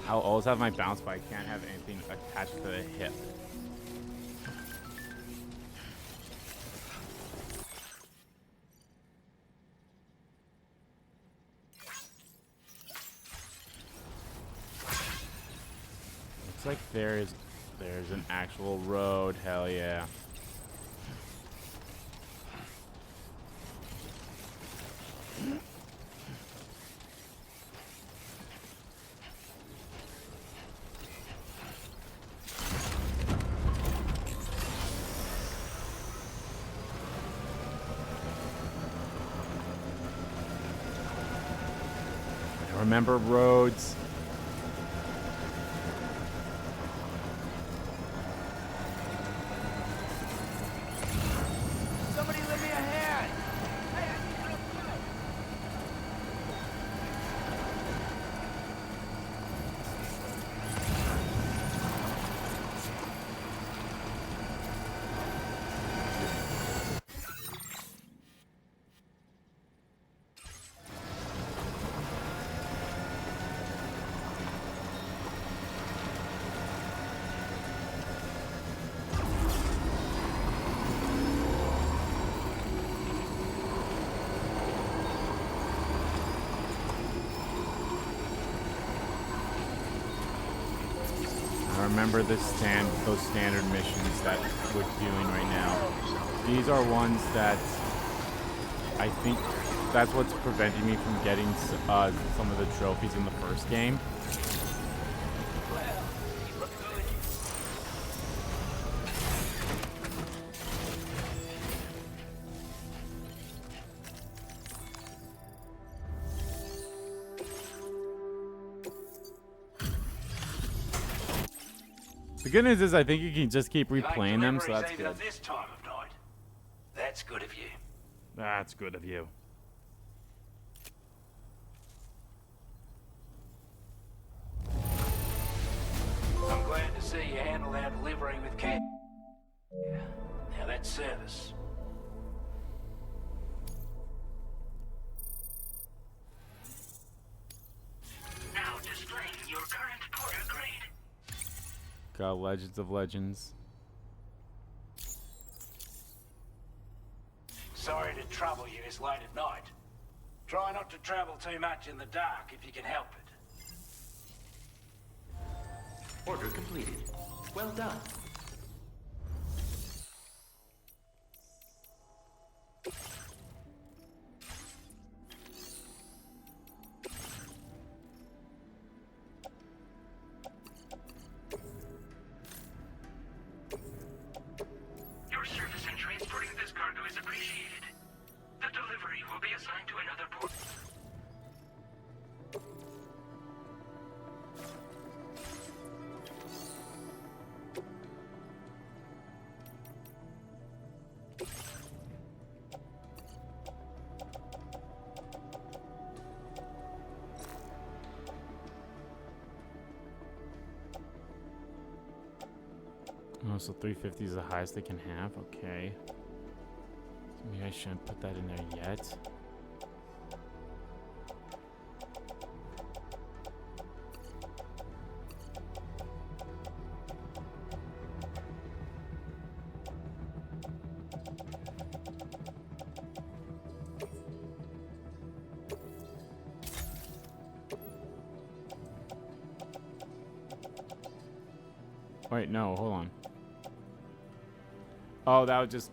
I'll always have my bounce, but I can't have anything attached to the hip. Looks like there's an actual road. Hell yeah. Remember roads. Somebody lend me a hand! Hey, I need help too! Remember those standard missions that we're doing right now. These are ones that I think that's what's preventing me from getting some of the trophies in the first game. The good news is I think you can just keep replaying them, so that's good. This time of night. That's good of you. That's good of you. I'm glad to see you handled our delivery with care. Yeah. Now that's service. Now displaying your current porter grade. Got Legends of Legends. Sorry to trouble you this late at night. Try not to travel too much in the dark if you can help it. Order completed. Well done. Your will be assigned to another port. Oh, so 350 is the highest they can have? Okay. So maybe I shouldn't put that in there yet. Wait, no, hold on. Oh, that would just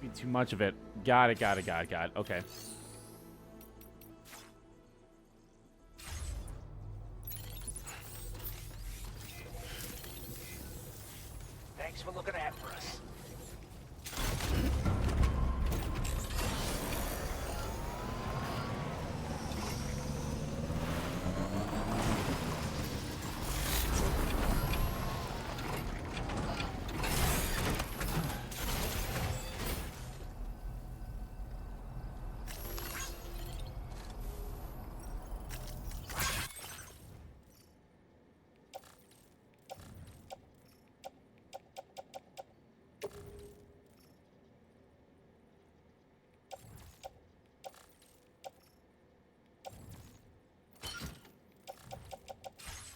be too much of it. Got it. Okay. Thanks for looking out for us.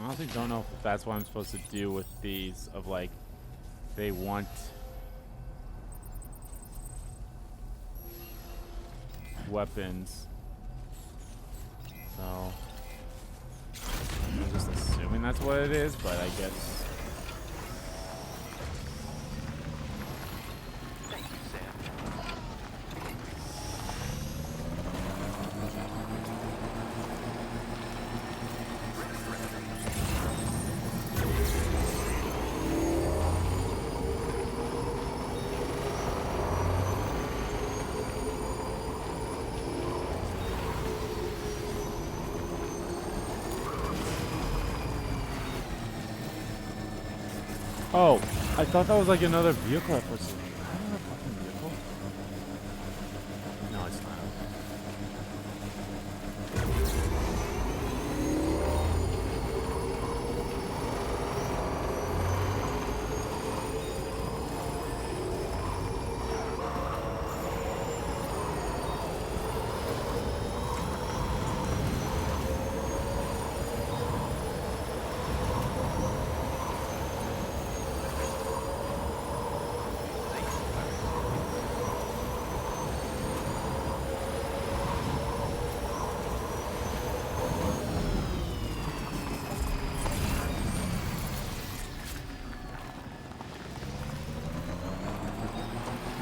I honestly don't know if that's what I'm supposed to do with these, of like, they want weapons. So, I'm just assuming that's what it is, but I guess. Oh, I thought that was like another vehicle at first. Another fucking vehicle? No, it's not.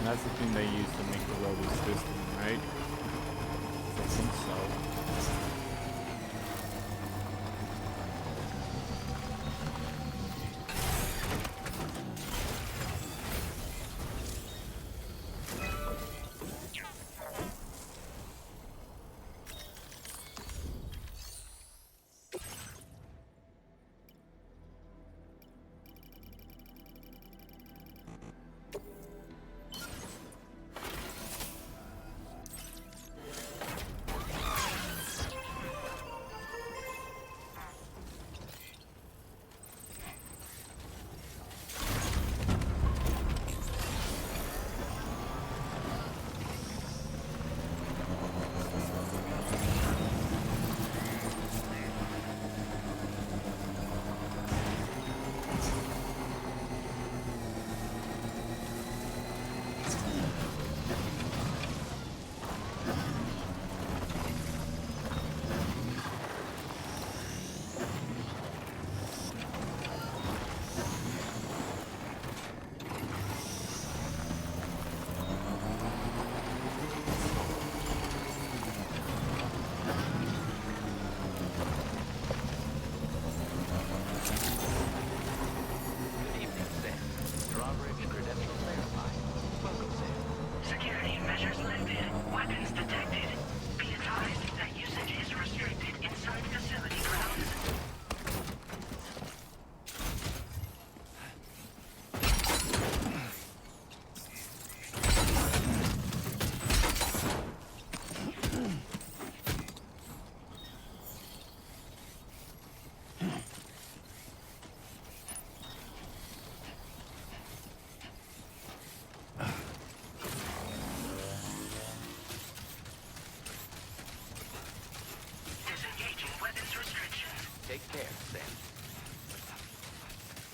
That's the thing they use to make the road resistant, right? I think so.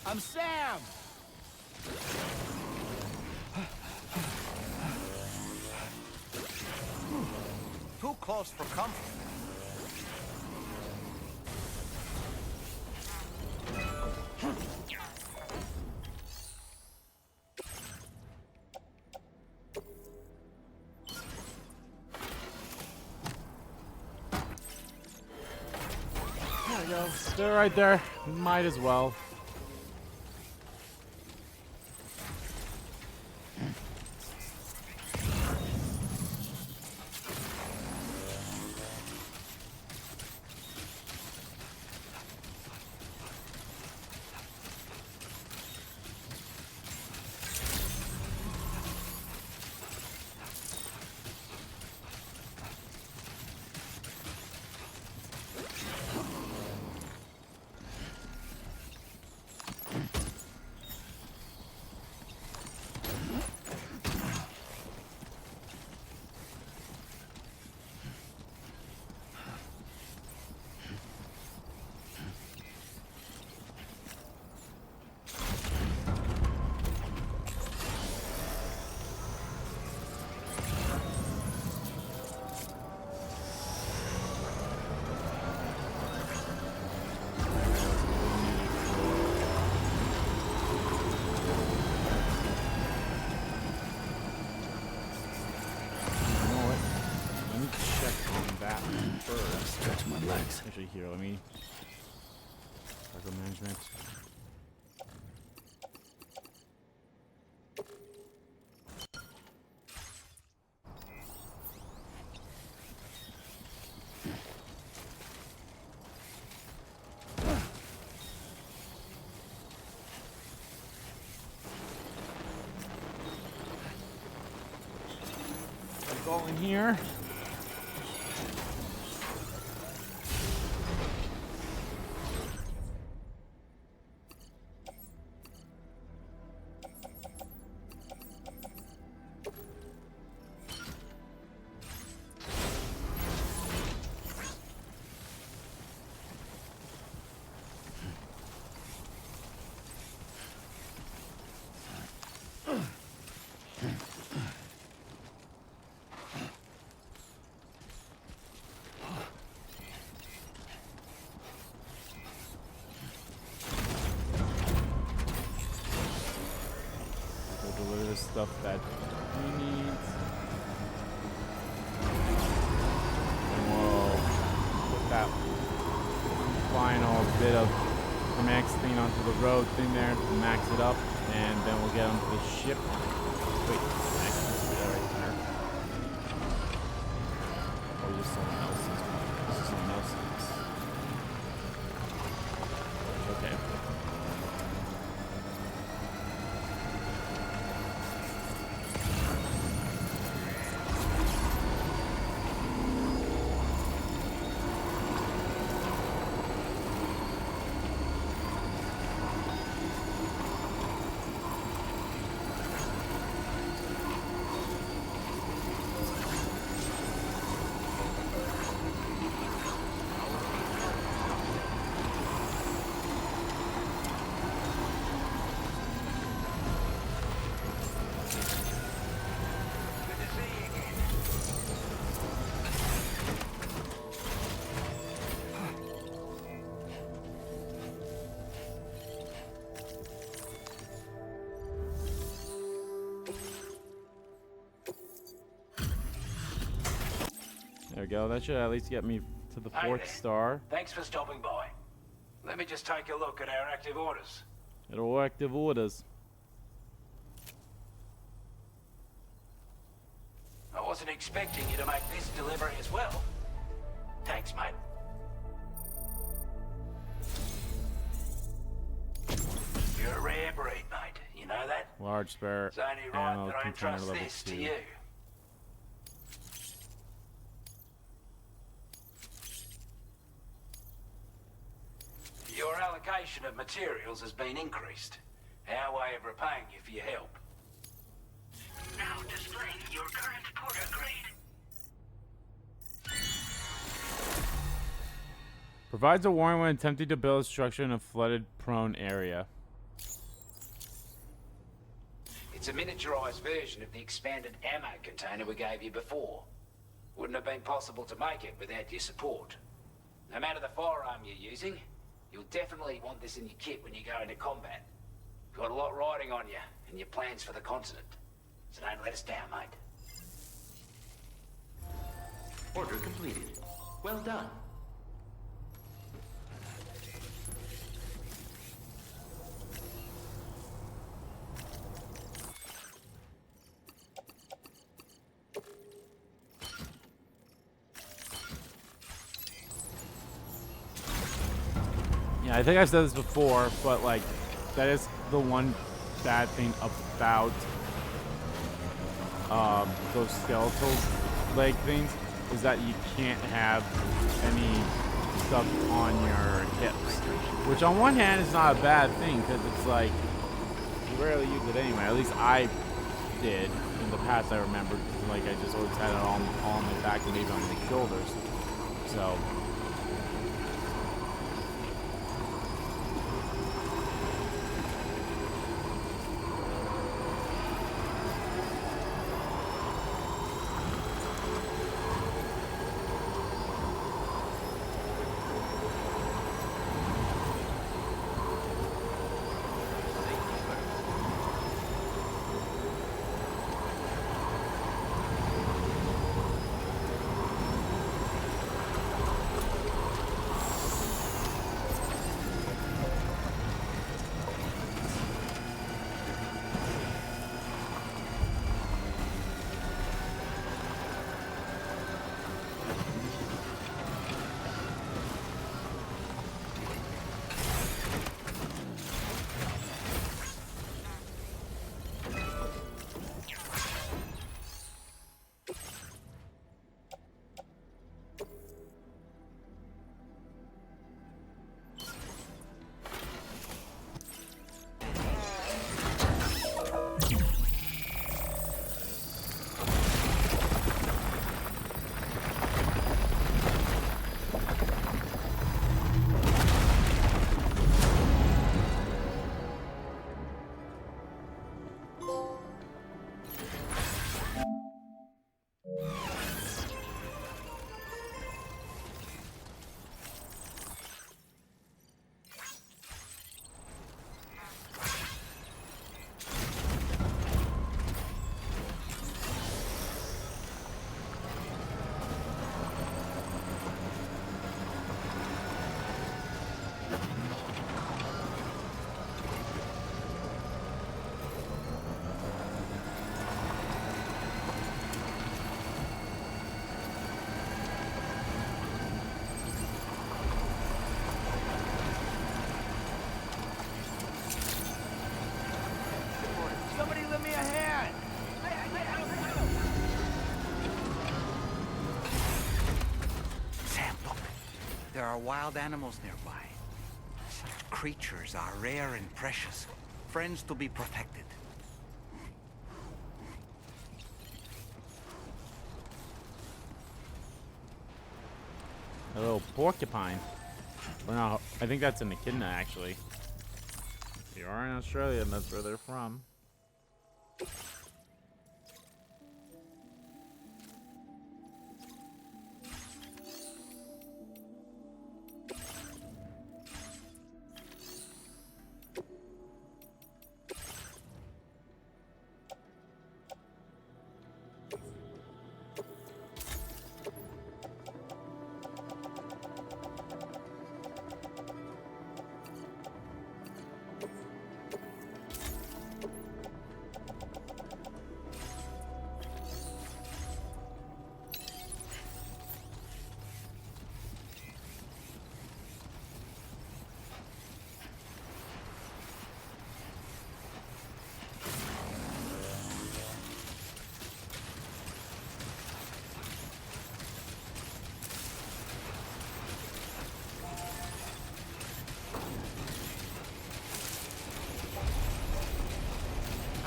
I'm Sam! Too close for comfort. There we go. They're right there. Might as well. Stretch my legs. Actually, here, let me. Cargo management. Go in here. Stuff that we need. And we'll put that final bit of max thing onto the road thing there to max it up, and then we'll get onto the ship. Wait, max this bit right there. Or is this someone else's? This is someone else's. Okay. There we go. That should at least get me to the 4th star. Thanks for stopping by. Let me just take a look at our active orders. Our active orders. I wasn't expecting you to make this delivery as well. Thanks, mate. You're a rare breed, mate. You know that? Large spare It's only right ammo that I container entrust level this 2. to you. Your allocation of materials has been increased. Our way of repaying you for your help. Now displaying your current porter grade. Provides a warning when attempting to build a structure in a flooded prone area. It's a miniaturized version of the expanded ammo container we gave you before. Wouldn't have been possible to make it without your support. No matter the firearm you're using, you'll definitely want this in your kit when you go into combat. You've got a lot riding on you and your plans for the continent. So don't let us down, mate. Order completed. Well done. Yeah, I think I've said this before, but like, that is the one bad thing about those skeletal leg things, is that you can't have any stuff on your hips. Which on one hand is not a bad thing, because it's like, you rarely use it anyway. At least I did in the past, I remember. Like, I just always had it all on my back and maybe on my shoulders. So... There are wild animals nearby. Such creatures are rare and precious. Friends to be protected. A little porcupine. Well, no, I think that's an echidna, actually. If you are in Australia, and that's where they're from.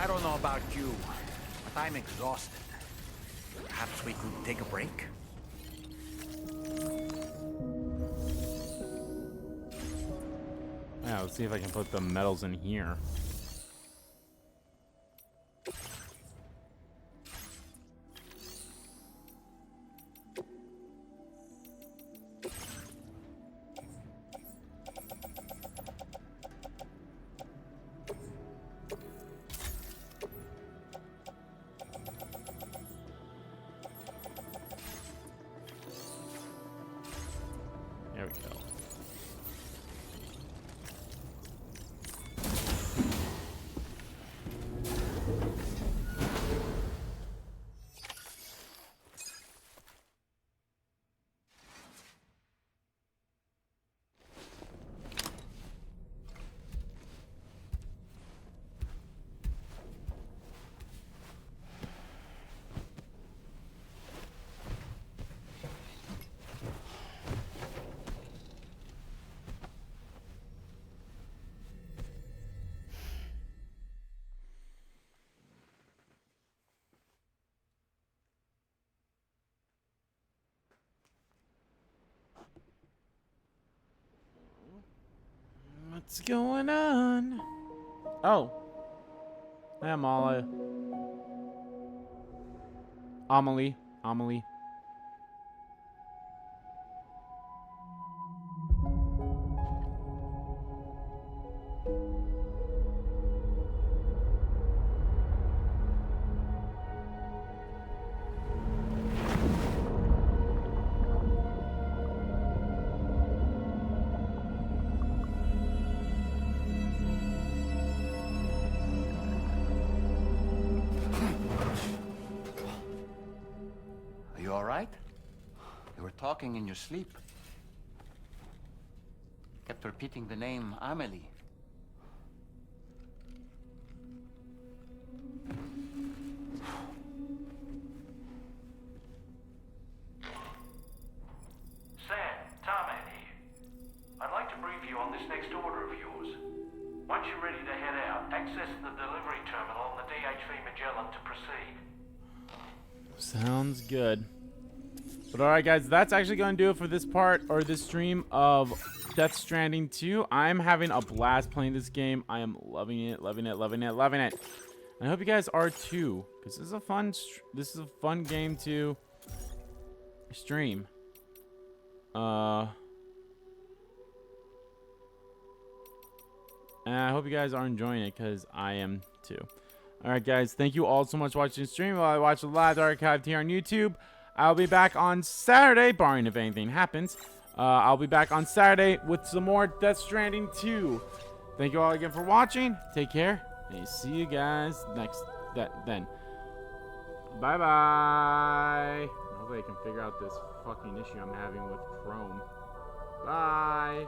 I don't know about you, but I'm exhausted. Perhaps we could take a break? Yeah, let's see if I can put the metals in here. What's going on? Oh. Hi, Amala. Amelie. Amelie. Are you all right? You were talking in your sleep. Kept repeating the name Amelie. Sam, Tarman here. I'd like to brief you on this next order of yours. Once you're ready to head out, access the delivery terminal on the DHV Magellan to proceed. Sounds good. But alright guys, that's actually going to do it for this part, or this stream of Death Stranding 2. I'm having a blast playing this game. I am loving it, loving it, loving it, loving it. And I hope you guys are too, because this is a fun game to stream. And I hope you guys are enjoying it, because I am too. Alright guys, thank you all so much for watching the stream. While I watch the live archived here on YouTube, I'll be back on Saturday, barring if anything happens. I'll be back on Saturday with some more Death Stranding 2. Thank you all again for watching. Take care, and see you guys then. Bye-bye. Hopefully I can figure out this fucking issue I'm having with Chrome. Bye.